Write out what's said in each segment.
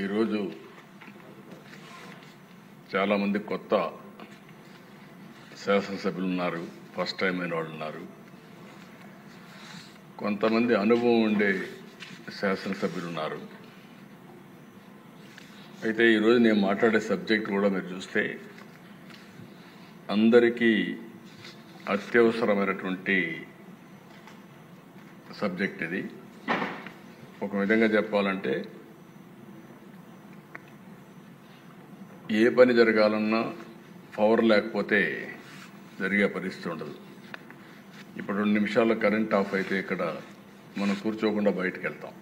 ఈరోజు చాలామంది కొత్త శాసనసభ్యులు ఉన్నారు, ఫస్ట్ టైం అయిన వాళ్ళు ఉన్నారు. కొంతమంది అనుభవం ఉండే శాసనసభ్యులు ఉన్నారు. అయితే ఈరోజు నేను మాట్లాడే సబ్జెక్ట్ కూడా మీరు చూస్తే అందరికీ అత్యవసరమైనటువంటి సబ్జెక్ట్ ఇది. ఒక విధంగా చెప్పాలంటే ఏ పని జరగాలన్నా పవర్ లేకపోతే జరిగే పరిస్థితి ఉండదు. ఇప్పుడు 2 నిమిషాల్లో కరెంట్ ఆఫ్ అయితే ఇక్కడ మనం కూర్చోకుండా బయటకు వెళ్తాం.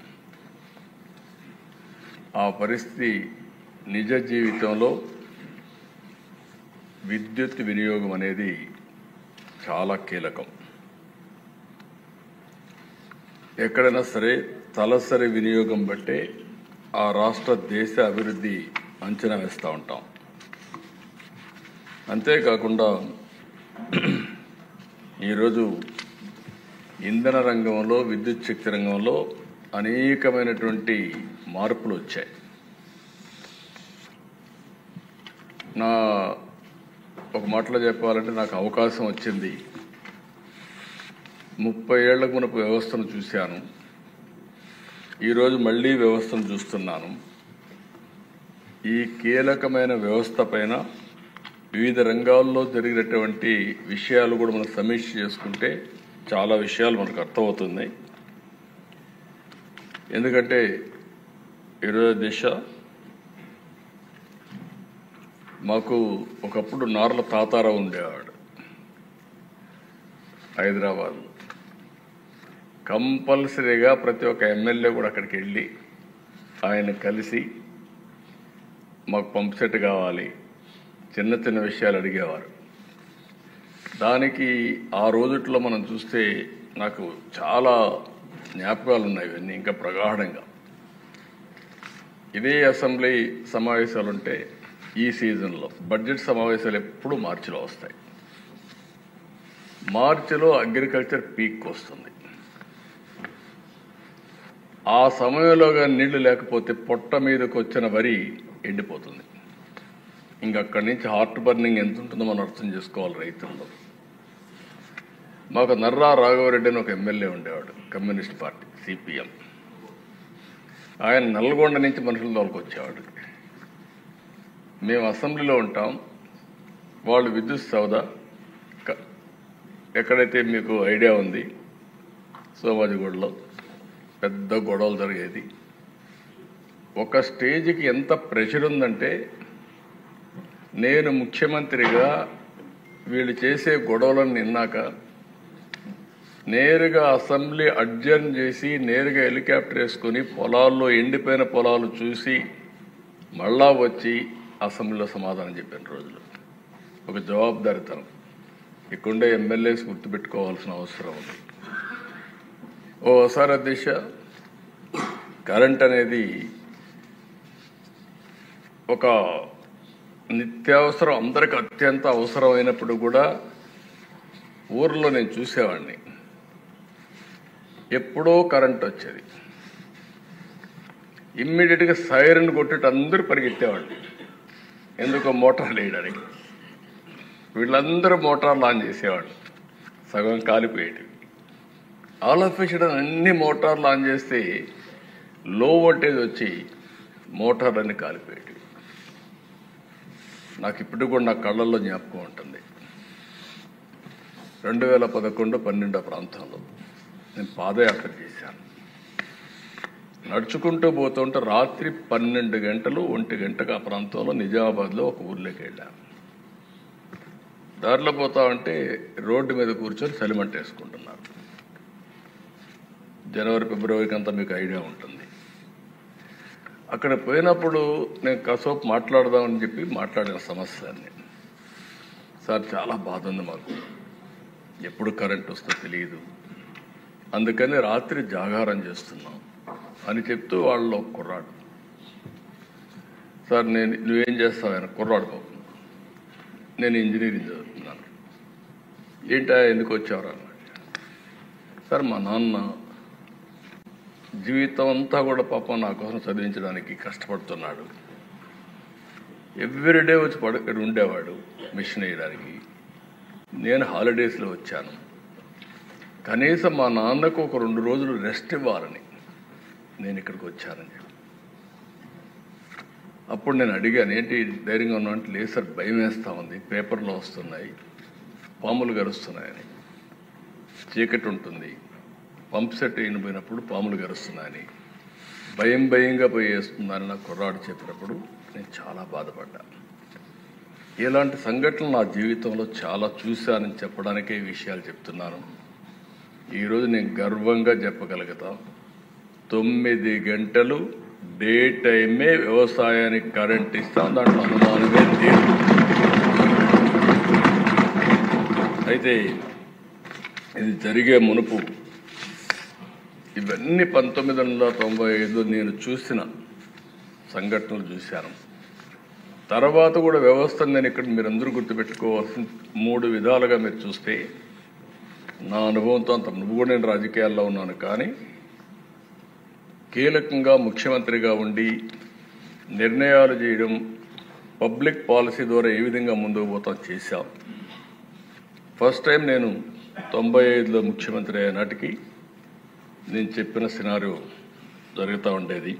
ఆ పరిస్థితి నిజ జీవితంలో విద్యుత్ వినియోగం అనేది చాలా కీలకం. ఎక్కడైనా సరే తలసరి వినియోగం బట్టే ఆ రాష్ట్ర దేశ అభివృద్ధి అంచనా వేస్తూ ఉంటాం. అంతేకాకుండా ఈరోజు ఇంధన రంగంలో, విద్యుత్ శక్తి రంగంలో అనేకమైనటువంటి మార్పులు వచ్చాయి. నా ఒక మాటలో చెప్పాలంటే నాకు అవకాశం వచ్చింది. 30 ఏళ్లకు మునుపు వ్యవస్థను చూశాను, ఈరోజు మళ్ళీ వ్యవస్థను చూస్తున్నాను. ఈ కీలకమైన వ్యవస్థ పైన వివిధ రంగాల్లో జరిగినటువంటి విషయాలు కూడా మనం సమీక్ష చేసుకుంటే చాలా విషయాలు మనకు అర్థమవుతున్నాయి. ఎందుకంటే ఈరోజు దిశ మాకు ఒకప్పుడు నార్ల తాతారావు ఉండేవాడు హైదరాబాద్. కంపల్సరీగా ప్రతి ఒక్క ఎమ్మెల్యే కూడా అక్కడికి వెళ్ళి ఆయన కలిసి మాకు పంప్ సెట్ కావాలి, చిన్న చిన్న విషయాలు అడిగేవారు. దానికి ఆ రోజుట్లో మనం చూస్తే నాకు చాలా జ్ఞాపకాలు ఉన్నాయి. ఇవన్నీ ఇంకా ప్రగాఢంగా. ఇదే అసెంబ్లీ సమావేశాలు ఉంటే ఈ సీజన్లో బడ్జెట్ సమావేశాలు ఎప్పుడు మార్చిలో వస్తాయి. మార్చిలో అగ్రికల్చర్ పీక్ వస్తుంది. ఆ సమయంలో కానీ నీళ్లు లేకపోతే పొట్ట మీదకి వచ్చిన వరి ఎండిపోతుంది. ఇంకక్కడి నుంచి హార్ట్ బర్నింగ్ ఎంత ఉంటుందో మనం అర్థం చేసుకోవాలి రైతుల్లో. మాకు నర్రా రాఘవరెడ్డి అని ఒక ఎమ్మెల్యే ఉండేవాడు, కమ్యూనిస్ట్ పార్టీ సిపిఎం. ఆయన నల్గొండ నుంచి మనుషుల తోలుకొచ్చేవాడు. మేము అసెంబ్లీలో ఉంటాం, వాళ్ళు విద్యుత్ సౌదా ఎక్కడైతే మీకు ఐడియా ఉంది, సోమాజిగూడలో పెద్ద గొడవలు జరిగేది. ఒక స్టేజ్కి ఎంత ప్రెషర్ ఉందంటే నేను ముఖ్యమంత్రిగా వీళ్ళు చేసే గొడవలను నిన్నాక నేరుగా అసెంబ్లీ అడ్జర్న్ చేసి నేరుగా హెలికాప్టర్ వేసుకొని పొలాల్లో ఎండిపోయిన పొలాలు చూసి మళ్ళా వచ్చి అసెంబ్లీలో సమాధానం చెప్పిన రోజులు. ఒక జవాబుదారితనం ఇక్కడుండే ఎమ్మెల్యేస్ గుర్తుపెట్టుకోవాల్సిన అవసరం ఉంది. ఓసారి అధ్యక్ష, కరెంట్ అనేది ఒక నిత్యావసరం, అందరికి అత్యంత అవసరమైనప్పుడు కూడా ఊర్లో నేను చూసేవాడిని. ఎప్పుడో కరెంట్ వచ్చేది, ఇమ్మీడియట్గా సైరన్ కొట్టేట అందరూ పరిగెత్తేవాళ్ళు. ఎందుకో మోటార్లు వేయడానికి. వీళ్ళందరూ మోటార్లు ఆన్ చేసేవాళ్ళు, సగం కాలిపోయేటివి. ఆల్ ఆఫ్ ఎ సడన్ అన్ని మోటార్లు ఆన్ చేస్తే లో వోల్టేజ్ వచ్చి మోటార్లన్నీ కాలిపోయేటివి. నాకు ఇప్పుడు కూడా నా కళ్ళల్లో జ్ఞాపకం ఉంటుంది. 2011-12 ప్రాంతంలో నేను పాదయాత్ర చేశాను. నడుచుకుంటూ పోతుంటే రాత్రి 12 గంటలు 1 గంటకు ఆ ప్రాంతంలో నిజామాబాద్లో ఒక ఊర్లోకి వెళ్ళాను. దారిలో పోతా ఉంటే రోడ్డు మీద కూర్చొని చలిమంట వేసుకుంటున్నారు. జనవరి ఫిబ్రవరికి అంతా మీకు ఐడియా ఉంటుంది. అక్కడ పోయినప్పుడు నేను కాసేపు మాట్లాడదామని చెప్పి మాట్లాడిన సమస్యని, సార్ చాలా బాధ ఉంది మాకు, ఎప్పుడు కరెంట్ వస్తుందో తెలియదు, అందుకని రాత్రి జాగారం చేస్తున్నాం అని చెప్తూ వాళ్ళు కుర్రాడు, సార్ నువ్వేం చేస్తావు? ఆయన కుర్రాడు బాబు, నేను ఇంజనీరింగ్ చదువుతున్నాను. ఏంటా ఎందుకు వచ్చావరా? సార్ మా నాన్న జీవితం అంతా కూడా పాపం నా కోసం చదివించడానికి కష్టపడుతున్నాడు. ఎవ్రీడే వచ్చి ఇక్కడ ఉండేవాడు మిషన్ వేయడానికి. నేను హాలిడేస్లో వచ్చాను. కనీసం మా నాన్నకు ఒక 2 రోజులు రెస్ట్ ఇవ్వాలని నేను ఇక్కడికి వచ్చానని చెప్పి. అప్పుడు నేను అడిగాను, ఏంటి ధైర్యంగా ఉన్నా అంటే, లేదు సార్ భయం వేస్తూ ఉంది, పేపర్లో వస్తున్నాయి, పాములు గరుస్తున్నాయని, చీకటి ఉంటుంది, పంప్ సెట్ అయిపోయినప్పుడు పాములు గరుస్తున్నాయని, భయంగా పోయి వేస్తుందని నాకు కుర్రాడు చెప్పినప్పుడు నేను చాలా బాధపడ్డాను. ఇలాంటి సంఘటనలు నా జీవితంలో చాలా చూశానని చెప్పడానికే ఈ విషయాలు చెప్తున్నాను. ఈరోజు నేను గర్వంగా చెప్పగలుగుతా, 9 గంటలు డే టైమే వ్యవసాయానికి కరెంట్ ఇస్తాం, దాంట్లో అనుమానమే లేదు. అయితే ఇది జరిగే మునుపు ఇవన్నీ 1995 నేను చూసిన సంఘటనలు చూశాను. తర్వాత కూడా వ్యవస్థను నేను ఇక్కడ మీరందరూ గుర్తుపెట్టుకోవాల్సిన 3 విధాలుగా మీరు చూస్తే, నా అనుభవంతో అంత నువ్వు కూడా నేను రాజకీయాల్లో ఉన్నాను, కానీ కీలకంగా ముఖ్యమంత్రిగా ఉండి నిర్ణయాలు చేయడం, పబ్లిక్ పాలసీ ద్వారా ఏ విధంగా ముందుకు పోతాం చేశాం. ఫస్ట్ టైం నేను 95లో ముఖ్యమంత్రి అయ్యే నాటికి నేను చెప్పిన సినారియో జరుగుతూ ఉండేది.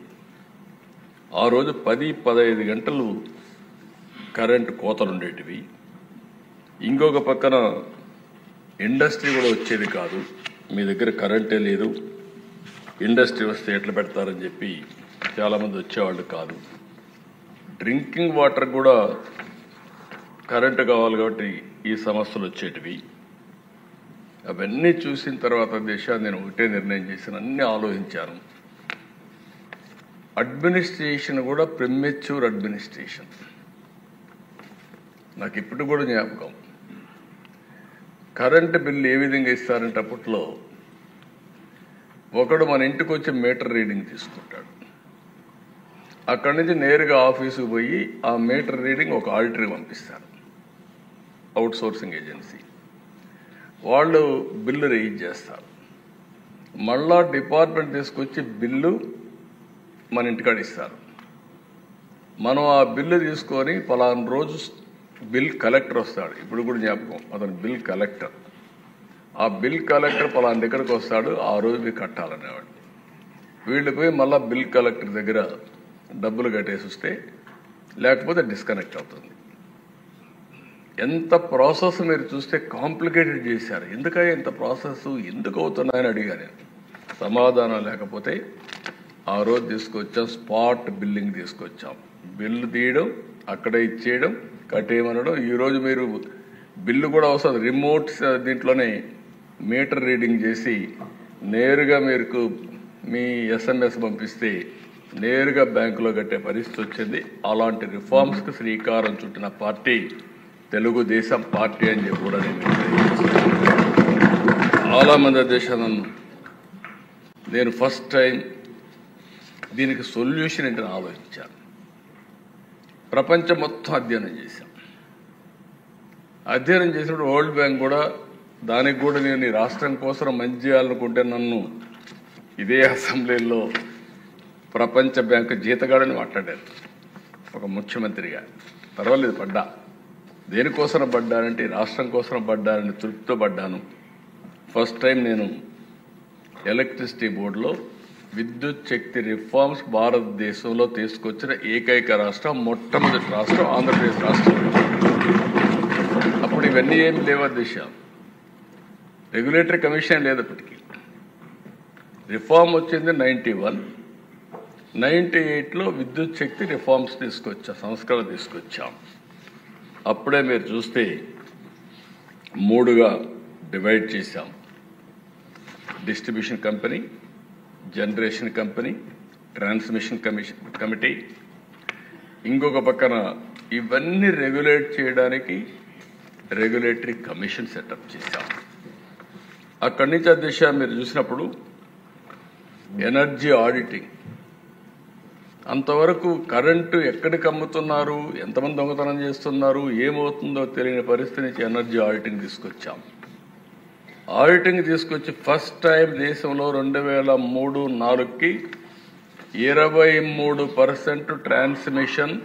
ఆ రోజు 10-15 గంటలు కరెంటు కోతలు ఉండేటివి. ఇంకొక పక్కన ఇండస్ట్రీ కూడా వచ్చేది కాదు. మీ దగ్గర కరెంటే లేదు, ఇండస్ట్రీ వస్తే ఎట్లా పెడతారని చెప్పి చాలామంది వచ్చేవాళ్ళు కాదు. డ్రింకింగ్ వాటర్ కూడా కరెంటు కావాలి కాబట్టి ఈ సమస్యలు వచ్చేటివి. అవన్నీ చూసిన తర్వాత దేశాన్ని నేను ఒకటే నిర్ణయం చేశాను, అన్నీ ఆలోచించాను. అడ్మినిస్ట్రేషన్ కూడా ప్రిమెచ్యూర్ అడ్మినిస్ట్రేషన్. నాకు ఇప్పుడు కూడా జ్ఞాపకం, కరెంటు బిల్లు ఏ విధంగా ఇస్తారంటే, అప్పట్లో ఒకడు మన ఇంటికి వచ్చి మీటర్ రీడింగ్ తీసుకుంటాడు. అక్కడి నుంచి నేరుగా ఆఫీసుకు పోయి ఆ మీటర్ రీడింగ్ ఒక ఆడిటర్కి పంపిస్తారు, అవుట్ సోర్సింగ్ ఏజెన్సీ. వాళ్ళు బిల్లు రేజ్ చేస్తారు. మళ్ళా డిపార్ట్మెంట్ తీసుకొచ్చి బిల్లు మన ఇంటికాడ ఇస్తారు. మనం ఆ బిల్లు తీసుకొని పలానా రోజు బిల్ కలెక్టర్ వస్తాడు. ఇప్పుడు కూడా జ్ఞాపకం, అతను బిల్ కలెక్టర్. ఆ బిల్ కలెక్టర్ పలానా దగ్గరకు వస్తాడు, ఆ రోజు మీరు కట్టాలనేవాడు. వీళ్ళు పోయి మళ్ళీ బిల్ కలెక్టర్ దగ్గర డబ్బులు కట్టేసి వస్తే, లేకపోతే డిస్కనెక్ట్ అవుతుంది. ఎంత ప్రాసెస్ మీరు చూస్తే కాంప్లికేటెడ్ చేశారు. ఎందుకయ్యా ఇంత ప్రాసెస్ ఎందుకు అవుతున్నాయని అడిగాను. సమాధానం లేకపోతే ఆ రోజు తీసుకొచ్చాం, స్పాట్ బిల్లింగ్ తీసుకొచ్చాం. బిల్లు తీయడం, అక్కడ ఇచ్చేయడం, కట్టేయమనడం. ఈరోజు మీరు బిల్లు కూడా వస్తుంది, రిమోట్ దీంట్లోనే మీటర్ రీడింగ్ చేసి నేరుగా మీకు మీ ఎస్ఎంఎస్ పంపిస్తే నేరుగా బ్యాంకులో కట్టే పరిస్థితి వచ్చింది. అలాంటి రిఫార్మ్స్కి శ్రీకారం చుట్టిన పార్టీ తెలుగుదేశం పార్టీ అని చెప్పి కూడా చాలామంది దేశాలను నేను ఫస్ట్ టైం దీనికి సొల్యూషన్ ఏంటని ఆలోచించాను. ప్రపంచం మొత్తం అధ్యయనం చేశాం. అధ్యయనం చేసినప్పుడు వరల్డ్ బ్యాంక్ కూడా దానికి కూడా నేను ఈ రాష్ట్రం కోసం మంచి చేయాలనుకుంటే నన్ను ఇదే అసెంబ్లీలో ప్రపంచ బ్యాంకు జీతగాడని మాట్లాడారు ఒక ముఖ్యమంత్రిగా. పర్వాలేదు, పడ్డా. దేనికోసం పడ్డానంటే రాష్ట్రం కోసం పడ్డానని తృప్తితో పడ్డాను. ఫస్ట్ టైం నేను ఎలక్ట్రిసిటీ బోర్డులో విద్యుత్ శక్తి రిఫార్మ్స్ భారతదేశంలో తీసుకొచ్చిన ఏకైక రాష్ట్రం, మొట్టమొదటి రాష్ట్రం ఆంధ్రప్రదేశ్ రాష్ట్రం. అప్పుడు ఇవన్నీ ఏమి లేవా దిశ, రెగ్యులేటరీ కమిషన్ లేదు. అప్పటికి రిఫార్మ్ వచ్చింది 91, 98లో విద్యుత్ శక్తి రిఫార్మ్స్ తీసుకొచ్చాం, సంస్కరణ తీసుకొచ్చాం. అప్పుడే మీరు చూస్తే 3గా డివైడ్ చేశాం. Distribution company, generation company, transmission committee. ఇంకొక పక్కన ఇవన్నీ రెగ్యులేట్ చేయడానికి రెగ్యులేటరీ కమిషన్ సెటప్ చేశాం. అక్కడి నుంచి ఆ దిశ మీరు చూసినప్పుడు ఎనర్జీ ఆడిటింగ్, అంతవరకు కరెంటు ఎక్కడికి అమ్ముతున్నారు, ఎంతమంది దొంగతనం చేస్తున్నారు, ఏమవుతుందో తెలియని పరిస్థితి నుంచి ఎనర్జీ ఆడిటింగ్ తీసుకొచ్చాం. ఆడిటింగ్ తీసుకొచ్చి ఫస్ట్ టైం దేశంలో 2003-4కి 23% ట్రాన్స్మిషన్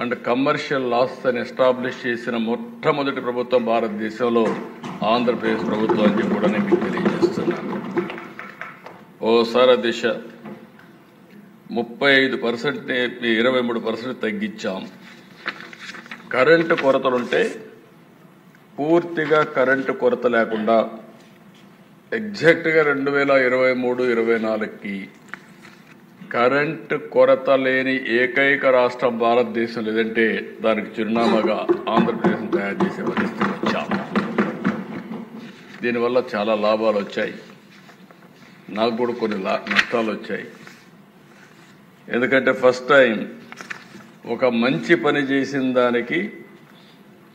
అండ్ కమర్షియల్ లాస్ అని ఎస్టాబ్లిష్ చేసిన మొట్టమొదటి ప్రభుత్వం భారతదేశంలో ఆంధ్రప్రదేశ్ ప్రభుత్వం అని కూడా నేను మీకు తెలియజేస్తున్నాను. ఓసారి దిశ 35% 23% తగ్గించాం. కరెంటు కొరతలుంటే పూర్తిగా కరెంటు కొరత లేకుండా ఎగ్జాక్ట్గా 2023-24కి కరెంటు కొరత లేని ఏకైక రాష్ట్రం భారతదేశం లేదంటే దానికి చిరునామాగా ఆంధ్రప్రదేశ్ తయారు చేసే పరిస్థితి వచ్చాం. దీనివల్ల చాలా లాభాలు వచ్చాయి, నాకు కూడా కొన్ని నష్టాలు వచ్చాయి. ఎందుకంటే ఫస్ట్ టైం ఒక మంచి పని చేసిన దానికి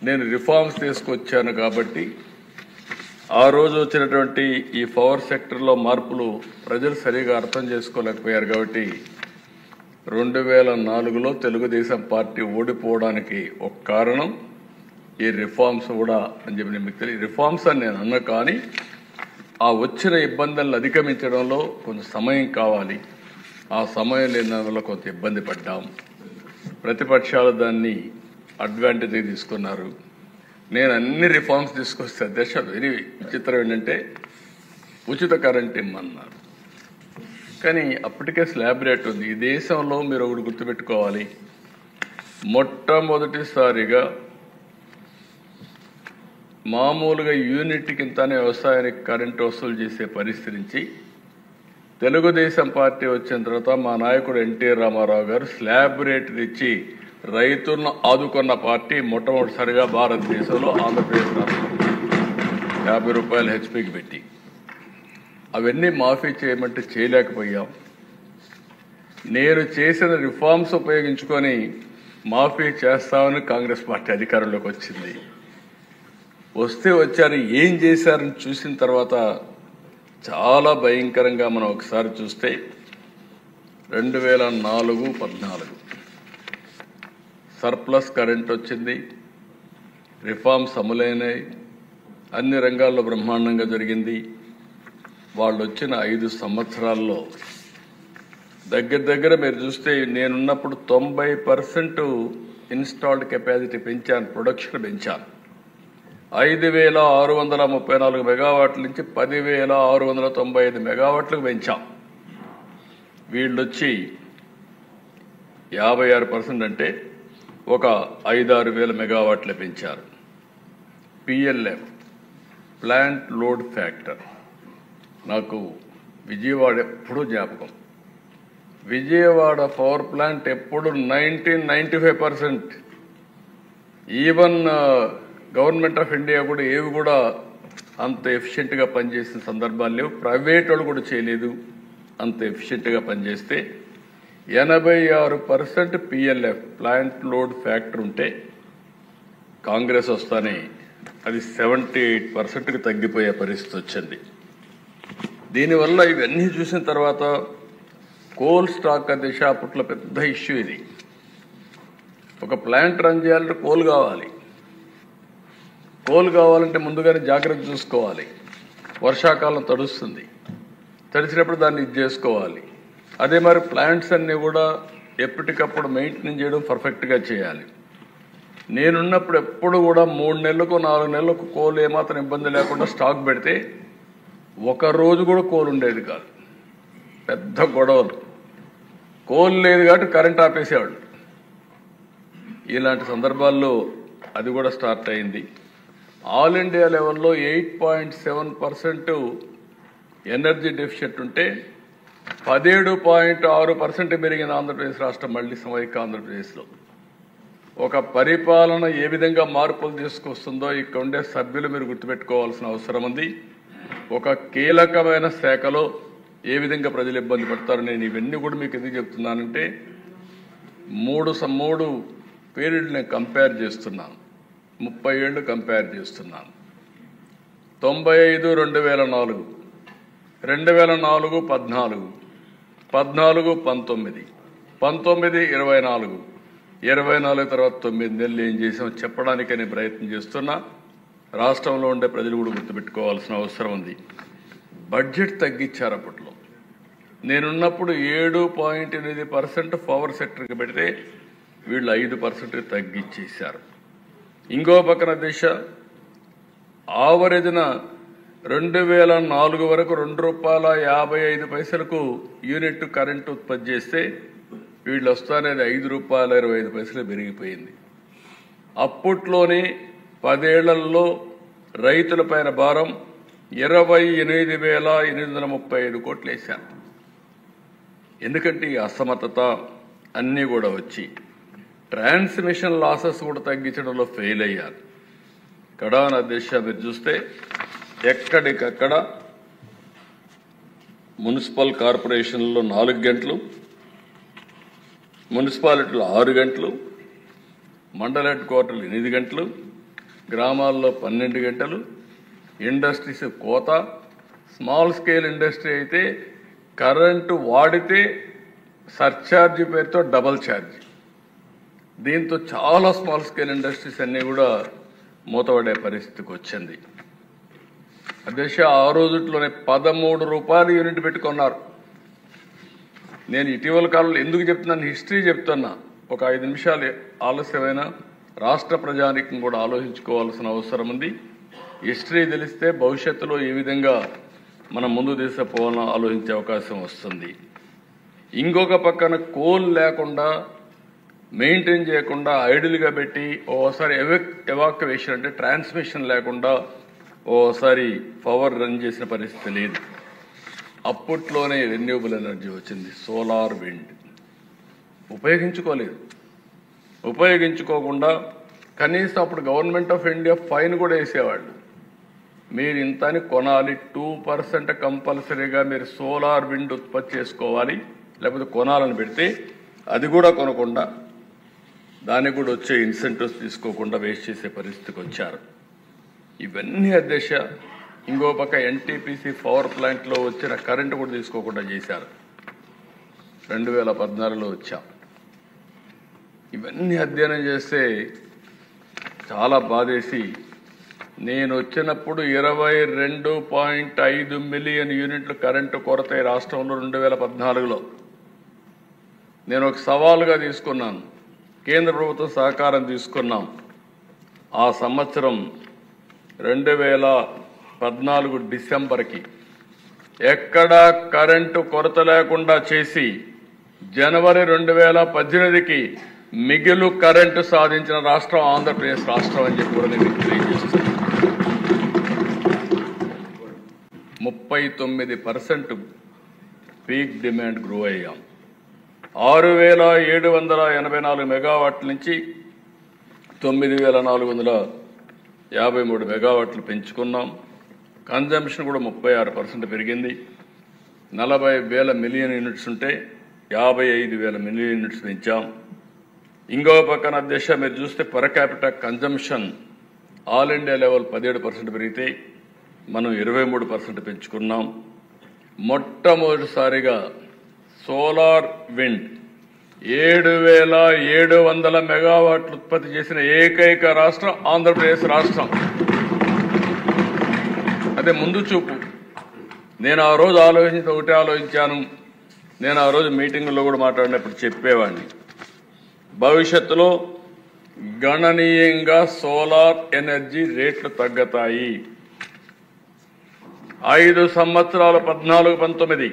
నేను రిఫార్మ్స్ తీసుకొచ్చాను కాబట్టి ఆ రోజు వచ్చినటువంటి ఈ పవర్ సెక్టర్లో మార్పులు ప్రజలు సరిగా అర్థం చేసుకోలేకపోయారు. కాబట్టి 2004లో తెలుగుదేశం పార్టీ ఓడిపోవడానికి ఒక కారణం ఈ రిఫార్మ్స్ కూడా అని చెప్పి మీకు తెలియదు. రిఫార్మ్స్ అని నేను అన్నా, కానీ ఆ వచ్చిన ఇబ్బందులను అధిగమించడంలో కొంచెం సమయం కావాలి. ఆ సమయం లేని వల్ల కొంత ఇబ్బంది పడ్డాం. ప్రతిపక్షాలు దాన్ని అడ్వాంటేజ్ తీసుకున్నారు. నేను అన్ని రిఫార్మ్స్ తీసుకొస్తే అధ్యక్ష వెరీ విచిత్రం ఏంటంటే ఉచిత కరెంట్ ఇమ్మన్నారు. కానీ అప్పటికే స్లాబ్ రేట్ ఉంది. ఈ దేశంలో మీరు ఒకటి గుర్తుపెట్టుకోవాలి, మొట్టమొదటిసారిగా మామూలుగా యూనిట్కి ఇంతనే వ్యవసాయానికి కరెంటు వసూలు చేసే పరిస్థితి నుంచి తెలుగుదేశం పార్టీ వచ్చిన తర్వాత మా నాయకుడు ఎన్టీఆర్ రామారావు గారు స్లాబ్ రేట్ ఇచ్చి రైతులను ఆదుకున్న పార్టీ మొట్టమొదటిసారిగా భారతదేశంలో ఆంధ్రప్రదేశ్ రాష్ట్రం 50 రూపాయలు హెచ్పీకి పెట్టి అవన్నీ మాఫీ చేయమంటే చేయలేకపోయాం. నేను చేసిన రిఫార్మ్స్ ఉపయోగించుకొని మాఫీ చేస్తామని కాంగ్రెస్ పార్టీ అధికారంలోకి వచ్చింది. వస్తే వచ్చారు, ఏం చేశారని చూసిన తర్వాత చాలా భయంకరంగా మనం ఒకసారి చూస్తే 2004-14 సర్ప్లస్ కరెంట్ వచ్చింది, రిఫార్మ్స్ అమలైనాయి, అన్ని రంగాల్లో బ్రహ్మాండంగా జరిగింది. వాళ్ళు వచ్చిన 5 సంవత్సరాల్లో దగ్గర మీరు చూస్తే నేనున్నప్పుడు 90% ఇన్స్టాల్డ్ కెపాసిటీ పెంచాను, ప్రొడక్షన్ పెంచాను. 5,634 మెగావాట్ల నుంచి 10,695 మెగావాట్లకు పెంచాం. వీళ్ళొచ్చి 56% అంటే ఒక 5-6 వేల మెగావాట్ల పెంచారు. పిఎల్ఎం ప్లాంట్ లోడ్ ఫ్యాక్టర్ నాకు విజయవాడ ఎప్పుడూ జ్ఞాపకం. విజయవాడ పవర్ ప్లాంట్ ఎప్పుడు 95%. ఈవెన్ గవర్నమెంట్ ఆఫ్ ఇండియా కూడా ఏవి కూడా అంత ఎఫిషియెంట్గా పనిచేసిన సందర్భాలు లేవు. ప్రైవేట్ వాళ్ళు కూడా చేయలేదు. అంత ఎఫిషియెంట్గా పనిచేస్తే 86% పిఎల్ఎఫ్ ప్లాంట్ లోడ్ ఫ్యాక్టర్ ఉంటే కాంగ్రెస్ వస్తానే అది 78%కి తగ్గిపోయే పరిస్థితి వచ్చింది. దీనివల్ల ఇవన్నీ చూసిన తర్వాత కోల్ స్టాక్ దిశ అప్పట్లో పెద్ద ఇష్యూ. ఇది ఒక ప్లాంట్ రన్ చేయాలంటే కోల్ కావాలి. కోల్ కావాలంటే ముందుగానే జాగ్రత్త చూసుకోవాలి. వర్షాకాలం తడుస్తుంది, తడిసినప్పుడు దాన్ని ఇది చేసుకోవాలి. అదే మరి ప్లాంట్స్ అన్నీ కూడా ఎప్పటికప్పుడు మెయింటెనెన్స్ చేయడం పర్ఫెక్ట్గా చేయాలి. నేనున్నప్పుడు ఎప్పుడు కూడా 3 నెలలకు 4 నెలలకు కోల్ ఏమాత్రం ఇబ్బంది లేకుండా స్టాక్ పెడితే ఒక రోజు కూడా కోల్ ఉండేది కాదు. పెద్ద గొడవలు. కోల్ లేదు కాబట్టి కరెంట్ ఆపేసేవాళ్ళు. ఇలాంటి సందర్భాల్లో అది కూడా స్టార్ట్ అయింది. ఆల్ ఇండియా లెవెల్లో 8.7% ఎనర్జీ డెఫిషియెంట్ ఉంటే 17.6% పెరిగిన ఆంధ్రప్రదేశ్ రాష్ట్రం మళ్ళీ సమైక్య ఆంధ్రప్రదేశ్లో. ఒక పరిపాలన ఏ విధంగా మార్పులు తీసుకొస్తుందో ఇక్కడ ఉండే సభ్యులు మీరు గుర్తుపెట్టుకోవాల్సిన అవసరం ఉంది. ఒక కీలకమైన శాఖలో ఏ విధంగా ప్రజలు ఇబ్బంది పడతారు. నేను ఇవన్నీ కూడా మీకు ఎందుకు చెప్తున్నానంటే 3 పీరియడ్ నేను కంపేర్ చేస్తున్నాను. 30 ఏళ్ళు కంపేర్ చేస్తున్నాను. 95-2004, 2004-14, 14-19, 19-24, 24 తర్వాత 9 నెలలు ఏం చేసామో చెప్పడానికే నేను ప్రయత్నం చేస్తున్నా. రాష్ట్రంలో ఉండే ప్రజలు కూడా గుర్తుపెట్టుకోవాల్సిన అవసరం ఉంది. బడ్జెట్ తగ్గించారు. అప్పట్లో నేనున్నప్పుడు 7.8% పవర్ సెక్టర్కి పెడితే వీళ్ళు 5% తగ్గించేశారు. ఇంకో పక్కన దిశ ఆవరేజ్న 2004 వరకు ₹2.55 యూనిట్ కరెంటు ఉత్పత్తి చేస్తే వీళ్ళు వస్తానేది ₹5.25 పెరిగిపోయింది. అప్పట్లోనే 10 ఏళ్లలో రైతుల పైన భారం 28,835 కోట్లు వేశారు. ఎందుకంటే ఈ అసమర్థత అన్నీ కూడా వచ్చి ట్రాన్స్మిషన్ లాసెస్ కూడా తగ్గించడంలో ఫెయిల్ అయ్యారు. కడాన దిశ మీరు చూస్తే ఎక్కడికక్కడ మున్సిపల్ కార్పొరేషన్లో 4 గంటలు, మున్సిపాలిటీలో 6 గంటలు, మండల హెడ్ క్వార్టర్లు 8 గంటలు, గ్రామాల్లో 12 గంటలు, ఇండస్ట్రీస్ కోత, స్మాల్ స్కేల్ ఇండస్ట్రీ అయితే కరెంటు వాడితే సర్ఛార్జీ పేరుతో డబల్ ఛార్జ్. దీంతో చాలా స్మాల్ స్కేల్ ఇండస్ట్రీస్ అన్నీ కూడా మూతపడే పరిస్థితికి వచ్చింది. అధ్యక్ష ఆ రోజుట్లోనే ₹13 యూనిట్ పెట్టుకున్నారు. నేను ఇటీవల కాలంలో ఎందుకు చెప్తున్నాను, హిస్టరీ చెప్తున్నా. ఒక 5 నిమిషాలు ఆలస్యమైన రాష్ట్ర ప్రజానికం కూడా ఆలోచించుకోవాల్సిన అవసరం ఉంది. హిస్టరీ తెలిస్తే భవిష్యత్తులో ఏ విధంగా మనం ముందు తీసుకుపోవాలని ఆలోచించే అవకాశం వస్తుంది. ఇంకొక పక్కన కోల్ లేకుండా మెయింటైన్ చేయకుండా ఐడిల్గా పెట్టి ఓసారి ఎవాక్యువేషన్ అంటే ట్రాన్స్మిషన్ లేకుండా ఓసారి పవర్ రన్ చేసిన పరిస్థితి లేదు. అప్పట్లోనే రెన్యూబుల్ ఎనర్జీ వచ్చింది, సోలార్ విండ్ ఉపయోగించుకోలేదు. ఉపయోగించుకోకుండా కనీసం అప్పుడు గవర్నమెంట్ ఆఫ్ ఇండియా ఫైన్ కూడా వేసేవాళ్ళు. మీరు ఇంతని కొనాలి, 2% కంపల్సరీగా మీరు సోలార్ విండ్ ఉత్పత్తి చేసుకోవాలి, లేకపోతే కొనాలని పెడితే అది కూడా కొనకుండా దానికి కూడా వచ్చే ఇన్సెంటివ్స్ తీసుకోకుండా వేస్ట్ చేసే పరిస్థితికి వచ్చారు. ఇవన్నీ అధ్యక్ష ఇంకో పక్క ఎన్టీపీసీ పవర్ ప్లాంట్లో వచ్చిన కరెంటు కూడా తీసుకోకుండా చేశారు. 2014లో వచ్చాం. ఇవన్నీ అధ్యయనం చేస్తే చాలా బాధేసి, నేను వచ్చినప్పుడు 22.5 మిలియన్ యూనిట్లు కరెంటు కొరత రాష్ట్రంలో 2014లో నేను ఒక సవాలుగా తీసుకున్నాను. కేంద్ర ప్రభుత్వం సహకారం తీసుకున్నాం. ఆ సంవత్సరం 2014 డిసెంబర్కి ఎక్కడా కరెంటు కొరత లేకుండా చేసి జనవరి 2018కి మిగులు కరెంటు సాధించిన రాష్ట్రం ఆంధ్రప్రదేశ్ రాష్ట్రం అని చెప్పి కూడా నేను తెలియజేస్తున్నాను. 39% పీక్ డిమాండ్ గ్రో అయ్యాం. 6,784 మెగావాట్ల నుంచి 9,453 మెగావాట్లు పెంచుకున్నాం. కన్జంప్షన్ కూడా 36% పెరిగింది. 40,000 మిలియన్ యూనిట్స్ ఉంటే 55,000 మిలియన్ యూనిట్స్ పెంచాం. ఇంకో పక్కన దిశ మీరు చూస్తే per capital consumption all India level 17% పెరిగితే మనం 23% పెంచుకున్నాం. మొట్టమొదటిసారిగా సోలార్ విండ్ 7,700 మెగావాట్లు ఉత్పత్తి చేసిన ఏకైక రాష్ట్రం ఆంధ్రప్రదేశ్ రాష్ట్రం. అదే ముందు చూపు. నేను ఆ రోజు ఒకటే ఆలోచించాను. నేను ఆ రోజు మీటింగుల్లో కూడా మాట్లాడినప్పుడు చెప్పేవాడిని, భవిష్యత్తులో గణనీయంగా సోలార్ ఎనర్జీ రేట్లు తగ్గుతాయి. 5 సంవత్సరాలు 14-19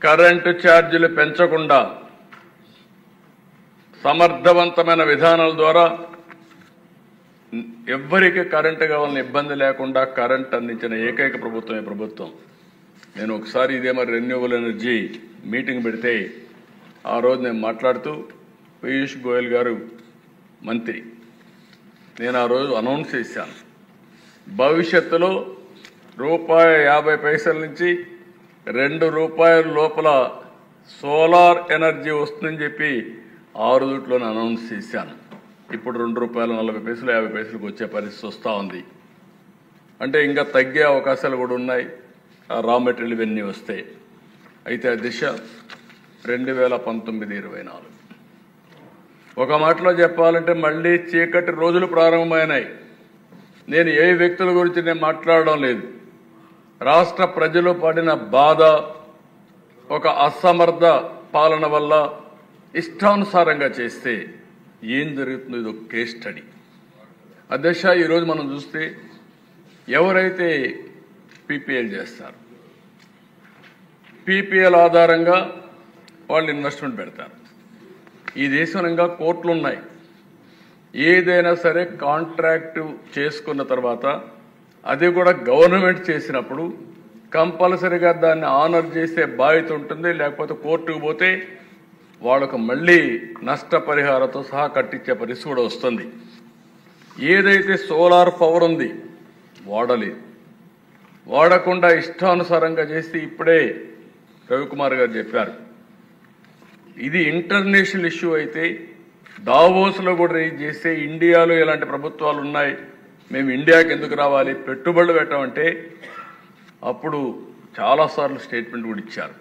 కరెంటు ఛార్జీలు పెంచకుండా సమర్థవంతమైన విధానాల ద్వారా ఎవ్వరికి కరెంటు కావాలని ఇబ్బంది లేకుండా కరెంట్ అందించిన ఏకైక ప్రభుత్వమే ప్రభుత్వం. నేను ఒకసారి ఇదే మరి రెన్యూబుల్ ఎనర్జీ మీటింగ్ పెడితే ఆ రోజు నేను మాట్లాడుతూ పీయూష్ గోయల్ గారు మంత్రి, నేను ఆ రోజు అనౌన్స్ చేశాను, భవిష్యత్తులో ₹50 నుంచి ₹2 లోపల సోలార్ ఎనర్జీ వస్తుందని చెప్పి ఆ రోజుట్లోనే అనౌన్స్ చేశాను. ఇప్పుడు ₹2.40 50 వచ్చే పరిస్థితి వస్తూ ఉంది. అంటే ఇంకా తగ్గే అవకాశాలు కూడా ఉన్నాయి రా మెటీరియల్ ఇవన్నీ వస్తాయి. అయితే ఆ దిశ 2019-24 ఒక మాటలో చెప్పాలంటే మళ్ళీ చీకటి రోజులు ప్రారంభమైనాయి. నేను ఏ వ్యక్తుల గురించి నేను మాట్లాడడం లేదు. రాష్ట్ర ప్రజలు పడిన బాధ, ఒక అసమర్థ పాలన వల్ల ఇష్టానుసారంగా చేస్తే ఏం జరుగుతుందో ఇది ఒక కేస్ స్టడీ. అధ్యక్ష, ఈరోజు మనం చూస్తే ఎవరైతే పీపీఎల్ చేస్తారు, పీపీఎల్ ఆధారంగా వాళ్ళు ఇన్వెస్ట్మెంట్ పెడతారు. ఈ దేశంగా కోర్టులు ఉన్నాయి. ఏదైనా సరే కాంట్రాక్టు చేసుకున్న తర్వాత అది కూడా గవర్నమెంట్ చేసినప్పుడు కంపల్సరీగా దాన్ని ఆనర్ చేసే బాధ్యత ఉంటుంది. లేకపోతే కోర్టుకు పోతే వాళ్ళకు మళ్ళీ నష్టపరిహారంతో సహా కట్టించే పరిస్థితి కూడా వస్తుంది. ఏదైతే సోలార్ పవర్ ఉంది వాడలేదు, వాడకుండా ఇష్టానుసారంగా చేస్తే ఇప్పుడే రవికుమార్ గారు చెప్పారు. ఇది ఇంటర్నేషనల్ ఇష్యూ అయితే దావోస్లో కూడా రేజ్ చేస్తే ఇండియాలో ఇలాంటి ప్రభుత్వాలు ఉన్నాయి, మేము ఇండియాకి ఎందుకు రావాలి, పెట్టుబడులు పెట్టమంటే అప్పుడు చాలాసార్లు స్టేట్మెంట్ కూడా ఇచ్చారు.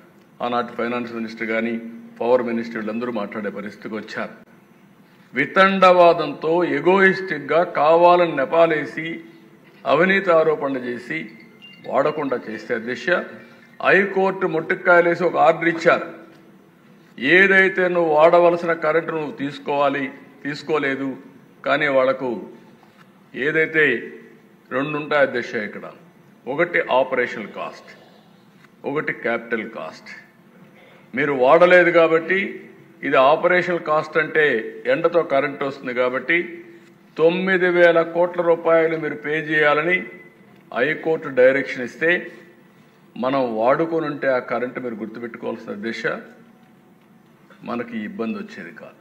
ఆనాటి ఫైనాన్స్ మినిస్టర్ కానీ పవర్ మినిస్టర్ వీళ్ళందరూ మాట్లాడే పరిస్థితికి వచ్చారు. వితండవాదంతో ఎగోయిస్టిక్గా కావాలని నెపాలేసి అవినీతి ఆరోపణలు చేసి వాడకుండా చేస్తే అధ్యక్ష, హైకోర్టు ముట్టుకాయలేసి ఒక ఆర్డర్ ఇచ్చారు. ఏదైతే నువ్వు వాడవలసిన కరెంటు నువ్వు తీసుకోలేదు, కానీ వాళ్లకు ఏదైతే రెండు ఉంటాయి అధ్యక్ష ఇక్కడ, ఒకటి ఆపరేషనల్ కాస్ట్, ఒకటి క్యాపిటల్ కాస్ట్. మీరు వాడలేదు కాబట్టి ఇది ఆపరేషనల్ కాస్ట్ అంటే ఎండతో కరెంటు వస్తుంది కాబట్టి 9,000 కోట్ల రూపాయలు మీరు పే చేయాలని హైకోర్టు డైరెక్షన్ ఇస్తే మనం వాడుకొని ఉంటే ఆ కరెంటు మీరు గుర్తుపెట్టుకోవాల్సిన దిశ మనకి ఇబ్బంది వచ్చేది కాదు.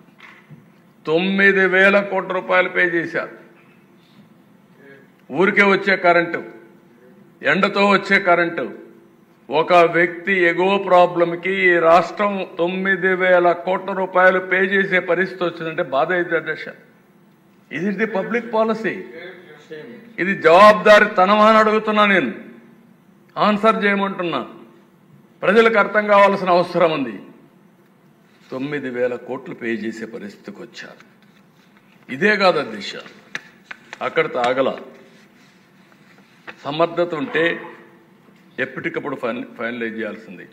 9,000 కోట్ల రూపాయలు పే చేశారు. ఊరికే వచ్చే కరెంటు, ఎండతో వచ్చే కరెంటు, ఒక వ్యక్తి ఎగువ ప్రాబ్లంకి ఈ రాష్ట్రం 9,000 కోట్ల రూపాయలు పే చేసే పరిస్థితి వచ్చిందంటే బాధ అయితే అధ్యక్ష. ఇది పబ్లిక్ పాలసీ, ఇది జవాబుదారీ తనమని అడుగుతున్నా, నేను ఆన్సర్ చేయమంటున్నా. ప్రజలకు అర్థం కావాల్సిన అవసరం ఉంది. 9,000 కోట్లు పే చేసే పరిస్థితికి వచ్చారు. ఇదే కాదు అధ్యక్ష, అక్కడితో ఆగల. సమర్థత ఉంటే ఎప్పటికప్పుడు ఫైనలైజ్ చేయాల్సింది.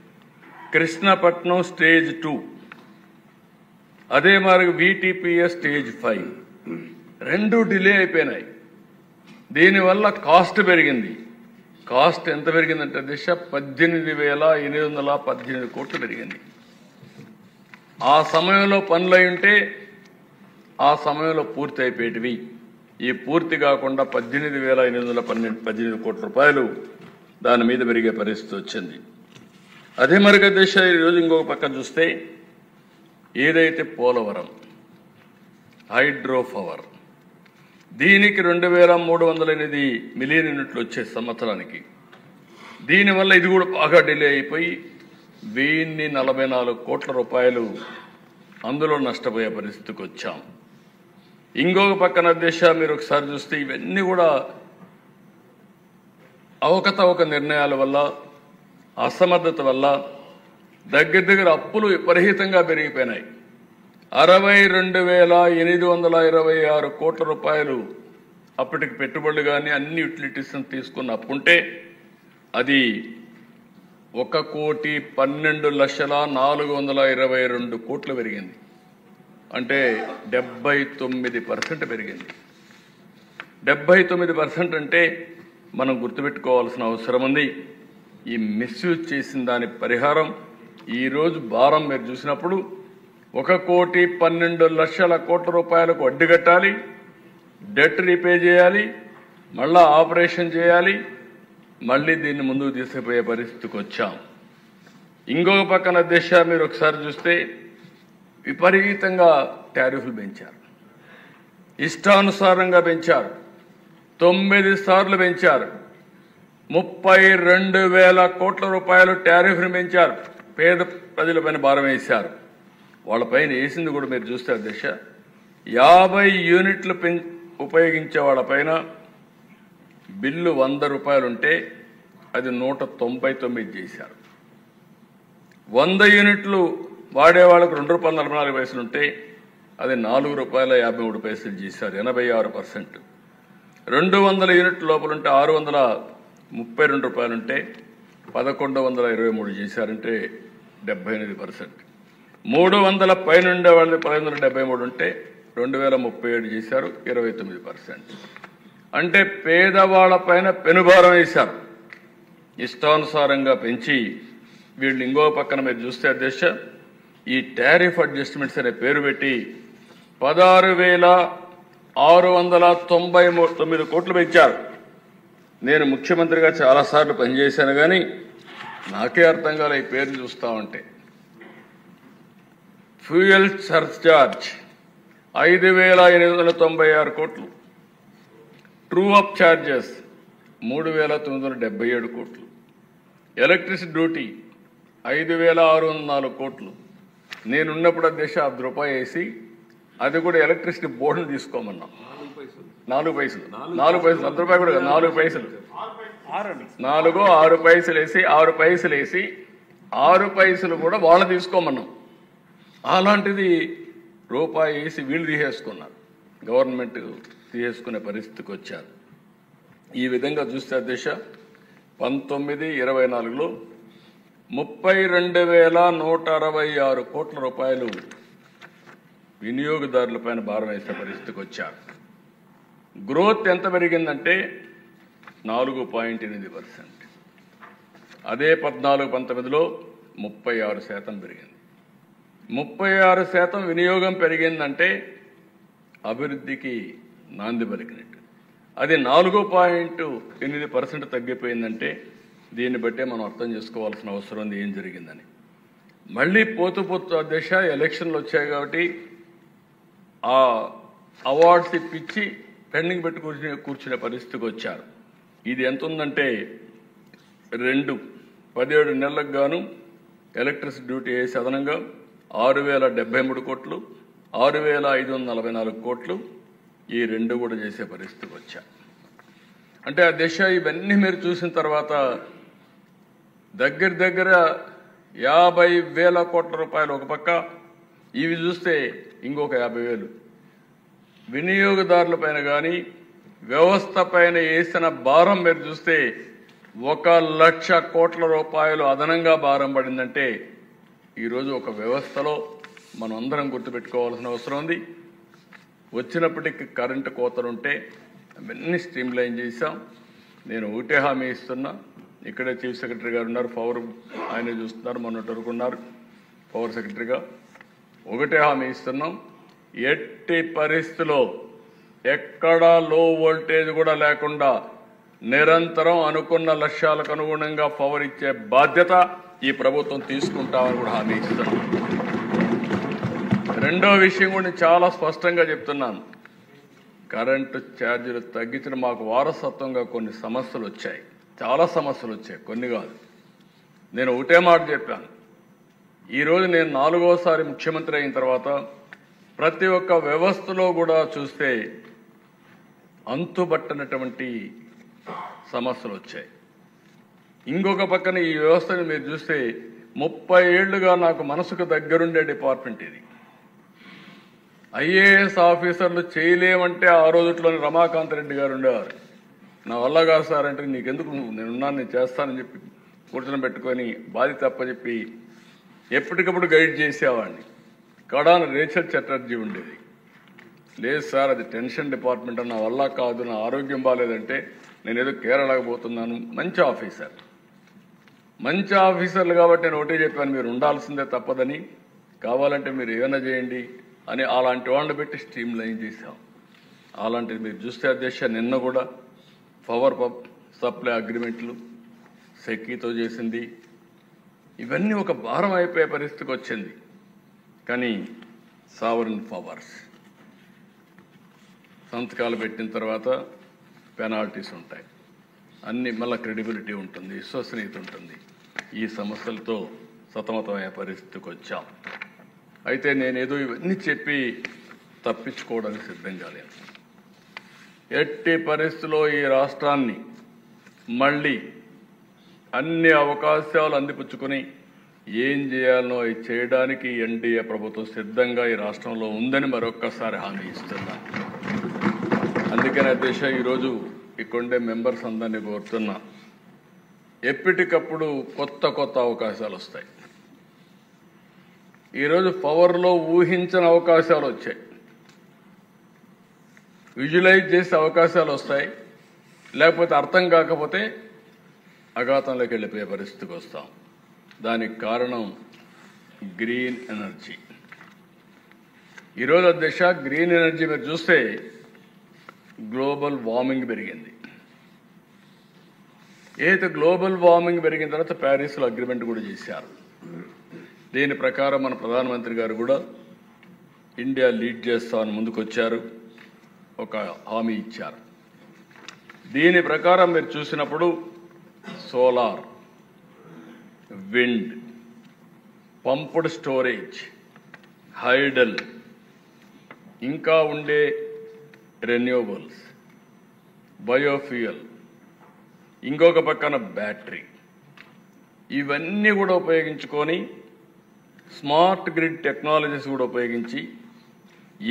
కృష్ణపట్నం స్టేజ్ 2, అదే మరి VTPS స్టేజ్ 5 రెండు డిలే అయిపోయినాయి. దీనివల్ల కాస్ట్ పెరిగింది. కాస్ట్ ఎంత పెరిగిందంటే దిశ 18,818 కోట్లు పెరిగింది. ఆ సమయంలో పనులు అయి ఉంటే ఆ సమయంలో పూర్తి అయిపోయేటివి. ఈ పూర్తి కాకుండా 18,818 కోట్ల రూపాయలు దాని మీద పెరిగే పరిస్థితి వచ్చింది. అదే మరిగా దిశ ఈరోజు ఇంకొక పక్కన చూస్తే ఏదైతే పోలవరం హైడ్రో పవర్, దీనికి 2,308 మిలియన్ యూనిట్లు వచ్చే సంవత్సరానికి. దీనివల్ల ఇది కూడా బాగా డిలే అయిపోయి 1,044 కోట్ల రూపాయలు అందులో నష్టపోయే పరిస్థితికి వచ్చాం. ఇంకొక పక్కన దిశ మీరు ఒకసారి చూస్తే ఇవన్నీ కూడా అవకతవక నిర్ణయాల వల్ల, అసమర్థత వల్ల దగ్గర అప్పులు విపరీతంగా పెరిగిపోయినాయి. 62,826 కోట్ల రూపాయలు అప్పటికి పెట్టుబడులు కానీ అన్ని యూటిలిటీస్ తీసుకున్న అప్పుంటే అది 1,12,422 కోట్లు పెరిగింది. అంటే 79% పెరిగింది. 79% అంటే మనం గుర్తుపెట్టుకోవాల్సిన అవసరం ఉంది. ఈ మిస్యూజ్ చేసిన దాని పరిహారం ఈరోజు భారం మీరు చూసినప్పుడు 1,12,00,00,000 కోట్ల రూపాయలకు వడ్డీ కట్టాలి, డెట్ రీపే చేయాలి, మళ్ళా ఆపరేషన్ చేయాలి, మళ్ళీ దీన్ని ముందుకు తీసుకుపోయే పరిస్థితికి వచ్చాం. ఇంకొక పక్కన దిశ మీరు ఒకసారి చూస్తే విపరీతంగా టారిఫ్లు పెంచారు, ఇష్టానుసారంగా పెంచారు. 9 సార్లు పెంచారు. 32,000 కోట్ల రూపాయలు టారిఫ్ను పెంచారు. పేద ప్రజలపైన భారం వేశారు. వాళ్ళపైన వేసింది కూడా మీరు చూస్తే అధ్యక్ష 50 యూనిట్లు ఉపయోగించే వాళ్ళపైన బిల్లు 100 రూపాయలు ఉంటే అది 199 చేశారు. 100 యూనిట్లు వాడే వాళ్ళకు ₹2.44 ఉంటే అది ₹4.53 చేశారు. 86%. 200 యూనిట్ల లోపలుంటే 632 రూపాయలుంటే 1123 చేశారంటే 78%. 300 పైన ఉండే వాళ్ళది 1573 ఉంటే 2037 చేశారు 29%. అంటే పేదవాళ్ల పైన పెనుభారం వేశారు. ఇష్టానుసారంగా పెంచి వీళ్ళు ఇంకో పక్కన మీరు చూస్తే అధ్యక్ష ఈ టారిఫ్ అడ్జస్ట్మెంట్స్ అనే పేరు పెట్టి 16,699 కోట్లు పెంచారు. నేను ముఖ్యమంత్రిగా చాలాసార్లు పనిచేశాను కానీ నాకే అర్థం కాలే ఈ పేరు చూస్తా ఉంటే. ఫ్యూయల్ సర్చార్జ్ 5,896 కోట్లు, ట్రూ అప్ ఛార్జెస్ 3,977 కోట్లు, ఎలక్ట్రిసిటీ డ్యూటీ 5,604 కోట్లు. నేనున్నప్పుడు అధ్యక్ష ₹1 వేసి అది కూడా ఎలక్ట్రిసిటీ బోర్డును తీసుకోమన్నా. 4 పైసలు ₹1 కూడా 4 పైసలు 6 పైసలు వేసి 6 పైసలు వేసి 6 పైసలు కూడా వాళ్ళు తీసుకోమన్నాం. అలాంటిది ₹1 వేసి వీళ్ళు తీసేసుకున్నారు. గవర్నమెంట్ తీసేసుకునే పరిస్థితికి వచ్చారు. ఈ విధంగా చూస్తే అధ్యక్ష 19-24లో 32,166 కోట్ల రూపాయలు వినియోగదారులపైన భారం వేసే పరిస్థితికి వచ్చారు. గ్రోత్ ఎంత పెరిగిందంటే 4.8%. అదే 14-19లో 36% పెరిగింది. 36% వినియోగం పెరిగిందంటే అభివృద్ధికి నాంది పలికినట్టు. అది 4.8% తగ్గిపోయిందంటే దీన్ని బట్టే మనం అర్థం చేసుకోవాల్సిన అవసరం ఉంది ఏం జరిగిందని. మళ్ళీ పోతూ అధ్యక్ష ఎలక్షన్లు వచ్చాయి కాబట్టి ఆ అవార్డ్స్ ఇప్పించి పెండింగ్ పెట్టి కూర్చునే పరిస్థితికి వచ్చారు. ఇది ఎంత ఉందంటే 17 నెలలకు గాను ఎలక్ట్రిసిటీ డ్యూటీ వేసి అదనంగా 6,073 కోట్లు, 6,544 కోట్లు ఈ 2 కూడా చేసే పరిస్థితికి వచ్చారు. అంటే ఆ దిశ ఇవన్నీ మీరు చూసిన తర్వాత దగ్గర 50,000 కోట్ల రూపాయలు ఒక పక్క, ఇవి చూస్తే ఇంకొక 50,000 వినియోగదారుల పైన కానీ వ్యవస్థ పైన వేసిన భారం మీరు చూస్తే 1,00,000 కోట్ల రూపాయలు అదనంగా భారం పడిందంటే ఈరోజు ఒక వ్యవస్థలో మనం అందరం గుర్తుపెట్టుకోవాల్సిన అవసరం ఉంది. వచ్చినప్పటికీ కరెంటు కోతలుంటే అవన్నీ స్ట్రీమ్ లైన్ చేశాం. నేను ఒకటే హామీ ఇస్తున్నా, ఇక్కడే చీఫ్ సెక్రటరీ గారు ఉన్నారు, పవర్ ఆయన చూస్తున్నారు, మొన్నటి వరకు ఉన్నారు పవర్ సెక్రటరీగా. ఒకటే హామీ ఇస్తున్నాం, ఎట్టి పరిస్థితిలో ఎక్కడా లో వోల్టేజ్ కూడా లేకుండా నిరంతరం అనుకున్న లక్ష్యాలకు అనుగుణంగా పవర్ ఇచ్చే బాధ్యత ఈ ప్రభుత్వం తీసుకుంటామని కూడా హామీ ఇస్తున్నాం. రెండో విషయం కూడా చాలా స్పష్టంగా చెప్తున్నాను, కరెంటు ఛార్జీలు తగ్గించిన మాకు వారసత్వంగా కొన్ని సమస్యలు వచ్చాయి, చాలా సమస్యలు వచ్చాయి, కొన్ని కాదు. నేను ఒకటే మాట చెప్పాను, ఈరోజు నేను 4వసారి ముఖ్యమంత్రి అయిన తర్వాత ప్రతి ఒక్క వ్యవస్థలో కూడా చూస్తే అంతుబట్టనటువంటి సమస్యలు వచ్చాయి. ఇంకొక పక్కన ఈ వ్యవస్థను మీరు చూస్తే 30 ఏళ్లుగా నాకు మనసుకు దగ్గరుండే డిపార్ట్మెంట్ ఇది. ఐఏఎస్ ఆఫీసర్లు చేయలేమంటే ఆ రోజుట్లోని రమాకాంత్ రెడ్డి గారు ఉండేవారు. నా వల్ల కాదు సార్ అంటే నీకెందుకు, నేనున్నాను, నేను చేస్తానని చెప్పి కూర్చొని పెట్టుకొని బాధ్యత తప్పచెప్పి ఎప్పటికప్పుడు గైడ్ చేసేవాడిని. కడాన రేచల్ చటర్జీ ఉండేది. లేదు సార్ అది టెన్షన్ డిపార్ట్మెంట్, నా వల్ల కాదు, నా ఆరోగ్యం బాగాలేదంటే నేను ఏదో కేరళకు పోతున్నాను. మంచి ఆఫీసర్లు కాబట్టి నేను ఒకటే చెప్పాను, మీరు ఉండాల్సిందే తప్పదని, కావాలంటే మీరు ఏమైనా చేయండి అని అలాంటి వాళ్ళని పెట్టి స్ట్రీమ్ లైన్ చేశాం. అలాంటిది మీరు చూస్తే అధ్యక్ష నిన్న కూడా పవర్ సప్లై అగ్రిమెంట్లు సెక్కీతో చేసింది. ఇవన్నీ ఒక భారం అయిపోయే పరిస్థితికి వచ్చింది. కానీ సావరిన్ పవర్స్ సంతకాలు పెట్టిన తర్వాత పెనాల్టీస్ ఉంటాయి, అన్ని మళ్ళీ క్రెడిబిలిటీ ఉంటుంది, విశ్వసనీయత ఉంటుంది. ఈ సమస్యలతో సతమతమయ్యే పరిస్థితికి వచ్చాం. అయితే నేనేదో ఇవన్నీ చెప్పి తప్పించుకోవడానికి సిద్ధంగా లేను. ఎట్టి పరిస్థితుల్లో ఈ రాష్ట్రాన్ని మళ్ళీ అన్ని అవకాశాలు అందిపుచ్చుకొని ఏం చేయాలనో అది చేయడానికి ఎన్డీఏ ప్రభుత్వం సిద్ధంగా ఈ రాష్ట్రంలో ఉందని మరొక్కసారి హామీ ఇస్తున్నాను. అందుకని అధ్యక్ష ఈరోజు ఇక్కడే మెంబర్స్ అందరినీ కోరుతున్నా, ఎప్పటికప్పుడు కొత్త అవకాశాలు వస్తాయి. ఈరోజు పవర్లో ఊహించని అవకాశాలు వచ్చాయి, విజువలైజ్ చేసే అవకాశాలు వస్తాయి. లేకపోతే అర్థం కాకపోతే అఘాతంలోకి వెళ్ళిపోయే పరిస్థితికి వస్తాం. దానికి కారణం గ్రీన్ ఎనర్జీ. ఈరోజు అధ్యక్ష గ్రీన్ ఎనర్జీ మీరు చూస్తే గ్లోబల్ వార్మింగ్ పెరిగింది. ఏదైతే గ్లోబల్ వార్మింగ్ పెరిగిన తర్వాత ప్యారిస్లో అగ్రిమెంట్ కూడా చేశారు. దీని ప్రకారం మన ప్రధానమంత్రి గారు కూడా ఇండియా లీడ్ చేస్తామని ముందుకొచ్చారు, ఒక హామీ ఇచ్చారు. దీని ప్రకారం మీరు చూసినప్పుడు solar, wind, pumped storage, hydel, ఇంకా ఉండే రెన్యూవబుల్స్, బయోఫ్యూయల్, ఇంకొక పక్కన బ్యాటరీ, ఇవన్నీ కూడా ఉపయోగించుకొని స్మార్ట్ గ్రిడ్ టెక్నాలజీస్ కూడా ఉపయోగించి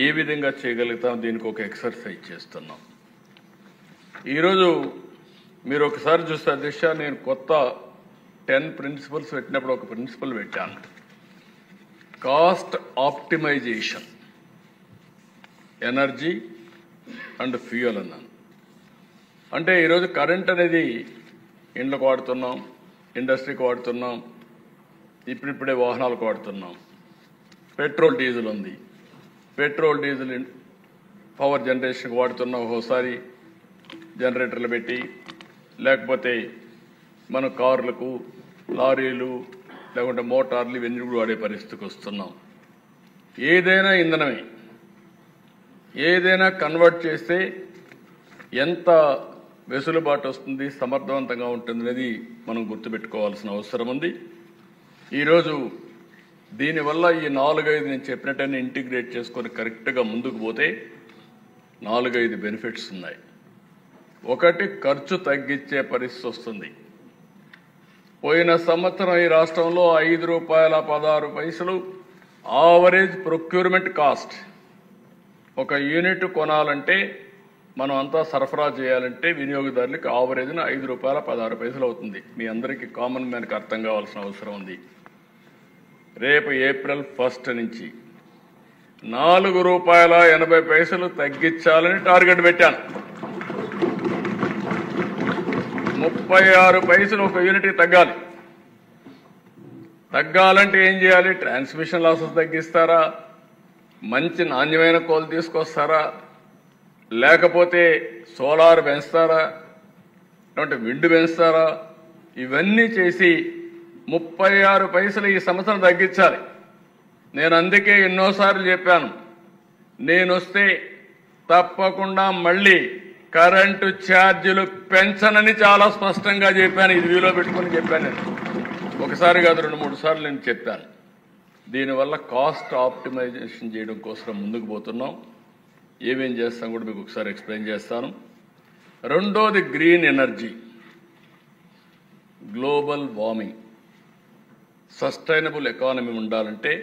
ఏ విధంగా చేయగలుగుతాం, దీనికి ఒక ఎక్సర్సైజ్ చేస్తున్నాం. ఈరోజు మీరు ఒకసారి చూస్తే అధ్యక్ష, నేను కొత్త 10 ప్రిన్సిపల్స్ పెట్టినప్పుడు ఒక ప్రిన్సిపల్ పెట్టాను, cost optimization, energy and fuel అన్నాను. అంటే ఈరోజు కరెంట్ అనేది ఇండ్లకు వాడుతున్నాం, ఇండస్ట్రీకి వాడుతున్నాం, ఇప్పుడిప్పుడే వాహనాలకు వాడుతున్నాం. పెట్రోల్ డీజిల్ ఉంది, పెట్రోల్ డీజిల్ పవర్ జనరేషన్కి వాడుతున్నాం. ఒక్కోసారి జనరేటర్లు పెట్టి, లేకపోతే మన కార్లకు, లారీలు, లేకుంటే మోటార్లు ఇవన్నీ కూడా వాడే పరిస్థితికి వస్తున్నాం. ఏదైనా ఇంధనమే, ఏదైనా కన్వర్ట్ చేస్తే ఎంత వెసులుబాటు వస్తుంది, సమర్థవంతంగా ఉంటుంది అనేది మనం గుర్తుపెట్టుకోవాల్సిన అవసరం ఉంది. ఈరోజు దీనివల్ల ఈ 4-5 నేను చెప్పినట్టని ఇంటిగ్రేట్ చేసుకొని కరెక్ట్గా ముందుకు పోతే 4-5 బెనిఫిట్స్ ఉన్నాయి. ఒకటి, ఖర్చు తగ్గించే పరిస్థితి వస్తుంది. పోయిన సంవత్సరం ఈ రాష్ట్రంలో ₹5.16 ఆవరేజ్ ప్రొక్యూర్మెంట్ కాస్ట్. ఒక యూనిట్ కొనాలంటే మనం అంతా సరఫరా చేయాలంటే వినియోగదారులకు ఆవరేజ్న ₹5.16 అవుతుంది. మీ అందరికీ కామన్ మ్యాన్కి అర్థం కావాల్సిన అవసరం ఉంది. రేపు ఏప్రిల్ 1 నుంచి ₹4.80 తగ్గించాలని టార్గెట్ పెట్టాను. 36 పైసలు ఒక యూనిట్కి తగ్గాలి. తగ్గాలంటే ఏం చేయాలి? ట్రాన్స్మిషన్ లాసెస్ తగ్గిస్తారా, మంచి నాణ్యమైన కోల్ తీసుకొస్తారా, లేకపోతే సోలార్ పెంచుతారా, లేదంటే విండ్ పెంచుతారా? ఇవన్నీ చేసి 36 పైసలు ఈ సంవత్సరం తగ్గించాలి. నేను అందుకే ఎన్నోసార్లు చెప్పాను, నేను వస్తే తప్పకుండా మళ్ళీ కరెంటు ఛార్జీలు పెంచనని చాలా స్పష్టంగా చెప్పాను. ఇది వీలో పెట్టుకుని చెప్పాను. నేను ఒకసారి కాదు 2-3 సార్లు నేను చెప్పాను. దీనివల్ల కాస్ట్ ఆప్టిమైజేషన్ చేయడం కోసం ముందుకు పోతున్నాం. ఏమేం చేస్తాం కూడా మీకు ఒకసారి ఎక్స్ప్లెయిన్ చేస్తాను. రెండోది green energy. Global warming, sustainable economy ఉండాలంటే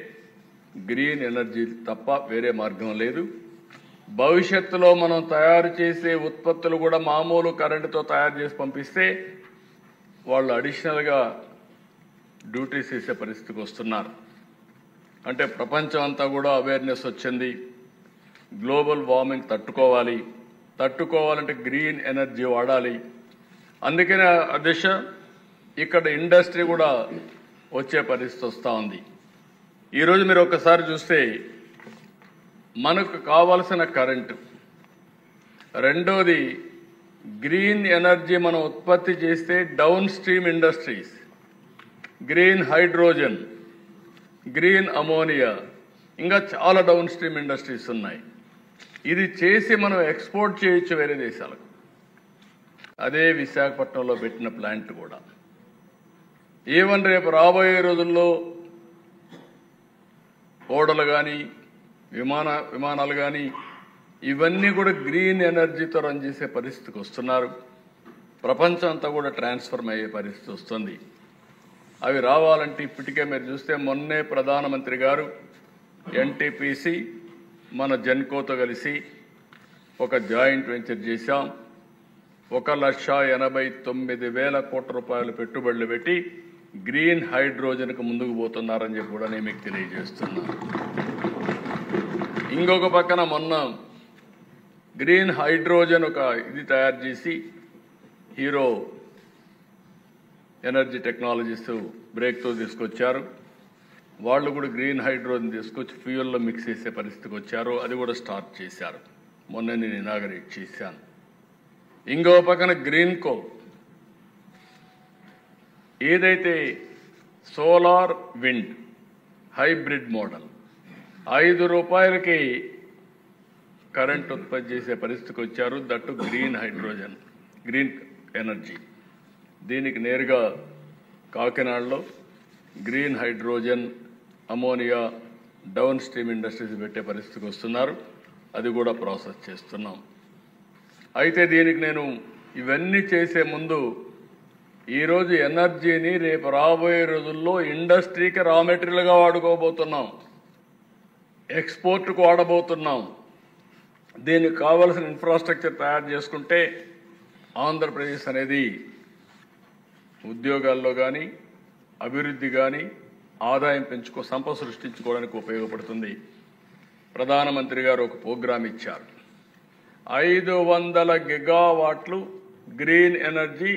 గ్రీన్ ఎనర్జీ తప్ప వేరే మార్గం లేదు. భవిష్యత్తులో మనం తయారు చేసే ఉత్పత్తులు కూడా మామూలు కరెంటుతో తయారు చేసి పంపిస్తే వాళ్ళు అడిషనల్గా డ్యూటీస్ వేసే పరిస్థితికి వస్తున్నారు. అంటే ప్రపంచం అంతా కూడా అవేర్నెస్ వచ్చింది. గ్లోబల్ వార్మింగ్ తట్టుకోవాలంటే గ్రీన్ ఎనర్జీ వాడాలి. అందుకనే అధ్యక్ష ఇక్కడ ఇండస్ట్రీ కూడా వచ్చే పరిస్థితి వస్తూ ఉంది. ఈరోజు మీరు ఒక్కసారి చూస్తే మనకు కావాల్సిన కరెంటు, రెండోది గ్రీన్ ఎనర్జీ మనం ఉత్పత్తి చేస్తే down stream industries, green hydrogen, green ammonia, ఇంకా చాలా డౌన్ స్ట్రీమ్ ఇండస్ట్రీస్ ఉన్నాయి. ఇది చేసి మనం ఎక్స్పోర్ట్ చేయొచ్చు వేరే దేశాలకు. అదే విశాఖపట్నంలో పెట్టిన ప్లాంట్ కూడా. ఈవెన్ రేపు రాబోయే రోజుల్లో ఓడలు కానీ విమానాలు కానీ ఇవన్నీ కూడా గ్రీన్ ఎనర్జీతో రన్ చేసే పరిస్థితికి వస్తున్నారు. ప్రపంచం అంతా కూడా ట్రాన్స్ఫర్మ్ అయ్యే పరిస్థితి వస్తుంది. అవి రావాలంటే ఇప్పటికే మీరు చూస్తే మొన్నే ప్రధానమంత్రి గారు ఎన్టీపీసీ మన జెన్కోతో కలిసి ఒక జాయింట్ వెంచర్ చేశాం. 1,89,000 కోట్ల రూపాయలు పెట్టుబడులు పెట్టి గ్రీన్ హైడ్రోజన్కు ముందుకు పోతున్నారని చెప్పి కూడా నేను మీకు తెలియజేస్తున్నాను. ఇంకొక పక్కన మొన్న గ్రీన్ హైడ్రోజన్ ఒక ఇది తయారు చేసి హీరో ఎనర్జీ టెక్నాలజీస్ బ్రేక్తో తీసుకొచ్చారు. వాళ్ళు కూడా గ్రీన్ హైడ్రోజన్ తీసుకొచ్చి ఫ్యూయల్లో మిక్స్ చేసే పరిస్థితికి వచ్చారు. అది కూడా స్టార్ట్ చేశారు. మొన్న నేను ఇనాగరేట్ చేశాను. ఇంకో పక్కన గ్రీన్ కో ఏదైతే సోలార్ విండ్ హైబ్రిడ్ మోడల్ 5 రూపాయలకి కరెంట్ ఉత్పత్తి చేసే పరిస్థితికి వచ్చారు. That green hydrogen green energy. దీనికి నేరుగా కాకినాడలో green hydrogen ammonia down stream industries పెట్టే పరిస్థితికి వస్తున్నారు. అది కూడా ప్రాసెస్ చేస్తున్నాం. అయితే దీనికి నేను ఇవన్నీ చేసే ముందు ఈరోజు ఎనర్జీని రేపు రాబోయే రోజుల్లో ఇండస్ట్రీకి రా మెటీరియల్గా వాడుకోబోతున్నాం, ఎక్స్పోర్ట్కు వాడబోతున్నాం. దీనికి కావలసిన ఇన్ఫ్రాస్ట్రక్చర్ తయారు చేసుకుంటే ఆంధ్రప్రదేశ్ అనేది ఉద్యోగాల్లో కానీ అభివృద్ధి కానీ ఆదాయం సంపద సృష్టించుకోవడానికి ఉపయోగపడుతుంది. ప్రధానమంత్రి గారు ఒక ప్రోగ్రాం ఇచ్చారు. 500 గిగావాట్లు గ్రీన్ ఎనర్జీ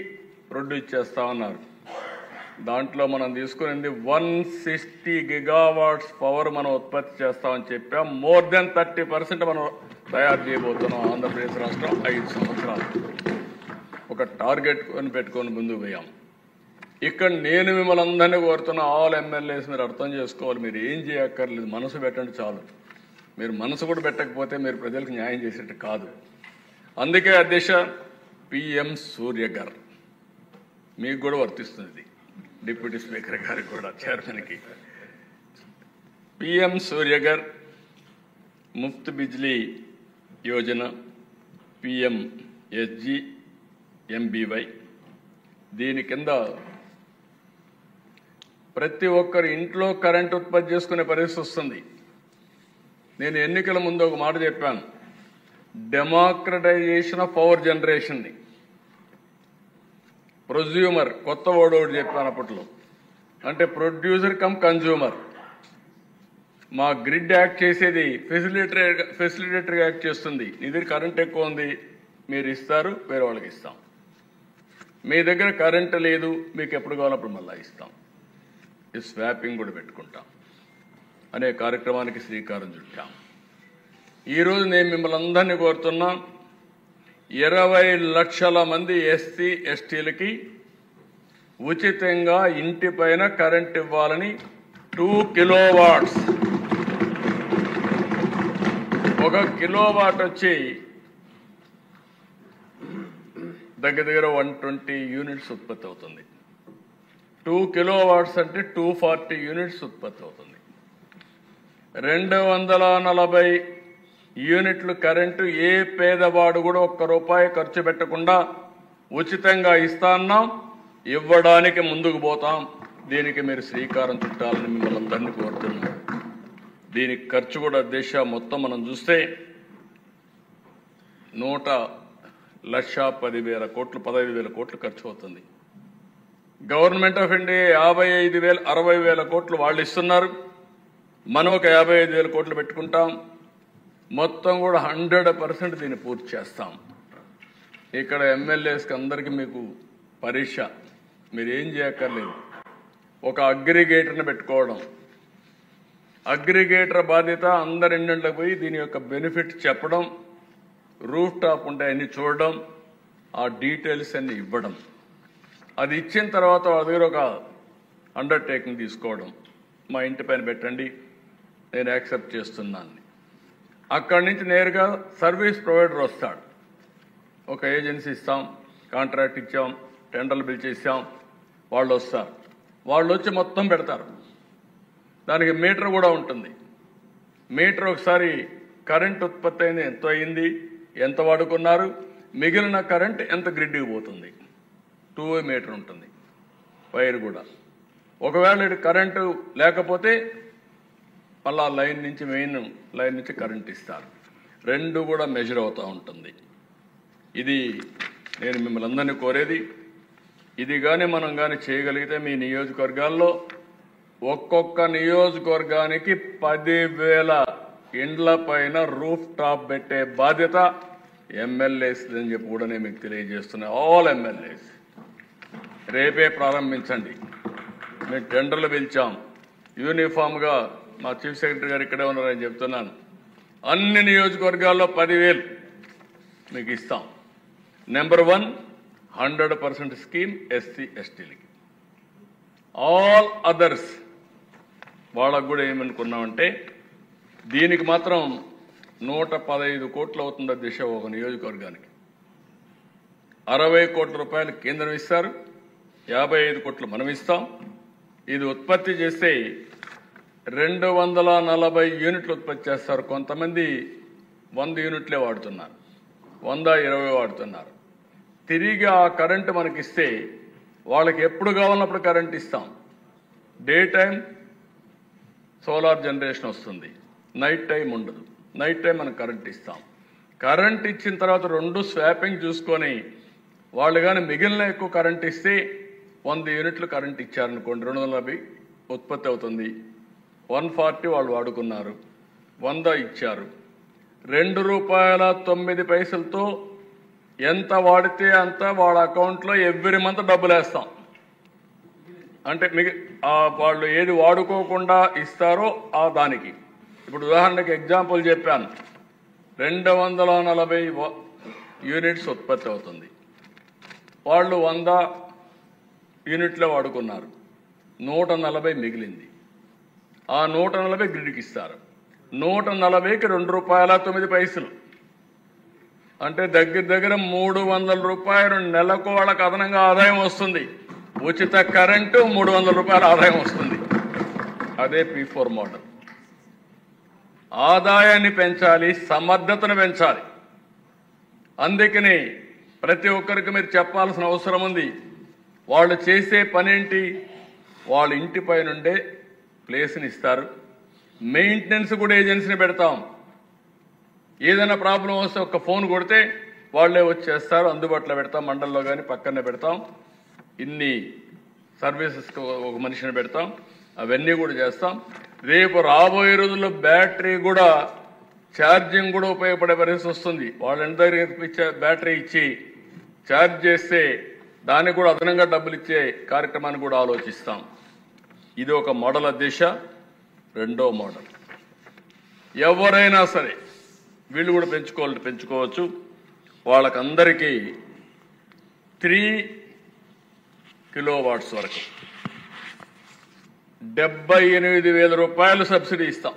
ప్రొడ్యూస్ చేస్తా ఉన్నారు. దాంట్లో మనం తీసుకునేది 160 గిగావాట్స్ పవర్ మనం ఉత్పత్తి చేస్తామని చెప్పాం. మోర్ దెన్ 30% మనం తయారు చేయబోతున్నాం. ఆంధ్రప్రదేశ్ రాష్ట్రం 5 సంవత్సరాలు ఒక టార్గెట్ పెట్టుకొని ముందుకు పోయాం. ఇక్కడ నేను మిమ్మల్ని అందరినీ కోరుతున్న ఆల్ ఎమ్మెల్యేస్ మీరు అర్థం చేసుకోవాలి. మీరు ఏం చేయక్కర్లేదు, మనసు పెట్టండి చాలు. మీరు మనసు కూడా పెట్టకపోతే మీరు ప్రజలకు న్యాయం చేసేట్టు కాదు. అందుకే అధ్యక్ష పిఎం సూర్యగర్ మీకు కూడా వర్తిస్తుంది, డిప్యూటీ స్పీకర్ గారికి కూడా, చైర్మన్కి. పిఎం సూర్యగర్ ముఫ్త్ బిజ్లీ యోజన పిఎంఎస్జి ఎంబీవై దీని కింద ప్రతి ఒక్కరు ఇంట్లో కరెంట్ ఉత్పత్తి చేసుకునే పరిస్థితి వస్తుంది. నేను ఎన్నికల ముందు ఒక మాట చెప్పాను, డెమోక్రటైజేషన్ ఆఫ్ పవర్ జనరేషన్ని. ప్రొజ్యూమర్ కొత్త వర్డ్ ఒకటి చెప్పాను అప్పట్లో, అంటే ప్రొడ్యూసర్ కమ్ కన్జ్యూమర్. మా గ్రిడ్ యాక్ట్ చేసేది ఫెసిలిటేటర్గా యాక్ట్ చేస్తుంది. నీ దగ్గర కరెంట్ ఎక్కువ ఉంది, మీరు ఇస్తారు, వేరే వాళ్ళకి ఇస్తాం. మీ దగ్గర కరెంట్ లేదు, మీకు ఎప్పుడు కావాలప్పుడు మళ్ళీ ఇస్తాం. ఈ స్వాపింగ్ కూడా పెట్టుకుంటాం అనే కార్యక్రమానికి శ్రీకారం చుట్టాం. ఈరోజు నేను మిమ్మల్ని అందరినీ కోరుతున్నా, 20 లక్షల మంది ఎస్సీ ఎస్టీలకి ఉచితంగా ఇంటి పైన కరెంట్ ఇవ్వాలని 2 కిలోవాట్స్. 1 కిలోవాట్ వచ్చి దగ్గర 120 యూనిట్స్ ఉత్పత్తి అవుతుంది. 2 కిలోవాట్స్ అంటే 240 యూనిట్స్ ఉత్పత్తి అవుతుంది. 240 యూనిట్లు కరెంటు ఏ పేదవాడు కూడా ₹1 ఖర్చు పెట్టకుండా ఉచితంగా ఇస్తాన్నాం. ఇవ్వడానికి ముందుకు పోతాం. దీనికి మీరు శ్రీకారం చుట్టాలని మిమ్మల్ని అందరినీ కోరుతున్నాం. దీనికి ఖర్చు కూడా దేశ మొత్తం మనం చూస్తే 1,10,000 కోట్లు 15,000 కోట్లు ఖర్చు అవుతుంది. గవర్నమెంట్ ఆఫ్ ఇండియా 60,000 కోట్లు వాళ్ళు ఇస్తున్నారు. మనం ఒక 55,000 కోట్లు పెట్టుకుంటాం. మొత్తం కూడా 100% దీన్ని పూర్తి చేస్తాం. ఇక్కడ ఎమ్మెల్యేస్కి అందరికీ మీకు పరీక్ష, మీరు ఏం చేయక్కర్లేదు, ఒక అగ్రిగేటర్ని పెట్టుకోవడం. అగ్రిగేటర్ బాధ్యత అందరి ఇండ్లకు పోయి దీని యొక్క బెనిఫిట్ చెప్పడం, రూఫ్ టాప్ ఉంటే అన్ని చూడడం, ఆ డీటెయిల్స్ అన్ని ఇవ్వడం. అది ఇచ్చిన తర్వాత వాళ్ళ దగ్గర ఒక అండర్టేకింగ్ తీసుకోవడం, మా ఇంటి పైన పెట్టండి, నేను యాక్సెప్ట్ చేస్తున్నాను. అక్కడి నుంచి నేరుగా సర్వీస్ ప్రొవైడర్ వస్తాడు. ఒక ఏజెన్సీ ఇస్తాం, కాంట్రాక్ట్ ఇచ్చాం, టెండర్లు పిలిచేసాం, వాళ్ళు వస్తారు. వాళ్ళు వచ్చి మొత్తం పెడతారు. దానికి మీటర్ కూడా ఉంటుంది. మీటర్ ఒకసారి కరెంట్ ఉత్పత్తి అయింది, ఎంత అయింది, ఎంత వాడుకున్నారు, మిగిలిన కరెంట్ ఎంత గ్రిడ్కి పోతుంది, 2 మీటర్ ఉంటుంది. వైర్ కూడా ఒకవేళ ఇటు కరెంటు లేకపోతే మళ్ళా లైన్ నుంచి మెయిన్ లైన్ నుంచి కరెంట్ ఇస్తారు. రెండు కూడా మెజర్ అవుతూ ఉంటుంది. ఇది నేను మిమ్మల్ని అందరినీ కోరేది. ఇది కానీ మనం కానీ చేయగలిగితే మీ నియోజకవర్గాల్లో ఒక్కొక్క నియోజకవర్గానికి 10,000 ఇండ్ల పైన రూఫ్ టాప్ పెట్టే బాధ్యత ఎమ్మెల్యేస్ అని చెప్పి కూడా నేను మీకు తెలియజేస్తున్నా. ఆల్ ఎమ్మెల్యేస్ రేపే ప్రారంభించండి. మేము టెండర్లు పిలిచాం. యూనిఫామ్గా మా చీఫ్ సెక్రటరీ గారు ఇక్కడే ఉన్నారని చెప్తున్నాను. అన్ని నియోజకవర్గాల్లో 10,000 మీకు ఇస్తాం. నెంబర్ 1 100% స్కీమ్ ఎస్సీ ఎస్టీలకి. ఆల్ అదర్స్ వాళ్ళకు కూడా ఏమనుకున్నామంటే దీనికి మాత్రం 115 కోట్లు అవుతుంది దిశ ఒక నియోజకవర్గానికి. 60 కోట్ల రూపాయలు కేంద్రం ఇస్తారు, 55 కోట్లు మనం ఇస్తాం. ఇది ఉత్పత్తి చేస్తే 240 యూనిట్లు ఉత్పత్తి చేస్తారు. కొంతమంది 100 యూనిట్లే వాడుతున్నారు, 120 వాడుతున్నారు. తిరిగి ఆ కరెంటు మనకిస్తే వాళ్ళకి ఎప్పుడు కావాలన్నప్పుడు కరెంట్ ఇస్తాం. డే టైం సోలార్ జనరేషన్ వస్తుంది, నైట్ టైం ఉండదు. నైట్ టైం మనం కరెంట్ ఇస్తాం. కరెంట్ ఇచ్చిన తర్వాత 2 స్వాపింగ్ చూసుకొని వాళ్ళు కానీ మిగిలిన ఎక్కువ కరెంట్ ఇస్తే 100 యూనిట్లు కరెంట్ ఇచ్చారనుకోండి, 240 ఉత్పత్తి అవుతుంది. 140 వాళ్ళు వాడుకున్నారు, 100 ఇచ్చారు. ₹2.09 ఎంత వాడితే అంత వాళ్ళ అకౌంట్లో ఎవ్రీ మంత్ డబ్బులు వేస్తాం. అంటే వాళ్ళు ఏది వాడుకోకుండా ఇస్తారో ఆ దానికి. ఇప్పుడు ఉదాహరణకి ఎగ్జాంపుల్ చెప్పాను, 240 యూనిట్స్ ఉత్పత్తి అవుతుంది. వాళ్ళు 100 యూనిట్లే వాడుకున్నారు, 140 మిగిలింది. ఆ 140 గ్రిడ్కి ఇస్తారు. 140కి ₹2.09. అంటే దగ్గర దగ్గర ₹300 నెలకు వాళ్ళకు అదనంగా ఆదాయం వస్తుంది. ఉచిత కరెంటు ₹300 ఆదాయం వస్తుంది. అదే P4 మోడల్. ఆదాయాన్ని పెంచాలి, సమర్థతను పెంచాలి. అందుకని ప్రతి ఒక్కరికి మీరు చెప్పాల్సిన అవసరం ఉంది. వాళ్ళు చేసే పనేంటి? వాళ్ళ ఇంటిపై నుండే ప్లేస్ని ఇస్తారు. మెయింటెనెన్స్ కూడా ఏజెన్సీని పెడతాం. ఏదైనా ప్రాబ్లం వస్తే ఒక ఫోన్ కొడితే వాళ్ళే వచ్చేస్తారు, అందుబాటులో పెడతాం. మండలంలో కానీ పక్కనే పెడతాం. ఇన్ని సర్వీసెస్కి ఒక మనిషిని పెడతాం. అవన్నీ కూడా చేస్తాం. రేపు రాబోయే రోజుల్లో బ్యాటరీ కూడా ఛార్జింగ్ కూడా ఉపయోగపడే పరిస్థితి వస్తుంది. వాళ్ళ ఇంటి దగ్గర బ్యాటరీ ఇచ్చి ఛార్జ్ చేస్తే దానికి కూడా అదనంగా డబ్బులు ఇచ్చే కార్యక్రమాన్ని కూడా ఆలోచిస్తాం. ఇది ఒక మోడల్ దిశ. రెండో మోడల్, ఎవరైనా సరే వీళ్ళు కూడా పెంచుకోవచ్చు. వాళ్ళకందరికీ 3 కిలోవాట్స్ వరకు ₹78,000 సబ్సిడీ ఇస్తాం.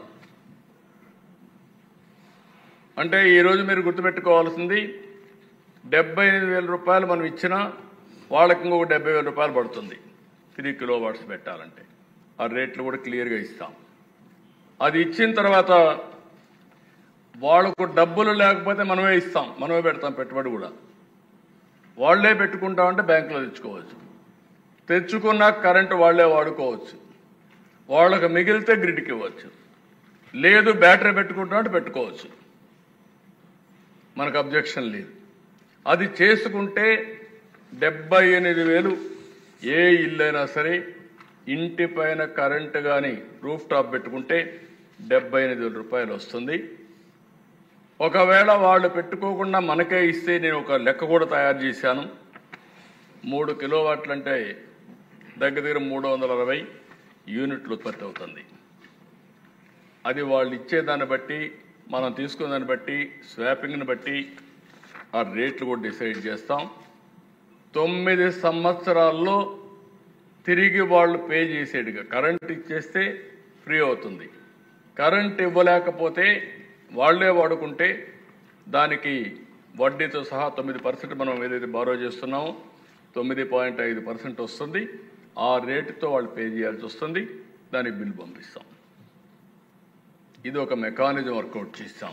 అంటే ఈరోజు మీరు గుర్తుపెట్టుకోవాల్సింది, ₹78,000 మనం ఇచ్చినా వాళ్ళకి ఇంకొక ₹70,000 పడుతుంది 3 కిలోవాట్స్ పెట్టాలంటే. ఆ రేట్లు కూడా క్లియర్గా ఇస్తాం. అది ఇచ్చిన తర్వాత వాళ్ళకు డబ్బులు లేకపోతే మనమే ఇస్తాం, మనమే పెడతాం. పెట్టుబడి కూడా వాళ్లే పెట్టుకుంటామంటే బ్యాంకులో తెచ్చుకోవచ్చు. తెచ్చుకున్న కరెంటు వాళ్లే వాడుకోవచ్చు. వాళ్ళకు మిగిలితే గ్రిడ్కి ఇవ్వచ్చు. లేదు బ్యాటరీ పెట్టుకుంటామంటే పెట్టుకోవచ్చు, మనకు అబ్జెక్షన్ లేదు. అది చేసుకుంటే 78,000 ఏ ఇల్లైనా సరే ఇంటి పైన కరెంటు కానీ రూఫ్ టాప్ పెట్టుకుంటే ₹78,000 వస్తుంది. ఒకవేళ వాళ్ళు పెట్టుకోకుండా మనకే ఇస్తే నేను ఒక లెక్క కూడా తయారు చేశాను. 3 కిలోవాట్లు అంటే దగ్గర దగ్గర 360 యూనిట్లు ఉత్పత్తి అవుతుంది. అది వాళ్ళు ఇచ్చేదాన్ని బట్టి, మనం తీసుకున్న దాన్ని బట్టి, స్వాపింగ్ని బట్టి ఆ రేట్లు కూడా డిసైడ్ చేస్తాం. 9 సంవత్సరాల్లో తిరిగి వాళ్ళు పే చేసేట్టుగా కరెంట్ ఇచ్చేస్తే ఫ్రీ అవుతుంది. కరెంట్ ఇవ్వలేకపోతే వాళ్లే వాడుకుంటే దానికి వడ్డీతో సహా 9% మనం ఏదైతే బారో చేస్తున్నామో 9.5% వస్తుంది. ఆ రేటుతో వాళ్ళు పే చేయాల్సి వస్తుంది. దానికి బిల్ పంపిస్తాం. ఇది ఒక మెకానిజం వర్కౌట్ చేస్తాం.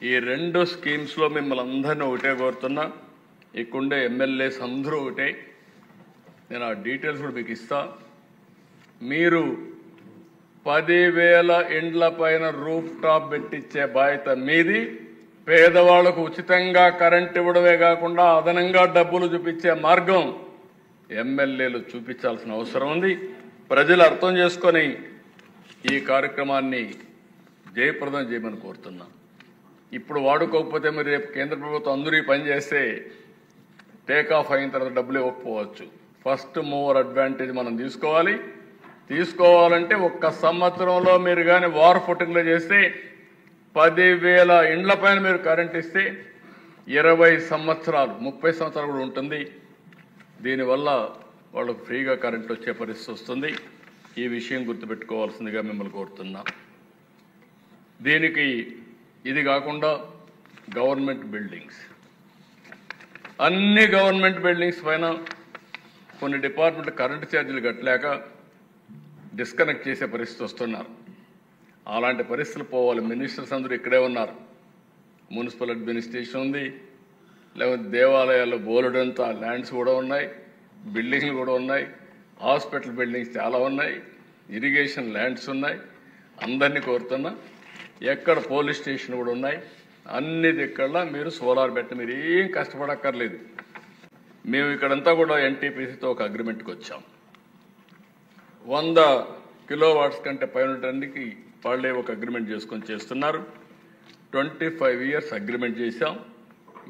ఈ 2 స్కీమ్స్లో మిమ్మల్ని అందరినీ ఒకటే కోరుతున్నా, ఇక్కడుండే ఎమ్మెల్యేస్ అందరూ ఒకటే. నేను ఆ డీటెయిల్స్ కూడా మీకు ఇస్తా. మీరు 10,000 ఇండ్ల పైన రూఫ్ టాప్ పెట్టించే బాధ్యత మీది. పేదవాళ్లకు ఉచితంగా కరెంట్ ఇవ్వడమే కాకుండా అదనంగా డబ్బులు చూపించే మార్గం ఎమ్మెల్యేలు చూపించాల్సిన అవసరం ఉంది. ప్రజలు అర్థం చేసుకొని ఈ కార్యక్రమాన్ని జయప్రదం చేయమని కోరుతున్నా. ఇప్పుడు వాడుకోకపోతే మరి రేపు కేంద్ర ప్రభుత్వం అందరూ ఈ పని చేస్తే టేక్ ఆఫ్ అయిన తర్వాత డబ్బులు ఇవ్వకపోవచ్చు. ఫస్ట్ మూవర్ అడ్వాంటేజ్ మనం తీసుకోవాలంటే ఒక్క సంవత్సరంలో మీరు కానీ వార్ ఫుటింగ్లో చేస్తే 10,000 ఇండ్ల పైన మీరు కరెంట్ ఇస్తే 20 సంవత్సరాలు 30 సంవత్సరాలు కూడా ఉంటుంది. దీనివల్ల వాళ్ళకు ఫ్రీగా కరెంట్ వచ్చే పరిస్థితి వస్తుంది. ఈ విషయం గుర్తుపెట్టుకోవాల్సిందిగా మిమ్మల్ని కోరుతున్నా. దీనికి ఇది కాకుండా గవర్నమెంట్ బిల్డింగ్స్, అన్ని గవర్నమెంట్ బిల్డింగ్స్ పైన కొన్ని డిపార్ట్మెంట్ కరెంటు ఛార్జీలు కట్టలేక డిస్కనెక్ట్ చేసే పరిస్థితి వస్తున్నారు. అలాంటి పరిస్థితులు పోవాలి. మినిస్టర్స్ అందరూ ఇక్కడే ఉన్నారు. మున్సిపల్ అడ్మినిస్ట్రేషన్ ఉంది, లేకపోతే దేవాలయాల్లో బోలెడంతా ల్యాండ్స్ కూడా ఉన్నాయి, బిల్డింగ్లు కూడా ఉన్నాయి, హాస్పిటల్ బిల్డింగ్స్ చాలా ఉన్నాయి, ఇరిగేషన్ ల్యాండ్స్ ఉన్నాయి. అందరినీ కోరుతున్నా, ఎక్కడ పోలీస్ స్టేషన్ కూడా ఉన్నాయి, అన్ని దిక్కల్లా మీరు సోలార్ పెట్టి మీరు ఏం కష్టపడక్కర్లేదు. మేము ఇక్కడంతా కూడా ఎన్టీపీసీతో ఒక అగ్రిమెంట్కి వచ్చాం. 100 కిలోవాట్స్ కంటే పైనటానికి వాళ్ళే ఒక అగ్రిమెంట్ చేసుకొని చేస్తున్నారు. 25 ఇయర్స్ అగ్రిమెంట్ చేశాం.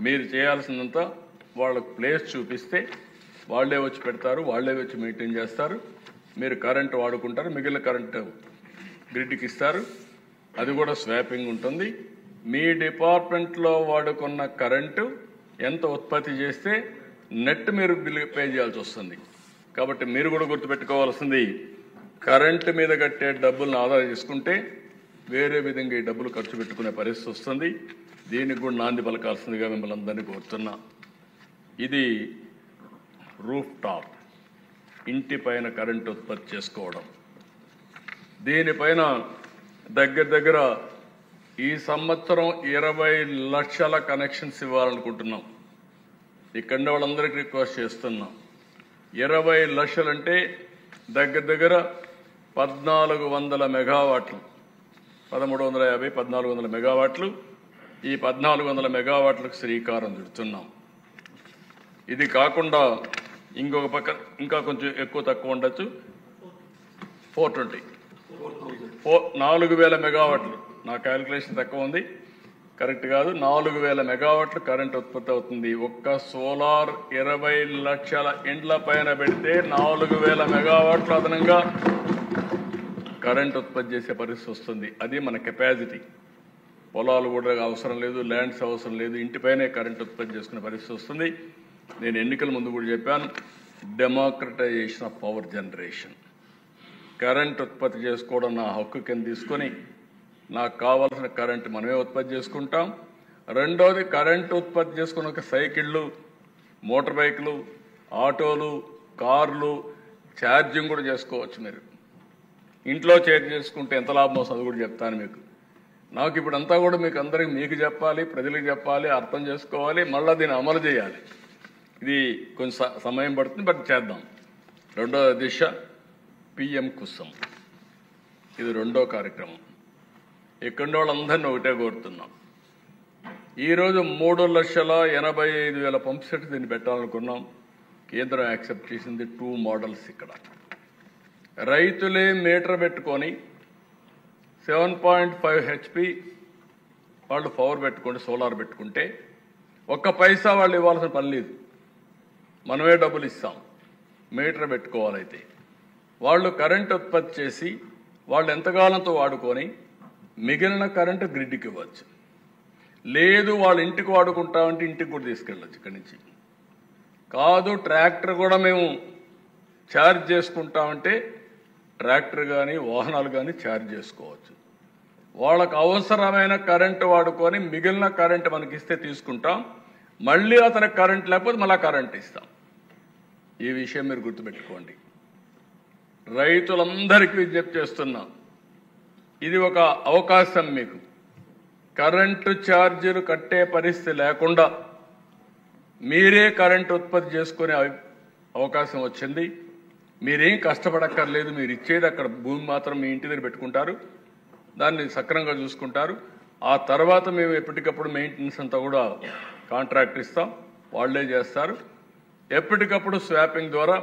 మీరు చేయాల్సిందంతా వాళ్ళకు ప్లేస్ చూపిస్తే వాళ్ళే వచ్చి పెడతారు, వాళ్ళే వచ్చి మెయింటైన్ చేస్తారు. మీరు కరెంటు వాడుకుంటారు, మిగిలిన కరెంటు గ్రిడ్కి ఇస్తారు. అది కూడా స్వాపింగ్ ఉంటుంది. మీ డిపార్ట్మెంట్లో వాడుకున్న కరెంటు ఎంత ఉత్పత్తి చేస్తే నెట్ మీరు బిల్ పే చేయాల్సి వస్తుంది. కాబట్టి మీరు కూడా గుర్తుపెట్టుకోవాల్సింది, కరెంటు మీద కట్టే డబ్బులను ఆదా చేసుకుంటే వేరే విధంగా ఈ డబ్బులు ఖర్చు పెట్టుకునే పరిస్థితి వస్తుంది. దీనికి కూడా నాంది పలకాల్సిందిగా మిమ్మల్ని అందరినీ కోరుతున్నా. ఇది రూఫ్ టాప్, ఇంటి పైన కరెంటు ఉత్పత్తి చేసుకోవడం. దీనిపైన దగ్గర ఈ సంవత్సరం 20 లక్షల కనెక్షన్స్ ఇవ్వాలనుకుంటున్నాం. ఇక్కడ వాళ్ళందరికీ రిక్వెస్ట్ చేస్తున్నాం. 20 లక్షలంటే దగ్గర 1400 మెగావాట్లు, 1350 1400 మెగావాట్లు. ఈ 1400 మెగావాట్లకు శ్రీకారం చుడుతున్నాం. ఇది కాకుండా ఇంకొక పక్క ఇంకా కొంచెం ఎక్కువ తక్కువ ఉండొచ్చు, 420 4000 మెగావాట్లు. నా క్యాలిక్యులేషన్ తక్కువ ఉంది, కరెక్ట్ కాదు. 4000 మెగావాట్లు కరెంట్ ఉత్పత్తి అవుతుంది. ఒక్క సోలార్ 20 లక్షల ఇండ్ల పైన పెడితే 4000 మెగావాట్లు అదనంగా కరెంట్ ఉత్పత్తి చేసే పరిస్థితి వస్తుంది. అది మన కెపాసిటీ. పొలాలు కూడా అవసరం లేదు, ల్యాండ్స్ అవసరం లేదు, ఇంటిపైనే కరెంట్ ఉత్పత్తి చేసుకునే పరిస్థితి వస్తుంది. నేను ఎన్నికల ముందు కూడా చెప్పాను, democratisation of power generation. Current ఉత్పత్తి చేసుకోవడం నా హక్కు కింద తీసుకొని నాకు కావాల్సిన కరెంట్ మనమే ఉత్పత్తి చేసుకుంటాం. రెండోది, కరెంట్ ఉత్పత్తి చేసుకున్న సైకిళ్ళు, మోటార్ బైకులు, ఆటోలు, కార్లు ఛార్జింగ్ కూడా చేసుకోవచ్చు. మీరు ఇంట్లో ఛార్జ్ చేసుకుంటే ఎంత లాభం వస్తుందో కూడా చెప్తాను మీకు. నాకు ఇప్పుడు అంతా కూడా మీకు చెప్పాలి, ప్రజలకు చెప్పాలి, అర్థం చేసుకోవాలి, మళ్ళీ దీన్ని అమలు చేయాలి. ఇది కొంచెం సమయం పడుతుంది, బట్ చేద్దాం. రెండో దిశ పిఎం కుసుమ్. ఇది రెండో కార్యక్రమం. ఇక్కడ వాళ్ళందరినీ ఒకటే కోరుతున్నాం. ఈరోజు 3,85,000 పంప్ సెట్స్ దీన్ని పెట్టాలనుకున్నాం. కేంద్రం యాక్సెప్ట్ చేసింది 2 మోడల్స్. ఇక్కడ రైతులే మీటర్ పెట్టుకొని 7.5 HP వాళ్ళు పవర్ పెట్టుకుంటే, సోలార్ పెట్టుకుంటే ఒక్క పైసా వాళ్ళు ఇవ్వాల్సిన పని లేదు. మనమే డబ్బులు ఇస్తాం. మీటర్ పెట్టుకోవాలైతే వాళ్ళు కరెంట్ ఉత్పత్తి చేసి వాళ్ళు ఎంతకాలంతో వాడుకొని మిగిలిన కరెంటు గ్రిడ్కి ఇవ్వచ్చు. లేదు వాళ్ళు ఇంటికి వాడుకుంటామంటే ఇంటికి కూడా తీసుకెళ్ళచ్చు. ఇక్కడి నుంచి కాదు, ట్రాక్టర్ కూడా మేము ఛార్జ్ చేసుకుంటామంటే ట్రాక్టర్ కానీ వాహనాలు కానీ ఛార్జ్ చేసుకోవచ్చు. వాళ్ళకు అవసరమైన కరెంటు వాడుకొని మిగిలిన కరెంటు మనకి ఇస్తే తీసుకుంటాం. మళ్ళీ అతనికి కరెంట్ లేకపోతే మళ్ళీ కరెంట్ ఇస్తాం. ఈ విషయం మీరు గుర్తుపెట్టుకోండి. రైతులందరికీ విజ్ఞప్తి చేస్తున్నాం, ఇది ఒక అవకాశం. మీకు కరెంటు ఛార్జీలు కట్టే పరిస్థితి లేకుండా మీరే కరెంటు ఉత్పత్తి చేసుకునే అవకాశం వచ్చింది. మీరేం కష్టపడక్కర్లేదు. మీరు ఇచ్చేది అక్కడ భూమి మాత్రం మీ ఇంటి దగ్గర పెట్టుకుంటారు, దాన్ని సక్రమంగా చూసుకుంటారు. ఆ తర్వాత మేము ఎప్పటికప్పుడు మెయింటెనెన్స్ అంతా కూడా కాంట్రాక్ట్ ఇస్తాం, వాళ్ళే చేస్తారు. ఎప్పటికప్పుడు స్వాపింగ్ ద్వారా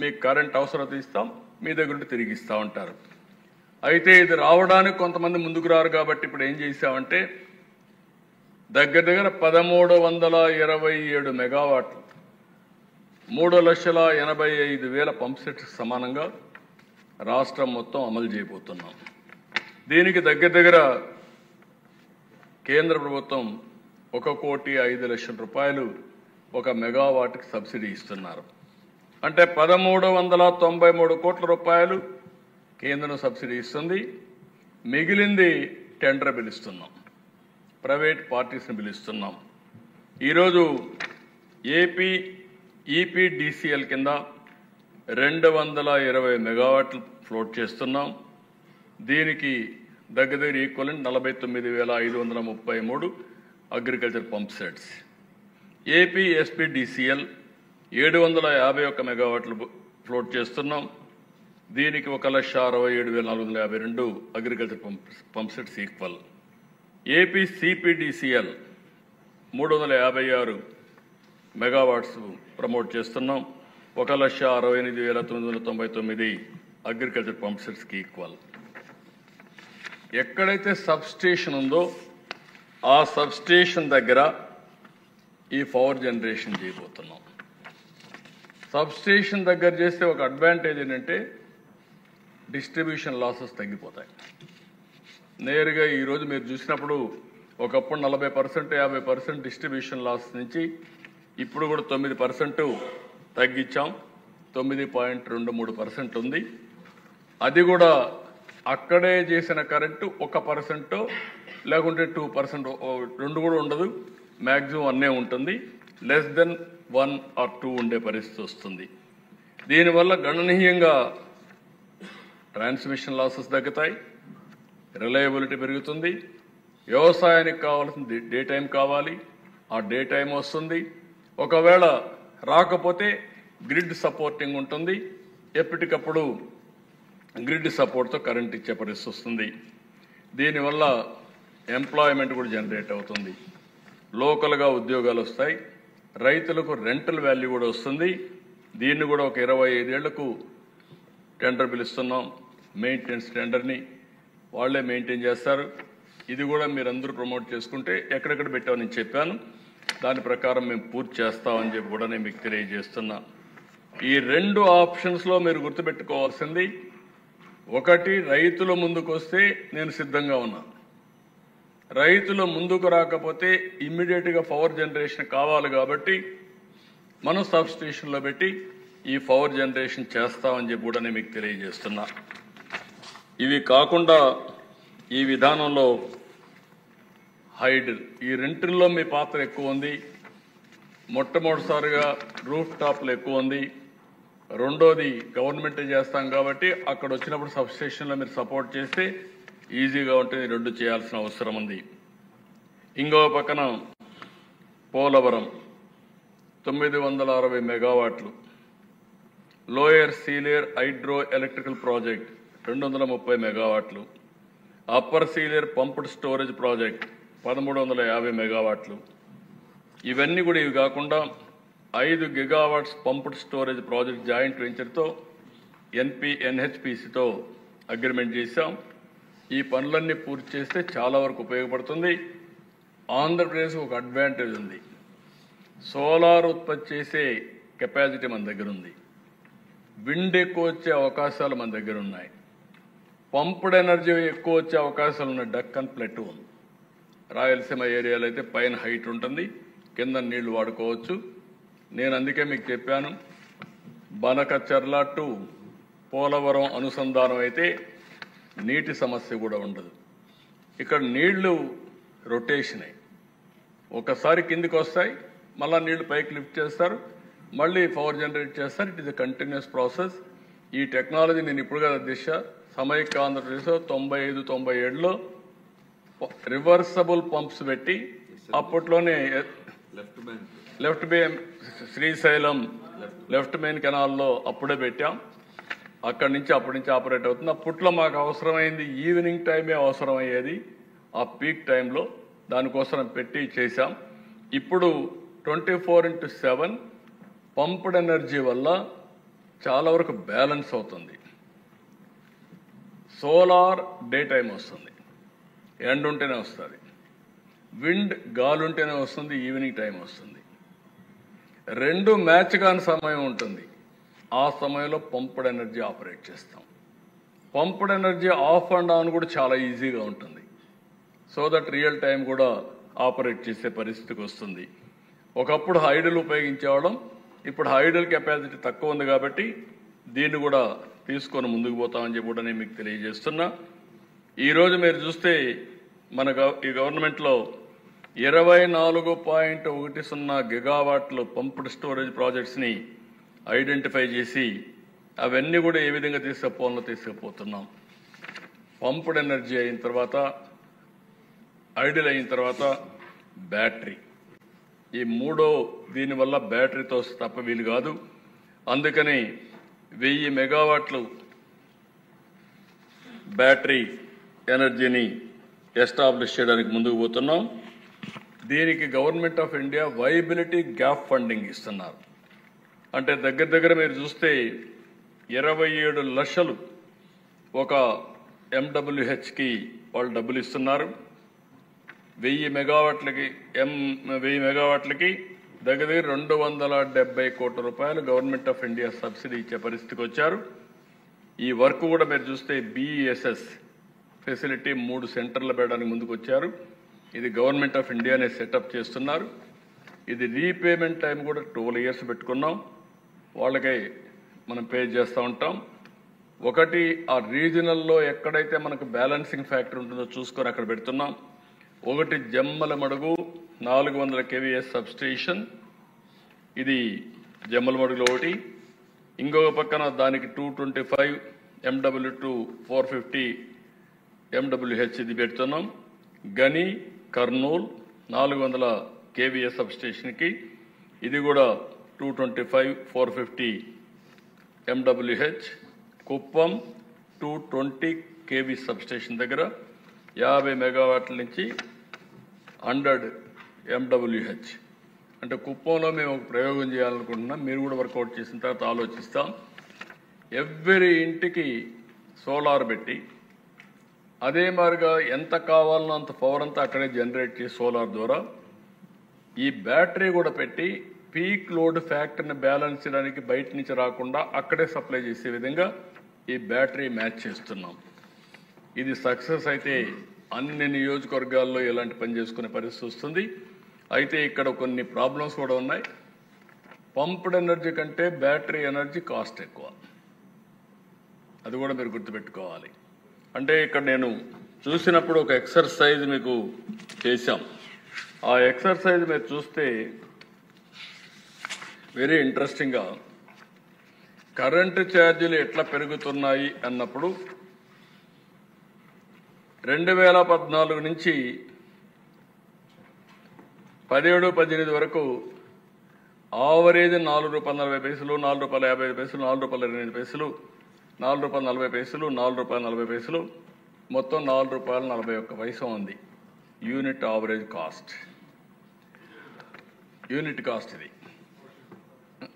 మీకు కరెంట్ అవసరం ఇస్తాం, మీ దగ్గర నుండి తిరిగి ఇస్తూ ఉంటారు. అయితే ఇది రావడానికి కొంతమంది ముందుకు రారు కాబట్టి ఇప్పుడు ఏం చేశామంటే దగ్గర దగ్గర 1327 మెగావాట్లు 3,85,000 పంప్ సెట్స్ సమానంగా రాష్ట్రం మొత్తం అమలు చేయబోతున్నాం. దీనికి దగ్గర దగ్గర కేంద్ర ప్రభుత్వం 1,05,00,000 రూపాయలు ఒక మెగావాట్కి సబ్సిడీ ఇస్తున్నారు. అంటే 1,393 కోట్ల రూపాయలు కేంద్రం సబ్సిడీ ఇస్తుంది. మిగిలింది టెండర్ పిలుస్తున్నాం, ప్రైవేట్ పార్టీస్ని పిలుస్తున్నాం. ఈరోజు ఏపీ ఈపీడీసీఎల్ కింద 220 మెగావాట్లు ఫ్లోట్ చేస్తున్నాం. దీనికి దగ్గర equivalent 49,533 agriculture pump sets. AP SPDCL 751 మెగావాట్లు ఫ్లోట్ చేస్తున్నాం. దీనికి 1,67,452 agriculture pump sets equal. AP CPDCL 356 megawatts promote చేస్తున్నాం. 1,68,999 అగ్రికల్చర్ పంప్ సెట్స్కి ఈక్వల్. ఎక్కడైతే సబ్స్టేషన్ ఉందో ఆ సబ్స్టేషన్ దగ్గర ఈ పవర్ జనరేషన్ చేయబోతున్నాం. సబ్స్టేషన్ దగ్గర చేస్తే ఒక అడ్వాంటేజ్ ఏంటంటే డిస్ట్రిబ్యూషన్ లాసెస్ తగ్గిపోతాయి. నేరుగా ఈరోజు మీరు చూసినప్పుడు ఒకప్పుడు 40% 50% డిస్ట్రిబ్యూషన్ లాస్ నుంచి ఇప్పుడు కూడా 9% తగ్గించాం. 9.23% ఉంది. అది కూడా అక్కడే చేసిన కరెంటు 1% లేకుంటే 2%, రెండు కూడా ఉండదు, మ్యాక్సిమం అన్నే ఉంటుంది. లెస్ దెన్ 1 or 2 ఉండే పరిస్థితి వస్తుంది. దీనివల్ల గణనీయంగా ట్రాన్స్మిషన్ లాసెస్ తగ్గుతాయి, రిలయబిలిటీ పెరుగుతుంది. వ్యవసాయానికి కావాల్సిన డే టైం కావాలి, ఆ డే టైం వస్తుంది. ఒకవేళ రాకపోతే గ్రిడ్ సపోర్టింగ్ ఉంటుంది, ఎప్పటికప్పుడు గ్రిడ్ సపోర్ట్తో కరెంట్ ఇచ్చే పరిస్థితి వస్తుంది. దీనివల్ల ఎంప్లాయ్మెంట్ కూడా జనరేట్ అవుతుంది, లోకల్గా ఉద్యోగాలు వస్తాయి, రైతులకు రెంటల్ వాల్యూ కూడా వస్తుంది. దీన్ని కూడా ఒక 25 ఏళ్లకు టెండర్ పిలుస్తున్నాం. మెయింటెనెన్స్ టెండర్ని వాళ్ళే మెయింటైన్ చేస్తారు. ఇది కూడా మీరందరూ ప్రమోట్ చేసుకుంటే ఎక్కడెక్కడ పెట్టామని నేను చెప్పాను, దాని ప్రకారం మేము పూర్తి చేస్తామని చెప్పి కూడా నేను మీకు తెలియజేస్తున్నా. ఈ 2 ఆప్షన్స్లో మీరు గుర్తుపెట్టుకోవాల్సింది, ఒకటి రైతుల ముందుకు వస్తే నేను సిద్ధంగా ఉన్నా. రైతులు ముందుకు రాకపోతే ఇమ్మీడియట్గా పవర్ జనరేషన్ కావాలి కాబట్టి మనం సబ్స్టేషన్లో పెట్టి ఈ పవర్ జనరేషన్ చేస్తామని చెప్పి కూడా నేను మీకు తెలియజేస్తున్నా. ఇవి కాకుండా ఈ విధానంలో హైడ్ ఈ రెంటిల్లో మీ పాత్ర ఎక్కువ ఉంది. మొట్టమొదటిసారిగా రూఫ్ టాప్లు ఎక్కువ ఉంది. రెండోది గవర్నమెంటే చేస్తాం కాబట్టి అక్కడ వచ్చినప్పుడు సబ్స్టేషన్లో మీరు సపోర్ట్ చేస్తే ఈజీగా ఉంటుంది. 2 చేయాల్సిన అవసరం ఉంది. ఇంకో పక్కన పోలవరం 960 మెగావాట్లు, lower Sileru hydro electrical project 230 మెగావాట్లు, upper Sileru pumped storage project 1350 మెగావాట్లు. ఇవన్నీ కూడా ఇవి కాకుండా 5 gigawatts pumped storage project joint వెంచర్తో ఎన్హెచ్పిసితో అగ్రిమెంట్ చేశాం. ఈ పనులన్నీ పూర్తి చేస్తే చాలా వరకు ఉపయోగపడుతుంది. ఆంధ్రప్రదేశ్ ఒక అడ్వాంటేజ్ ఉంది, సోలార్ ఉత్పత్తి చేసే కెపాసిటీ మన దగ్గర ఉంది, విండ్ ఎక్కువ వచ్చే అవకాశాలు మన దగ్గర ఉన్నాయి, పంప్డ్ ఎనర్జీ ఎక్కువ వచ్చే అవకాశాలు ఉన్నాయి. డక్కన్ ప్లెటూ ఉంది. రాయలసీమ ఏరియాలో అయితే పైన హైట్ ఉంటుంది, కింద నీళ్లు వాడుకోవచ్చు. నేను అందుకే మీకు చెప్పాను, బనకచర్ల టు పోలవరం అనుసంధానం అయితే నీటి సమస్య కూడా ఉండదు. ఇక్కడ నీళ్లు రొటేషన్ అయ్యి ఒకసారి కిందికి వస్తాయి, మళ్ళీ నీళ్లు పైకి లిఫ్ట్ చేస్తారు, మళ్ళీ పవర్ జనరేట్ చేస్తారు. It is a continuous process. ఈ టెక్నాలజీ నేను ఇప్పుడు కదా దిశ సమైక్య ఆంధ్రప్రదేశ్లో 95-97లో రివర్సబుల్ పంప్స్ పెట్టి అప్పట్లోనే left main Srisailam left main కెనాల్లో అప్పుడే పెట్టాం. అప్పటి నుంచి ఆపరేట్ అవుతుంది. అప్పట్లో మాకు అవసరమైంది ఈవినింగ్ టైమే అవసరం అయ్యేది, ఆ పీక్ టైంలో దానికోసం పెట్టి చేశాం. ఇప్పుడు 24/7 పంప్డ్ ఎనర్జీ వల్ల చాలా వరకు బ్యాలెన్స్ అవుతుంది. సోలార్ డే టైం వస్తుంది, ఎండ్ ఉంటేనే వస్తుంది. విండ్ గాలి ఉంటేనే వస్తుంది, ఈవినింగ్ టైం వస్తుంది. రెండు మ్యాచ్ కాని సమయం ఉంటుంది. ఆ సమయంలో పంప్డ్ ఎనర్జీ ఆపరేట్ చేస్తాం. Pumped energy of and on కూడా చాలా ఈజీగా ఉంటుంది. సో దట్ రియల్ టైం కూడా ఆపరేట్ చేసే పరిస్థితికి వస్తుంది. ఒకప్పుడు హైడల్ ఉపయోగించేవాళ్ళం, ఇప్పుడు హైడల్ కెపాసిటీ తక్కువ ఉంది కాబట్టి దీన్ని కూడా తీసుకొని ముందుకు పోతామని చెప్పి కూడా నేను మీకు తెలియజేస్తున్నా. ఈరోజు మీరు చూస్తే మన ఈ గవర్నమెంట్లో 24.10 గిగావాట్లు పంప్డ్ స్టోరేజ్ ప్రాజెక్ట్స్ని ఐడెంటిఫై చేసి అవన్నీ కూడా ఏ విధంగా తీసుకుపోతున్నాం. పంప్డ్ ఎనర్జీ అయిన తర్వాత, ఐడిల్ అయిన తర్వాత బ్యాటరీ, ఈ మూడో దీనివల్ల బ్యాటరీతో తప్ప వీలు కాదు. అందుకని 1000 మెగావాట్లు బ్యాటరీ ఎనర్జీని ఎస్టాబ్లిష్ చేయడానికి ముందుకు పోతున్నాం. దీనికి government of India viability gap funding ఇస్తున్నారు. అంటే దగ్గర మీరు చూస్తే 27 లక్షలు ఒక MWHకి వాళ్ళు డబ్బులు ఇస్తున్నారు. 1000 మెగావాట్లకి దగ్గర 270 కోట్ల రూపాయలు గవర్నమెంట్ ఆఫ్ ఇండియా సబ్సిడీ ఇచ్చే పరిస్థితికి వచ్చారు. ఈ వర్క్ కూడా మీరు చూస్తే BESS ఫెసిలిటీ 3 సెంటర్లు పెట్టడానికి ముందుకు వచ్చారు. ఇది గవర్నమెంట్ ఆఫ్ ఇండియానే సెటప్ చేస్తున్నారు. ఇది రీపేమెంట్ టైం కూడా 12 ఇయర్స్ పెట్టుకున్నాం. వాళ్ళకే మనం పే చేస్తూ ఉంటాం. ఒకటి ఆ రీజనల్లో ఎక్కడైతే మనకు బ్యాలెన్సింగ్ ఫ్యాక్టర్ ఉంటుందో చూసుకొని అక్కడ పెడుతున్నాం. ఒకటి జమ్మలమడుగు 400 kVA సబ్స్టేషన్, ఇది జమ్మలమడుగులో ఒకటి. ఇంకొక పక్కన దానికి 225 MW to 450 MWH ఇది పెడుతున్నాం. గని కర్నూల్ 400 kVA సబ్స్టేషన్కి ఇది కూడా 225 450 MWH. కుప్పం 220 kV సబ్స్టేషన్ దగ్గర 50 మెగావాట్ల నుంచి 100 MWH. అంటే కుప్పంలో మేము ఒక ప్రయోగం చేయాలనుకుంటున్నాం. మీరు కూడా వర్కౌట్ చేసిన తర్వాత ఆలోచిస్తాం. ఎవ్రీ ఇంటికి సోలార్ పెట్టి అదే మాదిరిగా ఎంత కావాలనో అంత పవర్ అంతా అక్కడే జనరేట్ చేసి సోలార్ ద్వారా ఈ బ్యాటరీ కూడా పెట్టి పీక్ లోడ్ ఫ్యాక్టర్ని బ్యాలెన్స్ చేయడానికి బయట నుంచి రాకుండా అక్కడే సప్లై చేసే విధంగా ఈ బ్యాటరీ మ్యాచ్ చేస్తున్నాం. ఇది సక్సెస్ అయితే అన్ని నియోజకవర్గాల్లో ఇలాంటి పని చేసుకునే పరిస్థితి వస్తుంది. అయితే ఇక్కడ కొన్ని ప్రాబ్లమ్స్ కూడా ఉన్నాయి. పంప్డ్ ఎనర్జీ కంటే బ్యాటరీ ఎనర్జీ కాస్ట్ ఎక్కువ, అది కూడా మీరు గుర్తుపెట్టుకోవాలి. అంటే ఇక్కడ నేను చూసినప్పుడు ఒక ఎక్సర్సైజ్ మీకు చేశాం. ఆ ఎక్సర్సైజ్ మీరు చూస్తే వెరీ ఇంట్రెస్టింగ్గా కరెంటు ఛార్జీలు ఎట్లా పెరుగుతున్నాయి అన్నప్పుడు 2014 నుంచి 17-18 వరకు ఆవరేజ్ ₹4.40, ₹4.55, ₹4.25, ₹4.40, ₹4.40, మొత్తం ₹4.41 ఉంది unit average cost. Unit cost ఇది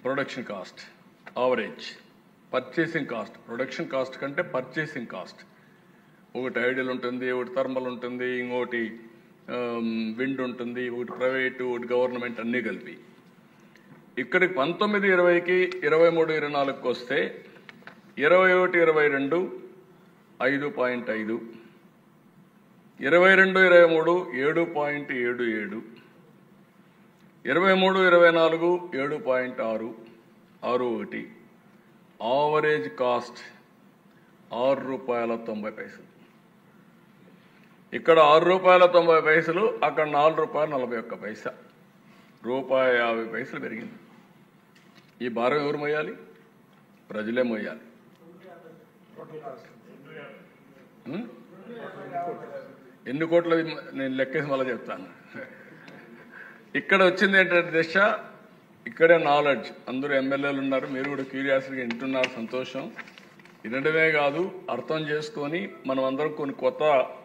production cost average. Purchasing cost production cost కంటే పర్చేసింగ్ కాస్ట్. ఒకటి ఐడియల్ ఉంటుంది, ఒకటి థర్మల్ ఉంటుంది, ఇంకోటి విండ్ ఉంటుంది, ఒకటి ప్రైవేటు, ఒకటి గవర్నమెంట్, అన్నీ కలిపి. ఇక్కడికి 19-20కి 23-24కి వస్తే 21-22 5.5, 22-23 7.77, 23-24 7.6, 61. Average cost ₹6.90. ఇక్కడ ₹6.90, అక్కడ ₹4.41, ₹1.50 పెరిగింది. ఈ భారం ఎవరు మోయాలి? ప్రజలే మోయాలి. ఎన్ని కోట్లది నేను లెక్కేసి మళ్ళీ చెప్తాను. ఇక్కడ వచ్చింది ఏంటంటే దిశ, ఇక్కడే నాలెడ్జ్. అందరూ ఎమ్మెల్యేలు ఉన్నారు, మీరు కూడా క్యూరియాసిటీగా వింటున్నారు, సంతోషం. వినడమే కాదు అర్థం చేసుకొని మనం అందరం కొన్ని కొత్త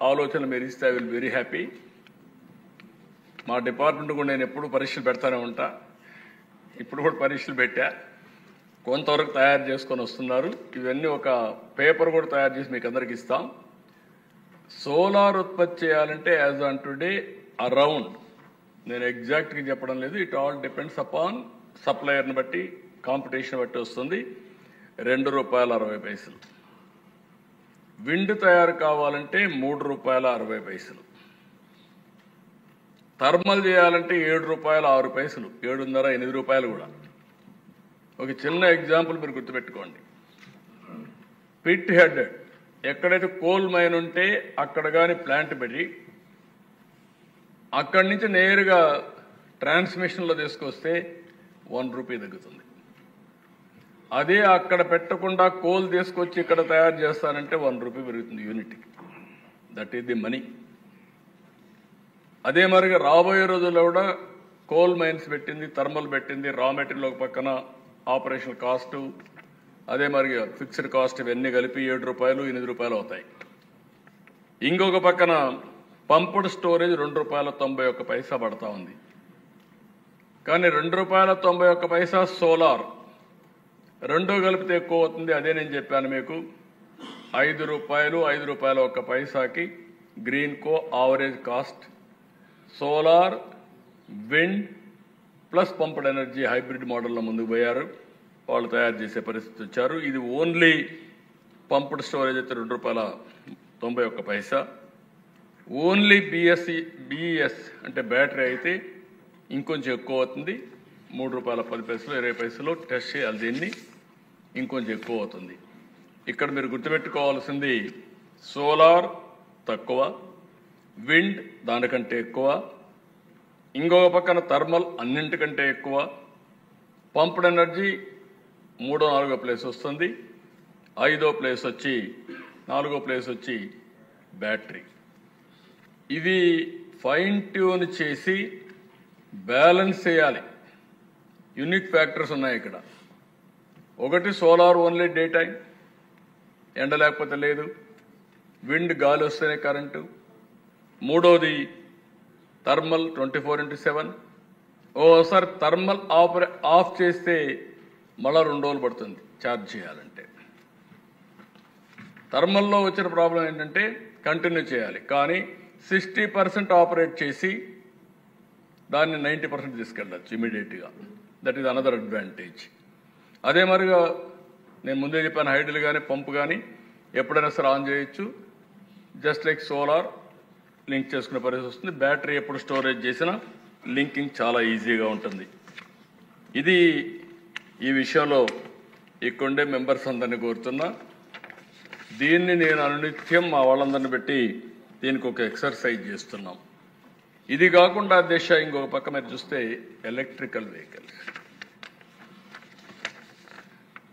ఆలోచనలు మీరు ఇస్తే ఐ విల్ వెరీ హ్యాపీ. మా డిపార్ట్మెంట్ కూడా నేను ఎప్పుడు పరీక్షలు పెడతానే ఉంటా. ఇప్పుడు కూడా పరీక్షలు పెట్టా. కొంతవరకు తయారు చేసుకొని వస్తున్నారు. ఇవన్నీ ఒక పేపర్ కూడా తయారు చేసి మీకు అందరికి ఇస్తాం. సోలార్ ఉత్పత్తి చేయాలంటే యాజ్ ఆన్ టుడే అరౌండ్, నేను ఎగ్జాక్ట్గా చెప్పడం లేదు, ఇట్ ఆల్ డిపెండ్స్ అపాన్ సప్లయర్ని బట్టి కాంపిటీషన్ బట్టి వస్తుంది. ₹2.60. విండ్ తయారు కావాలంటే ₹3.60. థర్మల్ చేయాలంటే ₹7.06, ₹7.5, ₹8 కూడా. ఒక చిన్న ఎగ్జాంపుల్ మీరు గుర్తుపెట్టుకోండి. పిట్ హెడ్, ఎక్కడైతే కోల్ మైన్ ఉంటే అక్కడ కానీ ప్లాంట్ పెట్టి అక్కడి నుంచి నేరుగా ట్రాన్స్మిషన్లో తీసుకొస్తే ₹1 తగ్గుతుంది. అదే అక్కడ పెట్టకుండా కోల్ తీసుకొచ్చి ఇక్కడ తయారు చేస్తానంటే ₹1 పెరుగుతుంది యూనిట్కి. That is the money. అదే మరిగా రాబోయే రోజుల్లో కూడా కోల్ మైన్స్ పెట్టింది, థర్మల్ పెట్టింది, రా మెటీరియల్ ఒక పక్కన, ఆపరేషన్ కాస్టు, అదే మరి ఫిక్స్డ్ కాస్ట్, ఇవన్నీ కలిపి ₹7, ₹8 అవుతాయి. ఇంకొక పక్కన పంప్డ్ స్టోరేజ్ ₹2.91 పడతా ఉంది. కానీ ₹2.91 సోలార్, రెండో కలిపితే ఎక్కువ అవుతుంది. అదే నేను చెప్పాను మీకు, ₹5.01 green co average cost. Solar, wind plus pumped energy hybrid మోడల్లో ముందుకు పోయారు. వాళ్ళు తయారు చేసే పరిస్థితి వచ్చారు. ఇది ఓన్లీ పంప్డ్ స్టోరేజ్ అయితే ₹2.91. ఓన్లీ బిఎస్ అంటే బ్యాటరీ అయితే ఇంకొంచెం ఎక్కువ అవుతుంది. ₹3.10, ₹20 టెస్ట్ చేయాలి దీన్ని, ఇంకొంచెం ఎక్కువ అవుతుంది. ఇక్కడ మీరు గుర్తుపెట్టుకోవాల్సింది సోలార్ తక్కువ, విండ్ దానికంటే ఎక్కువ, ఇంకొక పక్కన థర్మల్ అన్నింటికంటే ఎక్కువ, పంప్డ్ ఎనర్జీ 3వ 4వ ప్లేస్ వస్తుంది. 5వ ప్లేస్ వచ్చి 4వ ప్లేస్ వచ్చి బ్యాటరీ. ఇది ఫైన్ ట్యూన్ చేసి బ్యాలెన్స్ చేయాలి. యూనిక్ ఫ్యాక్టర్స్ ఉన్నాయి ఇక్కడ. ఒకటి సోలార్ ఓన్లీ డే టైం, ఎండ లేకపోతే లేదు, విండ్ గాలి వస్తేనే కరెంటు. మూడోది థర్మల్ 24/7. ఓసారి థర్మల్ ఆఫ్ చేస్తే మళ్ళా 2 రోజులు పడుతుంది ఛార్జ్ చేయాలంటే. థర్మల్లో వచ్చిన ప్రాబ్లం ఏంటంటే కంటిన్యూ చేయాలి, కానీ 60% ఆపరేట్ చేసి దాన్ని 90% తీసుకెళ్ళచ్చు ఇమీడియట్గా. That is another advantage. అదే మరిగా నేను ముందే చెప్పాను, హైడ్రల్ కానీ పంప్ కానీ ఎప్పుడైనా సరే ఆన్ చేయొచ్చు. జస్ట్ లైక్ సోలార్ లింక్ చేసుకునే పరిస్థితి వస్తుంది. బ్యాటరీ ఎప్పుడు స్టోరేజ్ చేసినా లింకింగ్ చాలా ఈజీగా ఉంటుంది. ఇది ఈ విషయంలో ఇక్కడే మెంబర్స్ అందరినీ కోరుతున్నా. దీన్ని నేను అనునిత్యం మా వాళ్ళందరినీ పెట్టి దీనికి ఒక ఎక్సర్సైజ్ చేస్తున్నాం. ఇది కాకుండా దిశ ఇంకొక పక్క మీరు చూస్తే ఎలక్ట్రికల్ వెహికల్స్,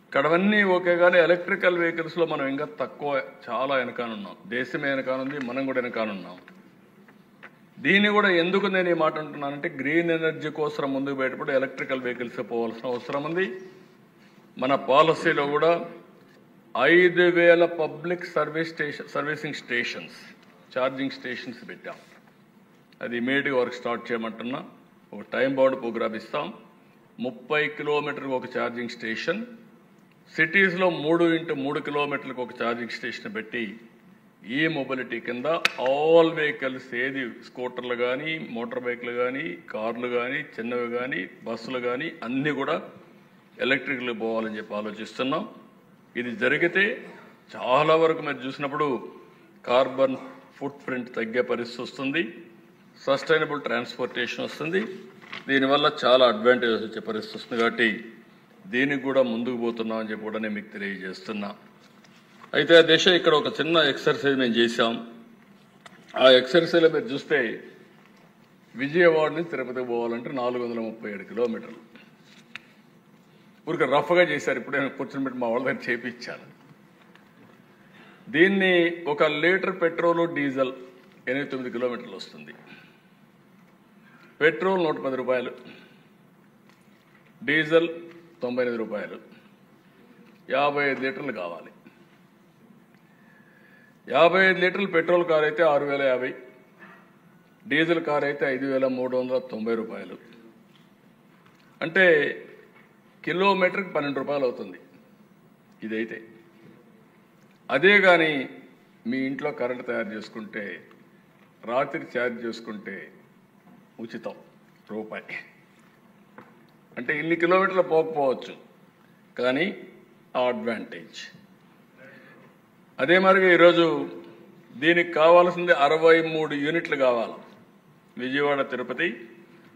ఇక్కడవన్నీ ఓకే, కానీ ఎలక్ట్రికల్ వెహికల్స్లో మనం ఇంకా తక్కువ, చాలా వెనకానున్నాం. దేశమే వెనకానుంది, మనం కూడా వెనకానున్నాం. దీన్ని కూడా ఎందుకు నేను ఈ మాట అంటున్నానంటే, గ్రీన్ ఎనర్జీ కోసం ముందుకు బయటపడి ఎలక్ట్రికల్ వెహికల్స్ పోవాల్సిన అవసరం ఉంది. మన పాలసీలో కూడా 5,000 public servicing stations, charging stations పెట్టాం. అది ఇమీడియట్గా వర్క్ స్టార్ట్ చేయమంటున్నా. ఒక టైం బౌండ్ ప్రోగ్రామ్ ఇస్తాం. 30 కిలోమీటర్కి ఒక ఛార్జింగ్ స్టేషన్, సిటీస్లో 3x3 కిలోమీటర్లకు ఒక ఛార్జింగ్ స్టేషన్ పెట్టి ఈ మొబిలిటీ కింద ఆల్ వెహికల్స్, ఏది స్కూటర్లు కానీ, మోటార్ బైక్లు కానీ, కార్లు కానీ, చిన్నవి కానీ, బస్సులు కానీ అన్నీ కూడా ఎలక్ట్రికల్ పోవాలని చెప్పి ఆలోచిస్తున్నాం. ఇది జరిగితే చాలా వరకు మీరు చూసినప్పుడు కార్బన్ ఫుట్ ప్రింట్ తగ్గే పరిస్థితి వస్తుంది, సస్టైనబుల్ ట్రాన్స్పోర్టేషన్ వస్తుంది. దీనివల్ల చాలా అడ్వాంటేజెస్ వచ్చే పరిస్థితి వస్తుంది. కాబట్టి దీనికి కూడా ముందుకు పోతున్నాం అని చెప్పి కూడా నేను మీకు తెలియజేస్తున్నా. అయితే ఆ దిశ ఇక్కడ ఒక చిన్న ఎక్సర్సైజ్ మేము చేశాం. ఆ ఎక్సర్సైజ్లో మీరు చూస్తే విజయవాడ నుంచి తిరుపతికి పోవాలంటే 437 కిలోమీటర్లు. ఊరికి రఫ్గా చేశారు. ఇప్పుడు నేను కూర్చొని పెట్టి మా వాళ్ళ దగ్గర చేయించాను. దీన్ని 1 లీటర్ పెట్రోలు, డీజిల్ 89 కిలోమీటర్లు వస్తుంది. పెట్రోల్ ₹110, డీజిల్ ₹98, 55 లీటర్లు కావాలి. 55 లీటర్లు పెట్రోల్ కార్ అయితే 6,050, డీజిల్ కార్ అయితే 5,390 రూపాయలు. అంటే కిలోమీటర్కి 12 రూపాయలు అవుతుంది ఇదైతే. అదే కానీ మీ ఇంట్లో కరెంట్ తయారు చేసుకుంటే, రాత్రి ఛార్జ్ చేసుకుంటే ఉచితం రూపాయి. అంటే ఇన్ని కిలోమీటర్లు పోకపోవచ్చు, కానీ ఆ అడ్వాంటేజ్. అదే మరిగా ఈరోజు దీనికి కావాల్సింది 63 యూనిట్లు కావాలి. విజయవాడ తిరుపతి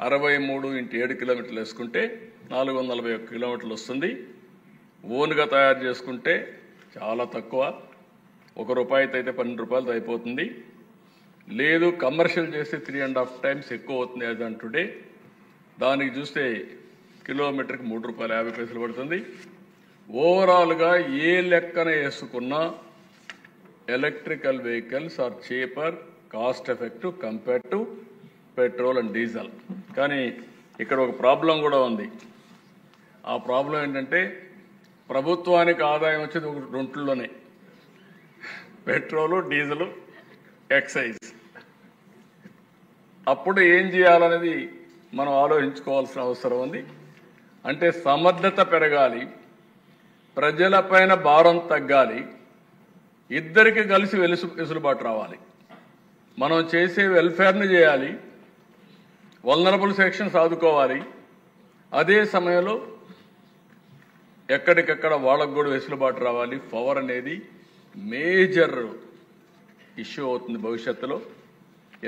63 × 7 కిలోమీటర్లు వేసుకుంటే 441 కిలోమీటర్లు వస్తుంది. ఓన్గా తయారు చేసుకుంటే చాలా తక్కువ, ₹1 అయితే 12 రూపాయలతో అయిపోతుంది. లేదు కమర్షియల్ చేస్తే 3.5 టైమ్స్ ఎక్కువ అవుతుంది యాజ్ ఆన్ టుడే. దానికి చూస్తే కిలోమీటర్కి ₹3.50 పడుతుంది. ఓవరాల్గా ఏ లెక్కన వేసుకున్నా electrical vehicles are cheaper, cost effective compare to petrol and diesel. కానీ ఇక్కడ ఒక ప్రాబ్లం కూడా ఉంది. ఆ ప్రాబ్లం ఏంటంటే ప్రభుత్వానికి ఆదాయం వచ్చేది ఒక రెంట్లోనే, పెట్రోలు, డీజిల్, ఎక్సైజ్. అప్పుడు ఏం చేయాలనేది మనం ఆలోచించుకోవాల్సిన అవసరం ఉంది. అంటే సమర్థత పెరగాలి, ప్రజలపైన భారం తగ్గాలి, ఇద్దరికి కలిసి వెసులుబాటు రావాలి. మనం చేసే వెల్ఫేర్ని చేయాలి, వల్నరబుల్ సెక్షన్స్ ఆదుకోవాలి. అదే సమయంలో ఎక్కడికక్కడ వాళ్ళకు కూడా వెసులుబాటు రావాలి. పవర్ అనేది మేజర్ ఇష్యూ అవుతుంది భవిష్యత్తులో,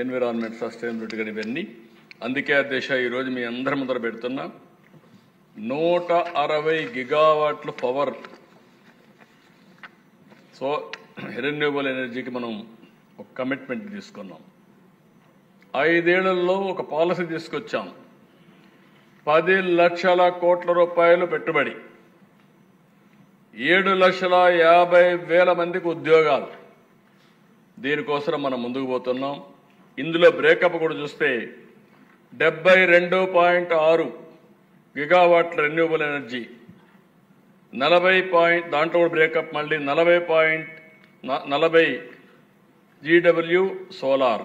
ఎన్విరాన్మెంట్ సస్టైనబిలిటీ కానీ ఇవన్నీ. అందుకే అధ్యక్ష ఈరోజు మీ అందరి ముందర పెడుతున్నా 160 గిగావాట్ల పవర్ రెన్యూవబుల్ ఎనర్జీకి మనం ఒక కమిట్మెంట్ తీసుకున్నాం. 5 ఏళ్లలో ఒక పాలసీ తీసుకొచ్చాం. 10 లక్షల కోట్ల రూపాయలు పెట్టుబడి, 7,50,000 మందికి ఉద్యోగాలు. దీనికోసం మనం ముందుకు పోతున్నాం. ఇందులో బ్రేకప్ కూడా చూస్తే 72.6 గిగావాట్ల రెన్యూవబుల్ ఎనర్జీ, 40 దాంట్లో కూడా బ్రేకప్ మళ్ళీ 40 GW solar,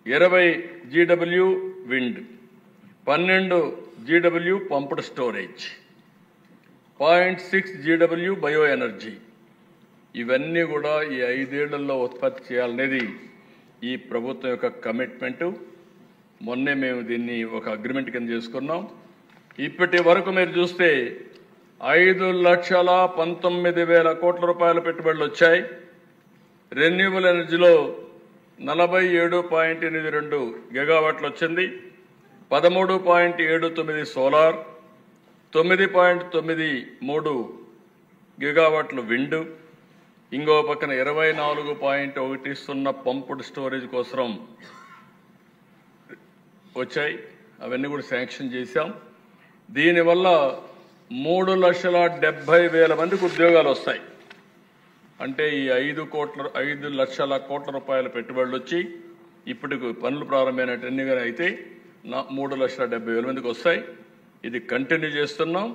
20 GW wind, 12 GW pumped storage, 0.6 GW bio energy. ఇవన్నీ కూడా ఈ 5 ఏళ్లలో ఉత్పత్తి చేయాలనేది ఈ ప్రభుత్వం యొక్క కమిట్మెంటు. మొన్నే మేము దీన్ని ఒక అగ్రిమెంట్ కింద చేసుకున్నాం. ఇప్పటి వరకు మీరు చూస్తే 5,19,000 కోట్ల రూపాయల పెట్టుబడులు వచ్చాయి. రెన్యూవబుల్ ఎనర్జీలో 47.82 గిగావాట్లు వచ్చింది, 13.79 సోలార్, 9.93 గిగావాట్లు విండ్, ఇంకో పక్కన 24.10 పంప్డ్ స్టోరేజ్ కోసం వచ్చాయి. అవన్నీ కూడా శాంక్షన్ చేశాం. దీనివల్ల 3,70,000 మందికి ఉద్యోగాలు వస్తాయి. అంటే ఈ 5 లక్షల కోట్ల రూపాయల పెట్టుబడులు వచ్చి ఇప్పటికి పనులు ప్రారంభమైనట్టు అయితే 3,70,000 మందికి వస్తాయి. ఇది కంటిన్యూ చేస్తున్నాం.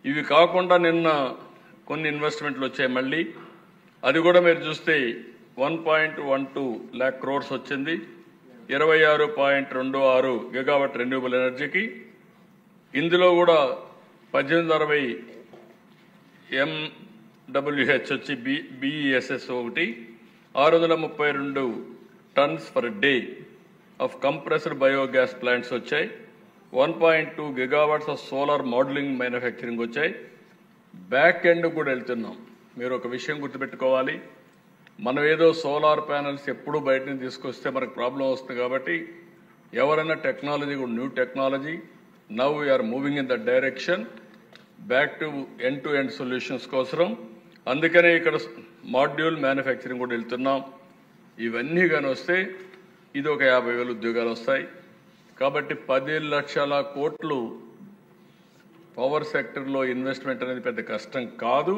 ఇవి కాకుండా నిన్న కొన్ని ఇన్వెస్ట్మెంట్లు వచ్చాయి మళ్ళీ. అది కూడా మీరు చూస్తే 1.12 lakh crores వచ్చింది, 26.26 గిగావాట్ రెన్యూవబుల్ ఎనర్జీకి. ఇందులో కూడా 1860 MWH వచ్చి BESS ఒకటి, 632 tons per day of compressed biogas plants వచ్చాయి, 1.2 gigawatts of solar modelling manufacturing వచ్చాయి. బ్యాక్ ఎండ్ కూడా వెళ్తున్నాం. మీరు ఒక విషయం గుర్తుపెట్టుకోవాలి, మనం ఏదో సోలార్ ప్యానల్స్ ఎప్పుడూ బయట నుంచి తీసుకొస్తే మనకు ప్రాబ్లం వస్తుంది. కాబట్టి ఎవరైనా టెక్నాలజీ కూడా new technology, now we are moving in the direction back to end to end solutions కోసం. అందుకనే ఇక్కడ మాడ్యూల్ మ్యానుఫ్యాక్చరింగ్ కూడా వెళ్తున్నాం. ఇవన్నీ కానీ వస్తే ఇది ఒక 50,000 ఉద్యోగాలు వస్తాయి. కాబట్టి 10 లక్షల కోట్లు పవర్ సెక్టర్లో ఇన్వెస్ట్మెంట్ అనేది పెద్ద కష్టం కాదు.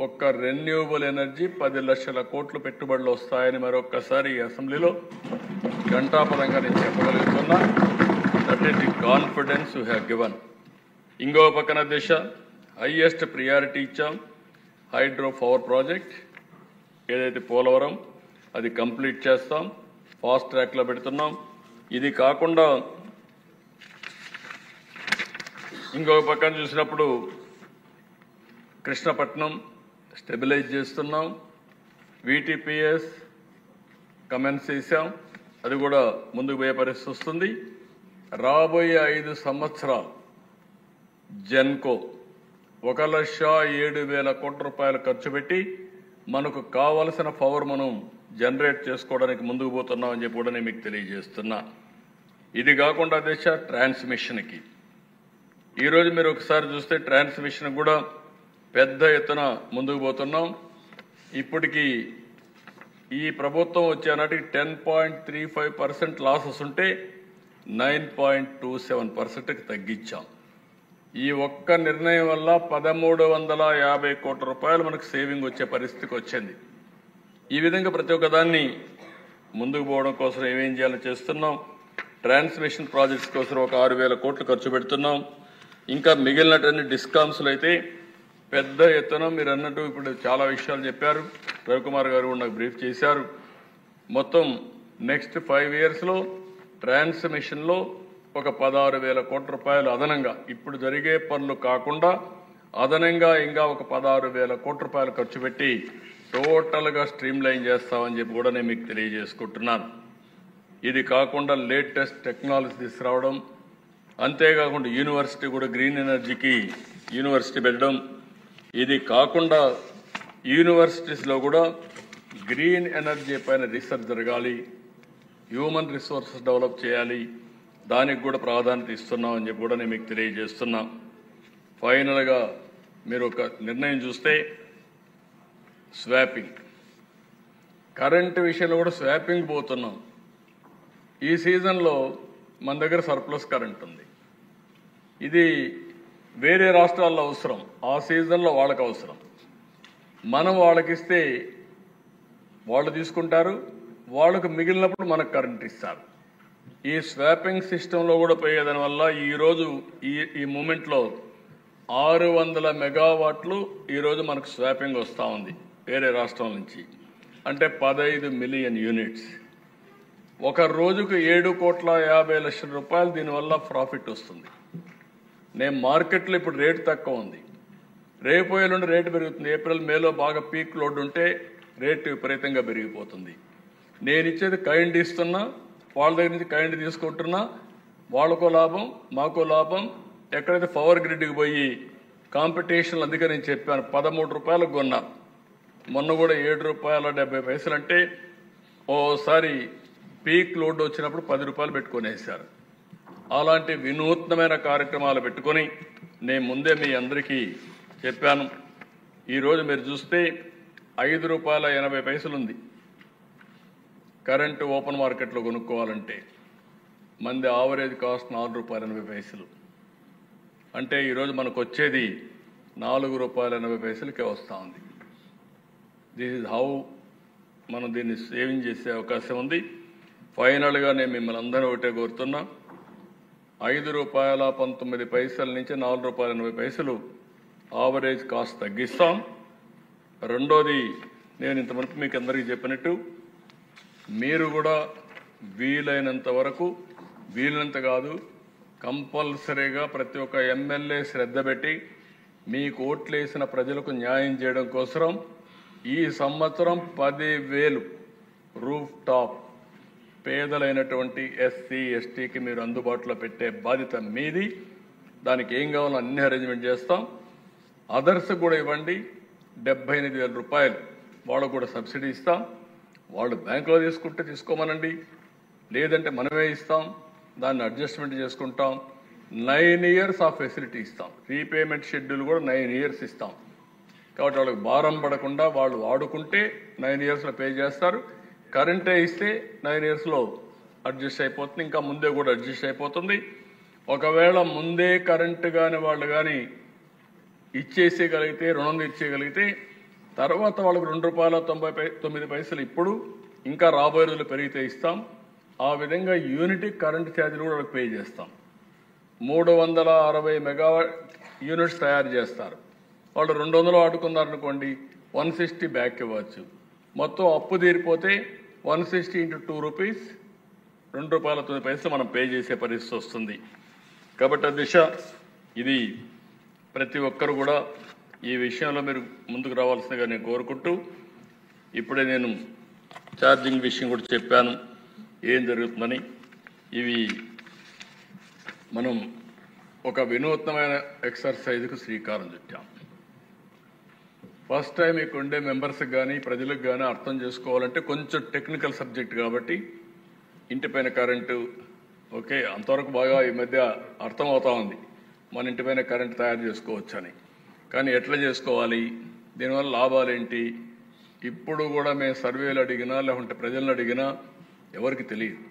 ఒక్క రెన్యూవబుల్ ఎనర్జీ 10 లక్షల కోట్లు పెట్టుబడులు వస్తాయని మరొక్కసారి ఈ అసెంబ్లీలో ఘంటాపరంగా నేను చెప్పగలుగుతున్నా. That is the confidence you have given. ఇంకో పక్కన దిశ హైయెస్ట్ ప్రియారిటీ ఇచ్చాం హైడ్రో పవర్ ప్రాజెక్ట్. ఏదైతే పోలవరం అది కంప్లీట్ చేస్తాం, ఫాస్ట్ ట్రాక్లో పెడుతున్నాం. ఇది కాకుండా ఇంకొక పక్కన చూసినప్పుడు కృష్ణపట్నం స్టెబిలైజ్ చేస్తున్నాం, VTPS కమెన్స్ చేశాం, అది కూడా ముందుకు పోయే పరిస్థితి వస్తుంది. రాబోయే 5 సంవత్సరాలు జెన్కో 1,07,000 కోట్ల రూపాయలు ఖర్చు పెట్టి మనకు కావలసిన పవర్ మనం జనరేట్ చేసుకోవడానికి ముందుకు పోతున్నామని చెప్పి కూడా నేను మీకు తెలియజేస్తున్నా. ఇది కాకుండా దేశ ట్రాన్స్మిషన్కి ఈరోజు మీరు ఒకసారి చూస్తే ట్రాన్స్మిషన్ కూడా పెద్ద ఎత్తున ముందుకు పోతున్నాం. ఇప్పటికీ ఈ ప్రభుత్వం వచ్చే నాటికి 10.35% లాసెస్ ఉంటే 9.27%కి తగ్గించాం. ఈ ఒక్క నిర్ణయం వల్ల 1,350 కోట్ల రూపాయలు మనకు సేవింగ్ వచ్చే పరిస్థితికి వచ్చింది. ఈ విధంగా ప్రతి ఒక్క దాన్ని ముందుకు పోవడం కోసం ఏమేం చేయాలో చేస్తున్నాం. ట్రాన్స్మిషన్ ప్రాజెక్ట్స్ కోసం ఒక 6,000 కోట్లు ఖర్చు పెడుతున్నాం. ఇంకా మిగిలినటువంటి డిస్కామ్స్లో అయితే పెద్ద ఎత్తున మీరు అన్నట్టు ఇప్పుడు చాలా విషయాలు చెప్పారు. రవికుమార్ గారు కూడా నాకు బ్రీఫ్ చేశారు. మొత్తం నెక్స్ట్ 5 ఇయర్స్లో ట్రాన్స్మిషన్లో ఒక 16,000 కోట్ల రూపాయలు అదనంగా ఇప్పుడు జరిగే పనులు కాకుండా అదనంగా ఇంకా ఒక 16,000 కోట్ల రూపాయలు ఖర్చు పెట్టి టోటల్గా స్ట్రీమ్ లైన్ చేస్తామని చెప్పి కూడా నేను మీకు తెలియజేసుకుంటున్నాను. ఇది కాకుండా లేటెస్ట్ టెక్నాలజీ తీసుకురావడం, అంతేకాకుండా యూనివర్సిటీ కూడా గ్రీన్ ఎనర్జీకి యూనివర్సిటీ పెట్టడం, ఇది కాకుండా యూనివర్సిటీస్లో కూడా గ్రీన్ ఎనర్జీ పైన రీసెర్చ్ జరగాలి, హ్యూమన్ రిసోర్సెస్ డెవలప్ చేయాలి, దానికి కూడా ప్రాధాన్యత ఇస్తున్నామని చెప్పి కూడా నేను మీకు తెలియజేస్తున్నా. ఫైనల్గా మీరు ఒక నిర్ణయం చూస్తే స్వాపింగ్ కరెంటు విషయంలో కూడా స్వాపింగ్ పోతున్నాం. ఈ సీజన్లో మన దగ్గర సర్ప్లస్ కరెంట్ ఉంది. ఇది వేరే రాష్ట్రాల్లో అవసరం, ఆ సీజన్లో వాళ్ళకి అవసరం. మనం వాళ్ళకిస్తే వాళ్ళు తీసుకుంటారు, వాళ్ళకు మిగిలినప్పుడు మనకు కరెంట్ ఇస్తారు. ఈ స్వాపింగ్ సిస్టంలో కూడా పోయేదాని వల్ల ఈరోజు ఈ మూమెంట్లో 600 మెగావాట్లు ఈరోజు మనకు స్వాపింగ్ వస్తూ ఉంది వేరే రాష్ట్రం నుంచి. అంటే 15 మిలియన్ యూనిట్స్. ఒక రోజుకు 7,50,00,000 రూపాయలు దీనివల్ల ప్రాఫిట్ వస్తుంది. నేను మార్కెట్లో ఇప్పుడు రేటు తక్కువ ఉంది, రేపు ఎల్లుండి రేటు పెరుగుతుంది. ఏప్రిల్ మేలో బాగా పీక్ లోడ్ ఉంటే రేటు విపరీతంగా పెరిగిపోతుంది. నేను ఇచ్చేది కైండ్ ఇస్తున్నా, వాళ్ళ దగ్గర నుంచి కైండ్ తీసుకుంటున్నా, వాళ్ళకో లాభం మాకో లాభం. ఎక్కడైతే పవర్ గ్రిడ్కి పోయి కాంపిటీషన్లు, అందుకే నేను చెప్పాను 13 రూపాయలకు కొన్నా, మొన్న కూడా 7 రూపాయల 70 పైసలు. అంటే ఓసారి పీక్ లోడ్ వచ్చినప్పుడు 10 రూపాయలు పెట్టుకునేసారు. అలాంటి వినూత్నమైన కార్యక్రమాలు పెట్టుకొని నేను ముందే మీ అందరికీ చెప్పాను. ఈరోజు మీరు చూస్తే 5 రూపాయల 80 పైసలు ఉంది కరెంటు ఓపెన్ మార్కెట్లో కొనుక్కోవాలంటే. మంది ఆవరేజ్ కాస్ట్ 4 రూపాయల 80 పైసలు. అంటే ఈరోజు మనకు వచ్చేది 4 రూపాయల 80 పైసలకే వస్తూ ఉంది. దిస్ ఇస్ హౌ మనం దీన్ని సేవింగ్ చేసే అవకాశం ఉంది. ఫైనల్గా నేను మిమ్మల్ని అందరూ ఒకటే కోరుతున్నా, 5 రూపాయల 19 పైసల నుంచి 4 రూపాయల 80 పైసలు ఆవరేజ్ కాస్ట్ తగ్గిస్తాం. రెండోది, నేను ఇంతవరకు మీకు అందరికీ చెప్పినట్టు మీరు కూడా వీలైనంత వరకు, వీలైనంత కాదు కంపల్సరీగా ప్రతి ఒక్క ఎమ్మెల్యే శ్రద్ధ పెట్టి మీకు ఓట్లు వేసిన ప్రజలకు న్యాయం చేయడం కోసం ఈ సంవత్సరం 10,000 రూఫ్ టాప్ పేదలైనటువంటి ఎస్సీ ఎస్టీకి మీరు అందుబాటులో పెట్టే బాధ్యత మీది. దానికి ఏం కావాలో అన్ని అరేంజ్మెంట్ చేస్తాం. అదర్స్ కూడా ఇవ్వండి. 78,000 రూపాయలు వాళ్ళకు కూడా సబ్సిడీ ఇస్తాం. వాళ్ళు బ్యాంకులో తీసుకుంటే తీసుకోమనండి, లేదంటే మనమే ఇస్తాం, దాన్ని అడ్జస్ట్మెంట్ చేసుకుంటాం. 9 ఇయర్స్ ఆఫ్ ఫెసిలిటీ ఇస్తాం. రీపేమెంట్ షెడ్యూల్ కూడా 9 ఇయర్స్ ఇస్తాం. కాబట్టి వాళ్ళకి భారం పడకుండా వాళ్ళు వాడుకుంటే 9 ఇయర్స్లో పే చేస్తారు. కరెంటే ఇస్తే 9 ఇయర్స్లో అడ్జస్ట్ అయిపోతుంది. ఇంకా ముందే కూడా అడ్జస్ట్ అయిపోతుంది. ఒకవేళ ముందే కరెంటు కానీ వాళ్ళు కానీ ఇచ్చేసేయగలిగితే, రుణం ఇచ్చేయగలిగితే తర్వాత వాళ్ళకి 2 రూపాయల 99 పైసలు ఇప్పుడు ఇంకా రాబోయే రోజులు పెరిగితే ఇస్తాం. ఆ విధంగా యూనిటీ కరెంటు ఛార్జీలు కూడా వాళ్ళకి పే చేస్తాం. 360 మెగావాట్ యూనిట్స్ తయారు చేస్తారు. వాళ్ళు 200 ఆడుకున్నారనుకోండి 160 బ్యాక్ ఇవ్వచ్చు. మొత్తం అప్పు తీరిపోతే 160 × 2 రూపీస్ ₹2.09 మనం పే చేసే పరిస్థితి వస్తుంది. కాబట్టి అధ్యక్ష, ఇది ప్రతి ఒక్కరు కూడా ఈ విషయంలో మీరు ముందుకు రావాల్సిందిగా నేను కోరుకుంటూ, ఇప్పుడే నేను ఛార్జింగ్ విషయం కూడా చెప్పాను ఏం జరుగుతుందని. ఇవి మనం ఒక వినూత్నమైన ఎక్సర్సైజ్కు శ్రీకారం చుట్టాం. ఫస్ట్ టైం ఇక్కడ ఉండే మెంబర్స్కి కానీ ప్రజలకు కానీ అర్థం చేసుకోవాలంటే కొంచెం టెక్నికల్ సబ్జెక్ట్ కాబట్టి ఇంటిపైన కరెంటు ఓకే అంతవరకు బాగా ఈ మధ్య అర్థమవుతా ఉంది, మన ఇంటిపైన కరెంటు తయారు చేసుకోవచ్చని. కానీ ఎట్లా చేసుకోవాలి, దీనివల్ల లాభాలు ఏంటి, ఇప్పుడు కూడా మేము సర్వేలు అడిగినా లేకుంటే ప్రజలను అడిగినా ఎవరికి తెలియదు.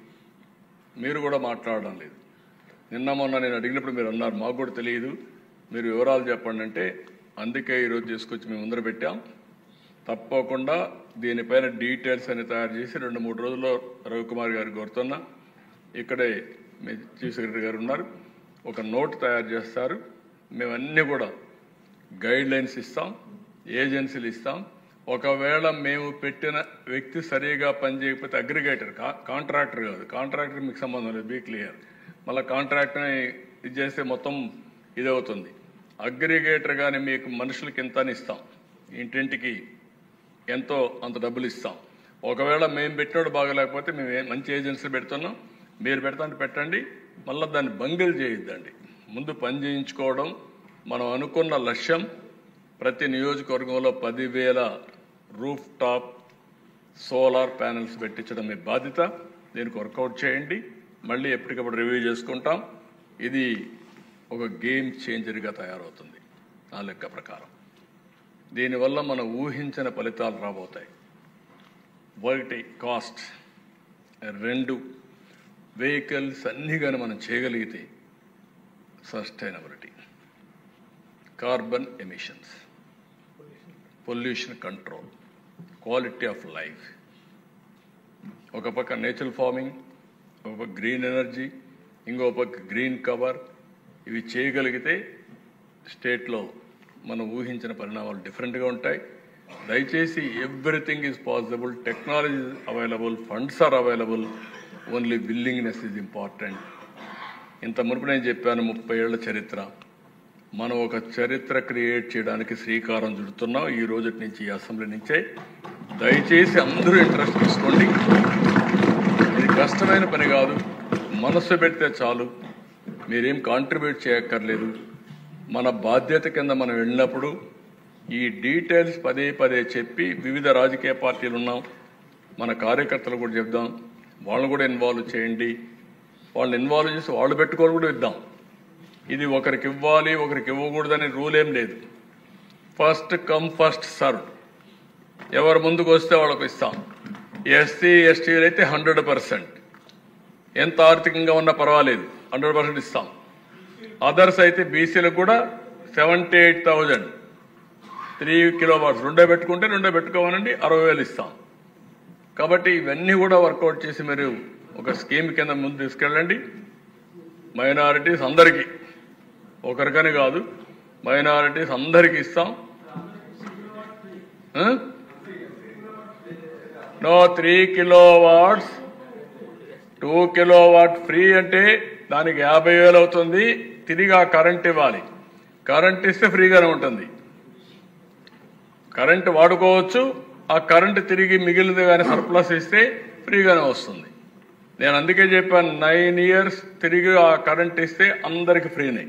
మీరు కూడా మాట్లాడడం లేదు. నిన్న మొన్న నేను అడిగినప్పుడు మీరు అన్నారు మాకు కూడా తెలియదు, మీరు వివరాలు చెప్పండి అంటే అందుకే ఈరోజు తీసుకొచ్చి మేము ముందర పెట్టాం. తప్పకుండా దీనిపైన డీటెయిల్స్ అని తయారు చేసి 2-3 రోజుల్లో రవికుమార్ గారికి కోరుతున్నా, ఇక్కడే మీ చీఫ్ సెక్రటరీ గారు ఉన్నారు, ఒక నోట్ తయారు చేస్తారు. మేమన్నీ కూడా గైడ్ లైన్స్ ఇస్తాం, ఏజెన్సీలు ఇస్తాం. ఒకవేళ మేము పెట్టిన వ్యక్తి సరిగా పనిచేయకపోతే అగ్రిగేటర్, కాంట్రాక్టర్ కాదు, కాంట్రాక్టర్ మీకు సంబంధం లేదు, బీ క్లియర్. మళ్ళీ కాంట్రాక్టర్ని ఇది చేస్తే మొత్తం ఇదవుతుంది. అగ్రిగేటర్ కానీ మీకు మనుషులకి ఎంత అని ఇస్తాం, ఇంటింటికి ఎంతో అంత డబ్బులు ఇస్తాం. ఒకవేళ మేము పెట్టినోడు బాగలేకపోతే మేము మంచి ఏజెన్సీ పెడుతున్నాం, మీరు పెడతాంటే పెట్టండి, మళ్ళీ దాన్ని బంగిల్ చేయొద్దండి. ముందు పని చేయించుకోవడం మనం అనుకున్న లక్ష్యం. ప్రతి నియోజకవర్గంలో 10,000 రూఫ్ టాప్ సోలార్ ప్యానెల్స్ పెట్టించడం మీ బాధ్యత. దీనికి వర్కౌట్ చేయండి, మళ్ళీ ఎప్పటికప్పుడు రివ్యూ చేసుకుంటాం. ఇది ఒక గేమ్ చేంజర్గా తయారవుతుంది నా లెక్క ప్రకారం. దీనివల్ల మనం ఊహించిన ఫలితాలు రాబోతాయి. 1 కాస్ట్, 2 వెహికల్స్ అన్నీ కానీ మనం చేయగలిగితే sustainability, carbon emissions, pollution control, quality of life, ఒక పక్క నేచురల్ ఫార్మింగ్, ఒక పక్క గ్రీన్ ఎనర్జీ, ఇంకో పక్క గ్రీన్ కవర్. ఇవి చేయగలిగితే స్టేట్లో మనం ఊహించిన పరిణామాలు డిఫరెంట్గా ఉంటాయి. దయచేసి everything is possible, technology is available, funds are available, only willingness is important. ఇంత మునుపు నేను చెప్పాను 30 ఏళ్ల చరిత్ర. మనం ఒక చరిత్ర క్రియేట్ చేయడానికి శ్రీకారం చుడుతున్నాం ఈ రోజు నుంచి, ఈ అసెంబ్లీ నుంచే. దయచేసి అందరూ ఇంట్రెస్ట్ తీసుకోండి. ఇది కష్టమైన పని కాదు, మనసు పెడితే చాలు, మీరేం కాంట్రిబ్యూట్ చేయక్కర్లేదు. మన బాధ్యత కింద మనం వెళ్ళినప్పుడు ఈ డీటెయిల్స్ పదే చెప్పి, వివిధ రాజకీయ పార్టీలు ఉన్నాం, మన కార్యకర్తలు కూడా చెప్దాం, వాళ్ళని కూడా ఇన్వాల్వ్ చేయండి. వాళ్ళని ఇన్వాల్వ్ చేసి వాళ్ళు పెట్టుకోవాలి కూడా ఇద్దాం. ఇది ఒకరికి ఇవ్వాలి ఒకరికి ఇవ్వకూడదని రూల్ ఏం లేదు. ఫస్ట్ కమ్ ఫస్ట్ సర్వ్, ఎవరు ముందుకు వస్తే వాళ్ళకు ఇస్తాం. ఎస్సీ ఎస్టీలు అయితే 100%, ఎంత ఆర్థికంగా ఉన్నా పర్వాలేదు 100% ఇస్తాం. అదర్స్ అయితే బీసీలకు కూడా 78,000 3 కిలోవాట్స్ 2 పెట్టుకుంటే 2 పెట్టుకోమనండి, 60,000 ఇస్తాం. కాబట్టి ఇవన్నీ కూడా వర్కౌట్ చేసి మీరు ఒక స్కీమ్ కింద ముందు తీసుకెళ్ళండి. మైనారిటీస్ అందరికీ, ఒకరికని కాదు, మైనారిటీస్ అందరికీ ఇస్తాం. నో 3 కిలోవాట్స్ 2 కిలోవాట్ ఫ్రీ అంటే దానికి 50,000 అవుతుంది. తిరిగి ఆ కరెంట్ ఇవ్వాలి. కరెంట్ ఇస్తే ఫ్రీగానే ఉంటుంది, కరెంట్ వాడుకోవచ్చు. ఆ కరెంట్ తిరిగి మిగిలింది కానీ సర్ప్లస్ ఇస్తే ఫ్రీగానే వస్తుంది. నేను అందుకే చెప్పాను 9 ఇయర్స్ తిరిగి ఆ కరెంట్ ఇస్తే అందరికి ఫ్రీనే.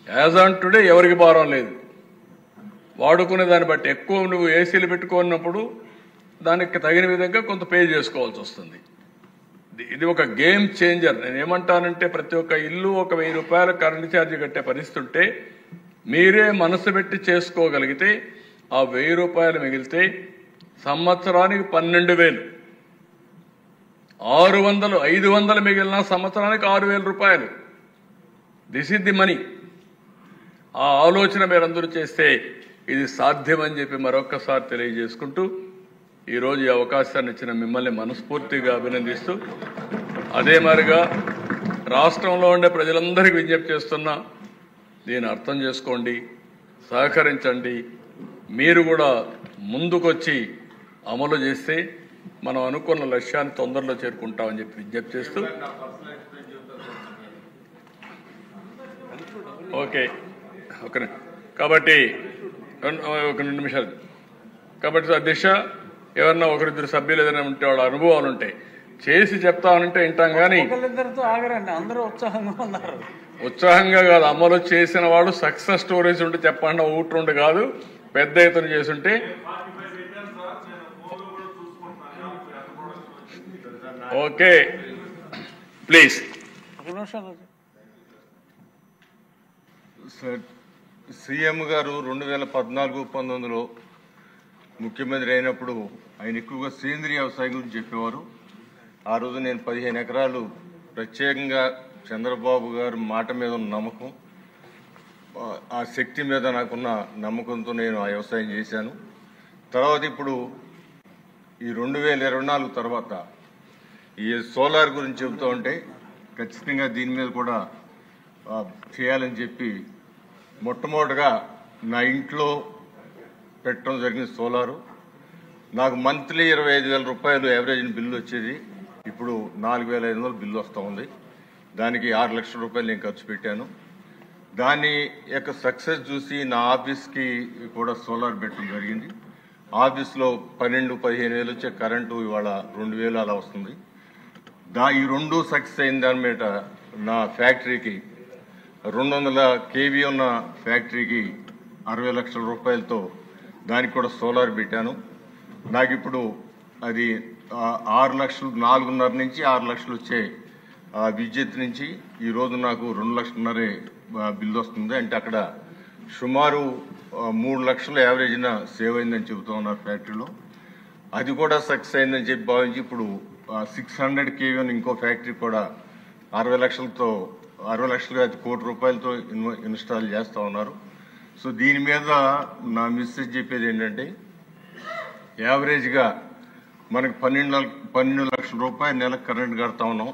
యాజ్ ఆన్ టుడే ఎవరికి భారం లేదు. వాడుకునే దాన్ని బట్టి ఎక్కువ నువ్వు ఏసీలు పెట్టుకున్నప్పుడు దానికి తగిన విధంగా కొంత పే చేసుకోవాల్సి వస్తుంది. ఇది ఒక గేమ్ చేంజర్. నేను ఏమంటానంటే ప్రతి ఒక్క ఇల్లు ఒక 1000 రూపాయల కరెంట్ ఛార్జీ కట్టే పరిస్థితి ఉంటే మీరే మనసు పెట్టి చేసుకోగలిగితే ఆ 1000 రూపాయలు మిగిలితే సంవత్సరానికి 12,000, 600, 500 మిగిలిన సంవత్సరానికి 6,000 రూపాయలు. This is the money. ఆ ఆలోచన మీరందరూ చేస్తే ఇది సాధ్యమని చెప్పి మరొక్కసారి తెలియజేసుకుంటూ ఈరోజు ఈ అవకాశాన్ని ఇచ్చిన మిమ్మల్ని మనస్ఫూర్తిగా అభినందిస్తూ, అదే మాదిరిగా రాష్ట్రంలో ఉండే ప్రజలందరికీ విజ్ఞప్తి చేస్తున్నా, దీన్ని అర్థం చేసుకోండి, సహకరించండి. మీరు కూడా ముందుకొచ్చి అమలు చేస్తే మనం అనుకున్న లక్ష్యాన్ని తొందరలో చేరుకుంటామని చెప్పి విజ్ఞప్తి చేస్తూ ఓకే ఓకే కాబట్టి ఒక 2 నిమిషాలు కాబట్టి అధ్యక్ష ఎవరన్నా ఒకరిద్దరు సభ్యులు ఏదైనా ఉంటే వాళ్ళ అనుభవాలు ఉంటాయి చేసి చెప్తామనంటే వింటాం కానీ అందరూ ఉత్సాహంగా ఉన్నారు. ఉత్సాహంగా కాదు, అమలు చేసిన వాళ్ళు సక్సెస్ స్టోరీస్ ఉంటే చెప్పండి, ఊట్రుండి కాదు పెద్ద ఎత్తున చేసుంటే. Okay please. సార్, సీఎం గారు 2014-19లో ముఖ్యమంత్రి అయినప్పుడు ఆయన ఎక్కువగా సేంద్రీయ వ్యవసాయం గురించి చెప్పేవారు. ఆ రోజు నేను 15 ఎకరాలు ప్రత్యేకంగా చంద్రబాబు గారి మాట మీద ఉన్న నమ్మకం, ఆ శక్తి మీద నాకున్న నమ్మకంతో నేను ఆ వ్యవసాయం చేశాను. తర్వాత ఇప్పుడు ఈ 2024 తర్వాత ఈ సోలార్ గురించి చెబుతూ ఉంటే ఖచ్చితంగా దీని మీద కూడా చేయాలని చెప్పి మొట్టమొదటిగా నా ఇంట్లో పెట్టడం జరిగింది సోలారు. నాకు మంత్లీ 25,000 రూపాయలు యావరేజ్ బిల్లు వచ్చేది. ఇప్పుడు 4,500 బిల్లు వస్తూ ఉంది. దానికి 6 లక్షల రూపాయలు నేను ఖర్చు పెట్టాను. దాని యొక్క సక్సెస్ చూసి నా ఆఫీస్కి కూడా సోలార్ పెట్టడం జరిగింది. ఆఫీస్లో 12-15 వేలు వచ్చే కరెంటు ఇవాళ 2,000 అలా వస్తుంది. ఈ 2 సక్సెస్ అయిన దాని మీద నా ఫ్యాక్టరీకి 200 కేవీ ఉన్న ఫ్యాక్టరీకి 60 లక్షల రూపాయలతో దానికి కూడా సోలార్ పెట్టాను. నాకు ఇప్పుడు అది 6 లక్షలు, 4.5 నుంచి 6 లక్షలు వచ్చే విద్యుత్ నుంచి ఈరోజు నాకు 2 లక్షలన్నరే బిల్లు వస్తుంది. అంటే అక్కడ సుమారు 3 లక్షలు యావరేజ్న సేవ్ అయిందని చెబుతూ ఉన్నారు ఫ్యాక్టరీలో. అది కూడా సక్సెస్ అయిందని చెప్పి భావించి ఇప్పుడు 600 కేవీ ఉన్న ఇంకో ఫ్యాక్టరీ కూడా 60 లక్షలతో 60 లక్షలు కాదు, 1 కోటి రూపాయలతో ఇన్స్టాల్ చేస్తూ ఉన్నారు. సో దీని మీద నా మెసేజ్ చెప్పేది ఏంటంటే యావరేజ్గా మనకు 12 లక్షల రూపాయలు నెలకు కరెంట్ కడతా ఉన్నాం.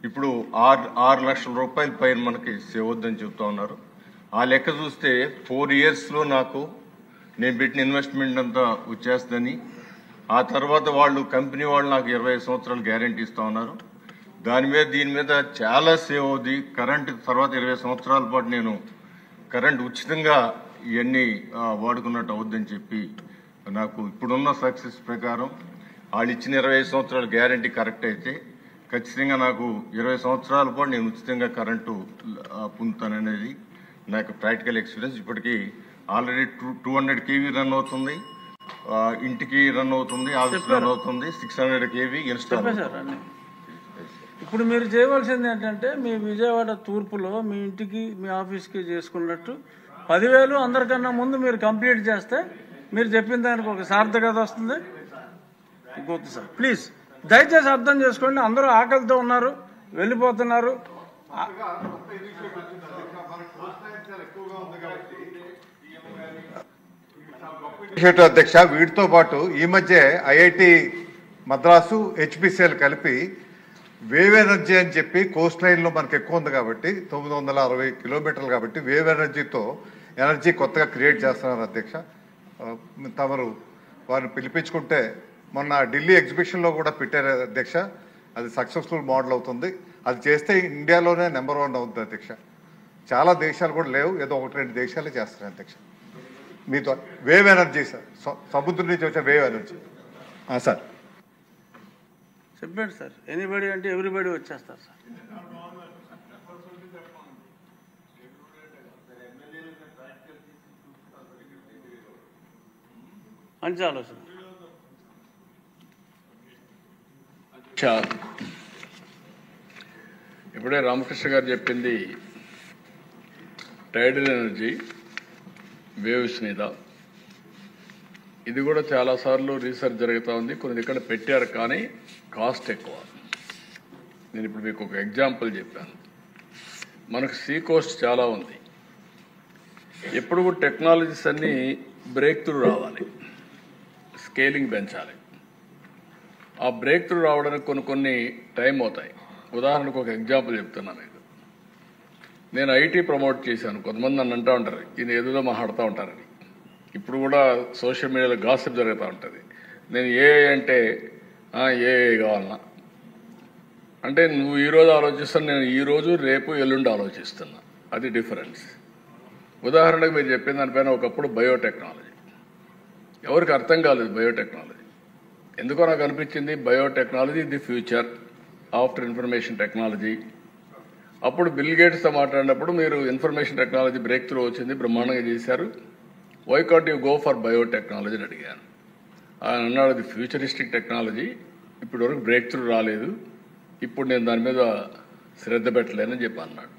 ఇప్పుడు 6 లక్షల రూపాయల పైన మనకి సేవ్ అవుద్దని చెబుతా ఉన్నారు. ఆ లెక్క చూస్తే 4 ఇయర్స్లో నాకు నేను పెట్టిన ఇన్వెస్ట్మెంట్ అంతా వచ్చేస్తుందని, ఆ తర్వాత కంపెనీ వాళ్ళు నాకు 25 సంవత్సరాలు గ్యారంటీ ఇస్తా ఉన్నారు. దీని మీద చాలా సేవ్ అవుద్ది. కరెంటు తర్వాత 20 సంవత్సరాల పాటు నేను కరెంటు ఉచితంగా ఇవన్నీ వాడుకున్నట్టు అవుద్దని చెప్పి నాకు ఇప్పుడున్న సక్సెస్ ప్రకారం వాళ్ళు ఇచ్చిన 25 సంవత్సరాల గ్యారంటీ కరెక్ట్ అయితే ఖచ్చితంగా నాకు 20 సంవత్సరాల పాటు నేను ఉచితంగా కరెంటు పొందుతాననేది నాకు ప్రాక్టికల్ ఎక్స్పీరియన్స్. ఇప్పటికీ ఆల్రెడీ 200 కేవీ రన్ అవుతుంది, ఇంటికి రన్ అవుతుంది, ఆఫీస్ రన్ అవుతుంది, 600 కేవీ ఇన్స్టాల్. ఇప్పుడు మీరు చేయవలసింది ఏంటంటే మీ విజయవాడ తూర్పులో మీ ఇంటికి మీ ఆఫీస్కి చేసుకున్నట్టు 10,000 అందరికన్నా ముందు మీరు కంప్లీట్ చేస్తే మీరు చెప్పిన దానికి ఒక సార్థకత వస్తుంది. ఇంకొద్దు సార్, ప్లీజ్ దయచేసి అర్థం చేసుకోండి. అందరూ ఆకలితో ఉన్నారు, వెళ్ళిపోతున్నారు. అధ్యక్ష, వీటితో పాటు ఈ మధ్య ఐఐటి మద్రాసు హెచ్పిసిఎల్ కలిపి వేవ్ ఎనర్జీ అని చెప్పి కోస్ట్ లైన్లో మనకు ఎక్కువ ఉంది కాబట్టి 960 కిలోమీటర్లు కాబట్టి వేవ్ ఎనర్జీతో ఎనర్జీ కొత్తగా క్రియేట్ చేస్తున్నారు అధ్యక్ష. తమరు వారిని పిలిపించుకుంటే మొన్న ఢిల్లీ ఎగ్జిబిషన్లో కూడా పెట్టారు అధ్యక్ష. అది సక్సెస్ఫుల్ మోడల్ అవుతుంది. అది చేస్తే ఇండియాలోనే నెంబర్ 1 అవుతుంది అధ్యక్ష. చాలా దేశాలు కూడా లేవు, ఏదో 1-2 దేశాలే చేస్తారు అధ్యక్ష. మీతో వేవ్ ఎనర్జీ సార్, సముద్రం నుంచి వచ్చే వేవ్ ఎనర్జీ సార్. చెప్పండి సార్. ఎనీబడి అంటే ఎవ్రీబడి వచ్చేస్తారు సార్. మంచి ఆలోచన. ఇప్పుడే రామకృష్ణ గారు చెప్పింది టైడల్ ఎనర్జీ వేవ్స్ మీద. ఇది కూడా చాలాసార్లు రీసెర్చ్ జరుగుతూ ఉంది. కొన్ని ఇక్కడ పెట్టారు కానీ కాస్ట్ ఎక్కువ. నేను ఇప్పుడు మీకు ఒక ఎగ్జాంపుల్ చెప్పాను. మనకు సీ కోస్ట్ చాలా ఉంది. ఎప్పుడు కూడా టెక్నాలజీస్ అన్నీ బ్రేక్ త్రూ రావాలి, స్కేలింగ్ పెంచాలి. ఆ బ్రేక్ త్రూ రావడానికి కొన్ని టైం అవుతాయి. ఉదాహరణకు ఒక ఎగ్జాంపుల్ చెప్తున్నాను మీకు. నేను ఐటీ ప్రమోట్ చేశాను. కొంతమంది నన్ను అంటూ ఉంటారు, ఇది ఏదో మాట్లాడుతూ ఉంటారని. ఇప్పుడు కూడా సోషల్ మీడియాలో గాసిప్ జరుగుతూ ఉంటుంది. నేను ఏఐ అంటే ఏఐ కావాలన్నా అంటే నువ్వు ఈరోజు ఆలోచిస్తాను, నేను ఈరోజు రేపు ఎల్లుండి ఆలోచిస్తున్నా. అది డిఫరెన్స్. ఉదాహరణకు మీరు చెప్పిన దానిపైన ఒకప్పుడు బయోటెక్నాలజీ ఎవరికి అర్థం కాలేదు. బయోటెక్నాలజీ ఎందుకో నాకు అనిపించింది biotechnology the future after information technology. అప్పుడు బిల్ గేట్స్తో మాట్లాడినప్పుడు మీరు ఇన్ఫర్మేషన్ టెక్నాలజీ బ్రేక్ త్రూ వచ్చింది, బ్రహ్మాండంగా చేశారు, why can't you go for biotechnology అని అడిగాను. ఆయన అన్నాడు అది ఫ్యూచరిస్టిక్ టెక్నాలజీ, ఇప్పటి వరకు బ్రేక్ త్రూ రాలేదు, ఇప్పుడు నేను దాని మీద శ్రద్ధ పెట్టలేనని చెప్పి అన్నాడు.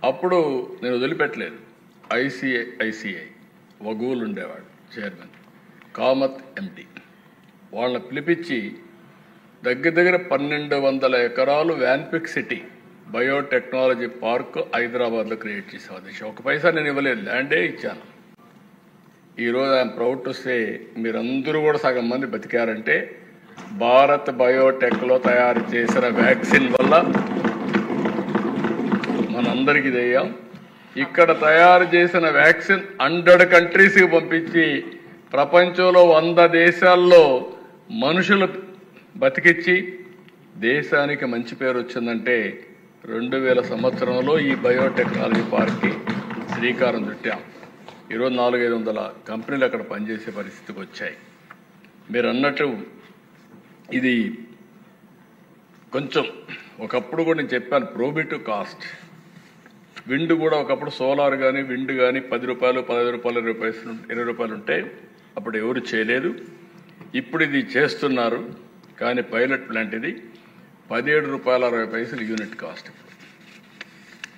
అప్పుడు నేను వదిలిపెట్టలేదు. ఐసిఐ వగూలు ఉండేవాడు చైర్మన్, కామత్ ఎండి, వాళ్ళని పిలిపించి దగ్గర 1200 ఎకరాలు వ్యాన్పిక్ సిటీ బయోటెక్నాలజీ పార్క్ హైదరాబాద్లో క్రియేట్ చేసాం. అది ఒక పైసా నేను ఇవ్వలేదు, ల్యాండే ఇచ్చాను. ఈరోజు ఐఎమ్ ప్రౌడ్ టు సే మీరందరూ కూడా సగం మంది బతికారంటే భారత్ బయోటెక్లో తయారు చేసిన వ్యాక్సిన్ వల్ల మనందరికీ తెయ్యాం. ఇక్కడ తయారు చేసిన వ్యాక్సిన్ 100 కంట్రీస్కి పంపించి ప్రపంచంలో 100 దేశాల్లో మనుషులు బతికిచ్చి దేశానికి మంచి పేరు వచ్చిందంటే 2000 సంవత్సరంలో ఈ బయోటెక్నాలజీ పార్క్కి శ్రీకారం చుట్టాం. ఈరోజు 400-500 కంపెనీలు అక్కడ పనిచేసే పరిస్థితికి వచ్చాయి. మీరు అన్నట్టు ఇది కొంచెం ఒకప్పుడు కూడా నేను చెప్పాను ప్రోబిటివ్ కాస్ట్. విండ్ కూడా ఒకప్పుడు సోలార్ కానీ విండ్ కానీ 10 రూపాయలు 15 రూపాయలు 20 రూపాయలు ఉంటే అప్పుడు ఎవరు చేయలేదు. ఇప్పుడు ఇది చేస్తున్నారు. కానీ పైలట్ ప్లాంట్ ఇది 17 రూపాయల 60 పైసలు యూనిట్ కాస్ట్.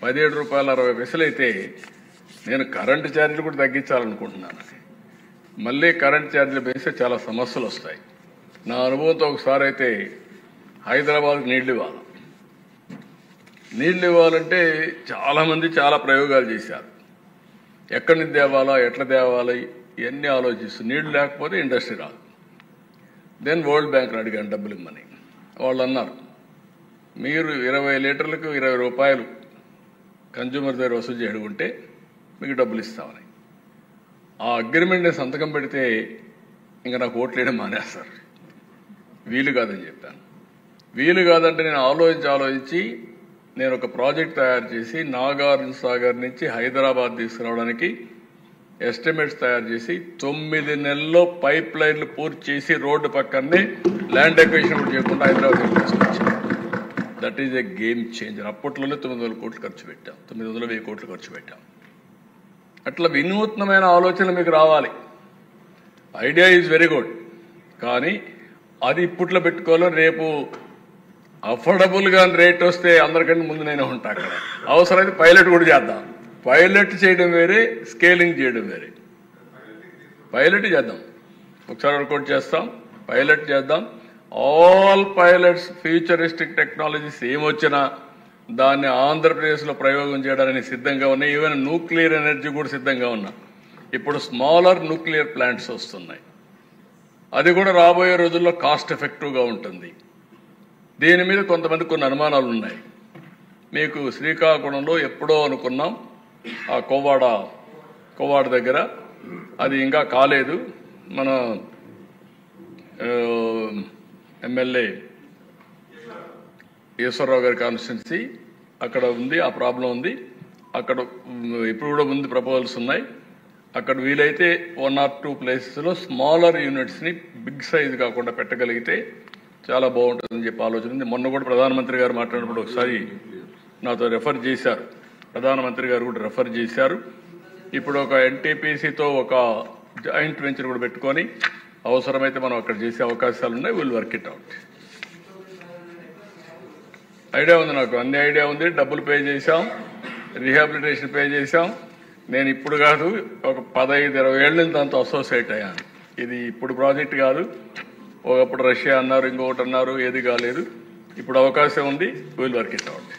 17 రూపాయల 60 పైసలు అయితే నేను కరెంటు ఛార్జీలు కూడా తగ్గించాలనుకుంటున్నాను. మళ్ళీ కరెంటు ఛార్జీలు పెంచితే చాలా సమస్యలు వస్తాయి. నా అనుభవంతో ఒకసారి అయితే హైదరాబాద్కి నీళ్లు ఇవ్వాలి. నీళ్లు ఇవ్వాలంటే చాలామంది చాలా ప్రయోగాలు చేశారు. ఎక్కడి నుంచి తేవాలా, ఎట్లా తేవాలి ఇవన్నీ ఆలోచిస్తూ నీళ్లు లేకపోతే ఇండస్ట్రీ రాదు. దెన్ వరల్డ్ బ్యాంక్ని అడిగాను డబ్బులు ఇమ్మని. వాళ్ళు అన్నారు మీరు 20 లీటర్లకు 20 రూపాయలు కన్జ్యూమర్ దగ్గర వసూలు చేయడుకుంటే మీకు డబ్బులు ఇస్తామని. ఆ అగ్రిమెంట్ని సంతకం పెడితే ఇంకా నాకు ఓట్లు వేయడం మానేస్తారు. వీలు కాదని చెప్పాను. వీలు కాదంటే నేను ఆలోచించి నేను ఒక ప్రాజెక్ట్ తయారు చేసి నాగార్జున సాగర్ నుంచి హైదరాబాద్ తీసుకురావడానికి ఎస్టిమేట్స్ తయారు చేసి 9 నెలల్లో పైప్ లైన్లు పూర్తి చేసి రోడ్డు పక్కనే ల్యాండ్ ఎక్విజిషన్ కూడా చేయకుండా హైదరాబాద్ తీసుకొచ్చాను. That is a game changer. అప్పట్లోనే 900 కోట్లు ఖర్చు పెట్టాం, 900 కోట్లు ఖర్చు పెట్టాం. అట్లా వినూత్నమైన ఆలోచనలు మీకు రావాలి. ఐడియా ఈజ్ వెరీ గుడ్, కానీ అది ఇప్పట్లో పెట్టుకోవాలి. రేపు అఫోర్డబుల్గా రేట్ వస్తే అందరికంటే ముందు నేను ఉంటా అక్కడ. అవసరమైతే పైలట్ కూడా చేద్దాం. పైలట్ చేయడం వేరే, స్కేలింగ్ చేయడం వేరే. పైలట్ చేద్దాం, ఒకసారి వర్కౌట్ చేస్తాం, పైలట్ చేద్దాం. ఆల్ పైలట్స్ ఫ్యూచరిస్టిక్ టెక్నాలజీస్ ఏమొచ్చినా దాన్ని ఆంధ్రప్రదేశ్లో ప్రయోగం చేయడానికి సిద్ధంగా ఉన్నాయి. ఈవెన్ న్యూక్లియర్ ఎనర్జీ కూడా సిద్ధంగా ఉన్నా. ఇప్పుడు స్మాలర్ న్యూక్లియర్ ప్లాంట్స్ వస్తున్నాయి. అది కూడా రాబోయే రోజుల్లో కాస్ట్ ఎఫెక్టివ్గా ఉంటుంది. దీని మీద కొంతమంది కొన్ని అనుమానాలు ఉన్నాయి. మీకు శ్రీకాకుళంలో ఎప్పుడో అనుకున్నాం ఆ కోవాడ దగ్గర, అది ఇంకా కాలేదు. మన ఎమ్మెల్యే ఈశ్వరరావు గారి కాన్స్టిట్యున్సీ అక్కడ ఉంది, ఆ ప్రాబ్లం ఉంది. అక్కడ ఇప్పుడు కూడా ముందు ప్రపోజల్స్ ఉన్నాయి. అక్కడ వీలైతే 1 or 2 ప్లేసెస్లో స్మాలర్ యూనిట్స్ని బిగ్ సైజ్ కాకుండా పెట్టగలిగితే చాలా బాగుంటుందని చెప్పి ఆలోచన ఉంది. మొన్న కూడా ప్రధానమంత్రి గారు మాట్లాడినప్పుడు ఒకసారి నాతో రెఫర్ చేశారు. ప్రధానమంత్రి గారు కూడా రెఫర్ చేశారు. ఇప్పుడు ఒక ఎన్టీపీసీతో ఒక జాయింట్ వెంచర్ కూడా పెట్టుకొని అవసరమైతే మనం అక్కడ చేసే అవకాశాలు ఉన్నాయి. Will work it out. Idea ఉంది, నాకు అన్ని ఐడియా ఉంది. డబ్బులు పే చేశాం, రీహాబిలిటేషన్ పే చేశాం. నేను ఇప్పుడు కాదు, ఒక 15-20 ఏళ్ళ నుంచి దాంతో అసోసియేట్ అయ్యాను. ఇది ఇప్పుడు ప్రాజెక్ట్ కాదు. ఒకప్పుడు రష్యా అన్నారు, ఇంకొకటి అన్నారు, ఏది కాలేదు. ఇప్పుడు అవకాశం ఉంది. Will work it out.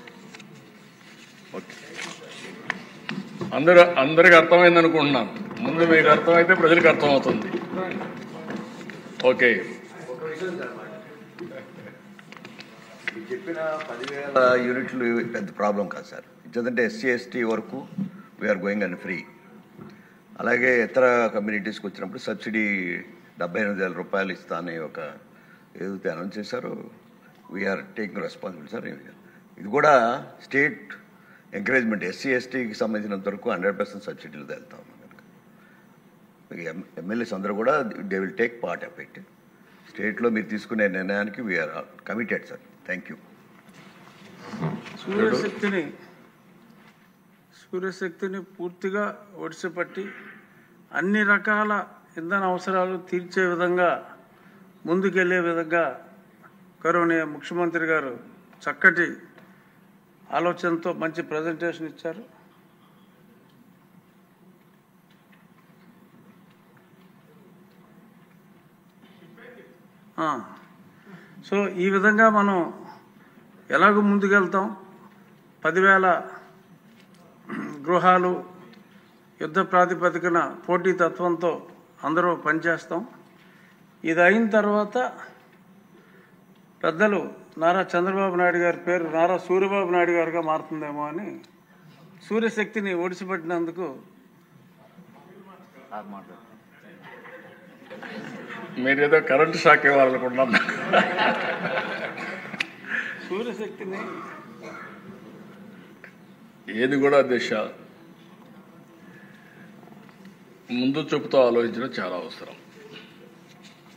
Okay, అందరికి అర్థమైంది అనుకుంటున్నాను. ముందు మీకు అర్థమైతే ప్రజలకు అర్థమవుతుంది. ఓకే, చెప్పిన 10,000 యూనిట్లు పెద్ద ప్రాబ్లం కాదు సార్. ఇచ్చేదంటే ఎస్సీ ఎస్టీ వరకు వీఆర్ గోయింగ్ అండ్ ఫ్రీ. అలాగే ఇతర కమ్యూనిటీస్కి వచ్చినప్పుడు సబ్సిడీ 78,000 రూపాయలు ఇస్తా అని ఒక ఏదైతే అనౌన్స్ చేశారో వీఆర్ టేకింగ్ రెస్పాన్సిబిలిటీ సార్. ఇది కూడా స్టేట్ ఎంకరేజ్మెంట్. ఎస్సీ ఎస్టీకి సంబంధించినంత వరకు 100% సబ్సిడీలతో వెళ్తాం. ఎమ్మెల్యేస్ అందరూ కూడా they will take part of it. స్టేట్లో మీరు తీసుకునే నిర్ణయానికి we're committed sir. Thank you. సూర్యశక్తిని పూర్తిగా ఒడిసిపట్టి అన్ని రకాల ఇంధన అవసరాలు తీర్చే విధంగా ముందుకెళ్లే విధంగా గౌరవనీయ ముఖ్యమంత్రి గారు చక్కటి ఆలోచనతో మంచి ప్రజెంటేషన్ ఇచ్చారు. సో ఈ విధంగా మనం ఎలాగో ముందుకెళ్తాం. 10,000 గృహాలు యుద్ధ ప్రాతిపదికన పోటీతత్వంతో అందరూ పనిచేస్తాం. ఇది అయిన తర్వాత పెద్దలు నారా చంద్రబాబు నాయుడు గారి పేరు నారా సూర్యబాబు నాయుడు గారుగా మారుతుందేమో అని సూర్యశక్తిని ఒడిసిపెట్టినందుకు మీరేదో కరెంటు షాక్ ఇవ్వాలనుకుంటున్నా. సూర్యశక్తిని ఏది కూడా దిశ ముందు చూపుతో ఆలోచించడం చాలా అవసరం.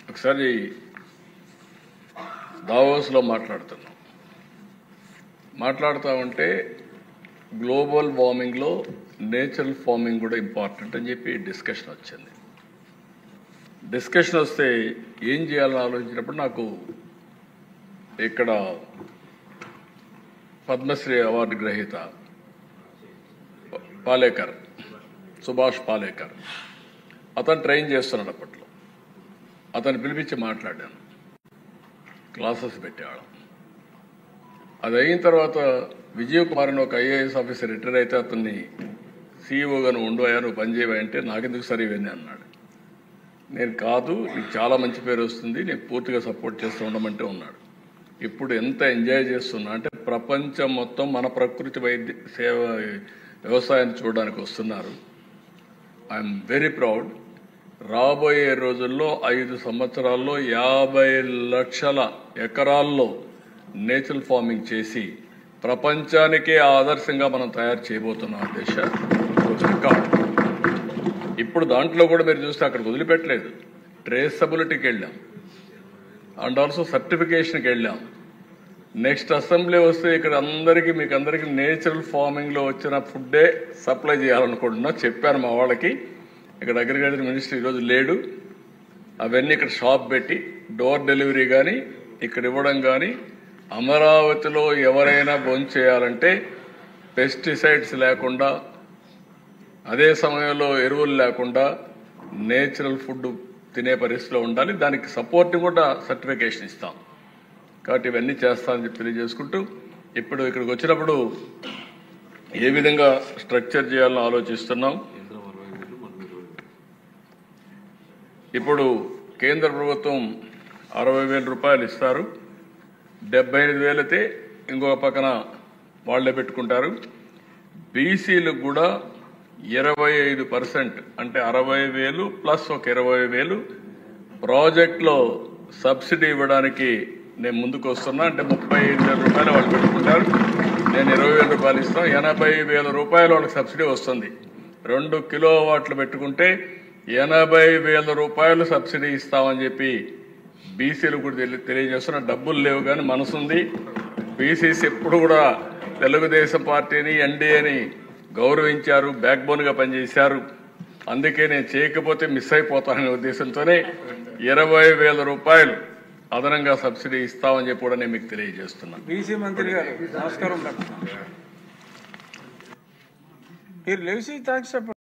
ఒకసారి దావోస్లో మాట్లాడుతూ ఉంటే గ్లోబల్ వార్మింగ్లో నేచురల్ ఫార్మింగ్ కూడా ఇంపార్టెంట్ అని చెప్పి డిస్కషన్ వచ్చింది. డిస్కషన్ వస్తే ఏం చేయాలని ఆలోచించినప్పుడు నాకు ఇక్కడ పద్మశ్రీ అవార్డు గ్రహీత పాలేకర్, సుభాష్ పాలేకర్, అతను ట్రైన్ చేస్తున్నాడు. అప్పట్లో అతను పిలిపించి మాట్లాడాను, క్లాసెస్ పెట్టేవాళ్ళం. అది అయిన తర్వాత విజయ్ కుమార్ అని ఒక ఐఏఎస్ ఆఫీసర్ రిటైర్ అయితే అతన్ని సీఈఓగా నువ్వు ఉండవా, నువ్వు పనిచేయవా అంటే నాకెందుకు సరే ఇవన్నీ అన్నాడు. నేను కాదు, నీకు చాలా మంచి పేరు వస్తుంది, నేను పూర్తిగా సపోర్ట్ చేస్తూ ఉండమంటే ఉన్నాడు. ఇప్పుడు ఎంత ఎంజాయ్ చేస్తున్నా అంటే ప్రపంచం మొత్తం మన ప్రకృతి వ్యవసాయాన్ని చూడడానికి వస్తున్నారు. I'm very proud. రాబోయే రోజుల్లో 5 సంవత్సరాల్లో 50 లక్షల ఎకరాల్లో నేచురల్ ఫార్మింగ్ చేసి ప్రపంచానికే ఆదర్శంగా మనం తయారు చేయబోతున్నాం. దేశ రికార్డ్. ఇప్పుడు దాంట్లో కూడా మీరు చూస్తే అక్కడ వదిలిపెట్టలేదు, ట్రేసబిలిటీకి వెళ్ళాం అండ్ ఆల్సో సర్టిఫికేషన్కి వెళ్ళాం. నెక్స్ట్ అసెంబ్లీ వస్తే ఇక్కడ మీకు అందరికీ నేచురల్ ఫార్మింగ్లో వచ్చిన ఫుడ్డే సప్లై చేయాలనుకుంటున్నా. చెప్పాను మా వాళ్ళకి, ఇక్కడ అగ్రికల్చర్ మినిస్టర్ ఈరోజు లేడు, అవన్నీ ఇక్కడ షాప్ పెట్టి డోర్ డెలివరీ కానీ ఇక్కడ ఇవ్వడం కానీ, అమరావతిలో ఎవరైనా భోంచేయాలంటే పెస్టిసైడ్స్ లేకుండా, అదే సమయంలో ఎరువులు లేకుండా నేచురల్ ఫుడ్ తినే పరిస్థితిలో ఉండాలి. దానికి సపోర్ట్ కూడా సర్టిఫికేషన్ ఇస్తాం. కాబట్టి ఇవన్నీ చేస్తామని చెప్పి తెలియజేసుకుంటూ, ఇప్పుడు ఇక్కడికి వచ్చినప్పుడు ఏ విధంగా స్ట్రక్చర్ చేయాలని ఆలోచిస్తున్నాం. ఇప్పుడు కేంద్ర ప్రభుత్వం 60,000 రూపాయలు ఇస్తారు, 75,000 అయితే ఇంకొక పక్కన వాళ్లే పెట్టుకుంటారు. బీసీలకు కూడా 25% అంటే 60,000 ప్లస్ ఒక 20,000 ప్రాజెక్ట్లో సబ్సిడీ ఇవ్వడానికి నేను ముందుకు వస్తున్నా. అంటే 35,000 రూపాయలు వాళ్ళు పెట్టుకుంటారు, నేను 20,000 రూపాయలు ఇస్తాను. 80,000 రూపాయలు వాళ్ళకి సబ్సిడీ వస్తుంది. 2 కిలోవాట్లు పెట్టుకుంటే 80,000 రూపాయలు సబ్సిడీ ఇస్తామని చెప్పి బీసీలు కూడా తెలియజేస్తున్న. డబ్బులు లేవు కానీ మనసుంది. బీసీసీ ఎప్పుడు కూడా తెలుగుదేశం పార్టీని ఎన్డీఏని గౌరవించారు, బ్యాక్ బోన్గా పనిచేశారు. అందుకే నేను చేయకపోతే మిస్ అయిపోతాననే ఉద్దేశంతోనే 20,000 రూపాయలు అదనంగా సబ్సిడీ ఇస్తామని చెప్పి కూడా నేను మీకు తెలియజేస్తున్నాను. బీసీ మంత్రి గారు నమస్కారం. మీరు లేచి థ్యాంక్స్ చెప్పండి.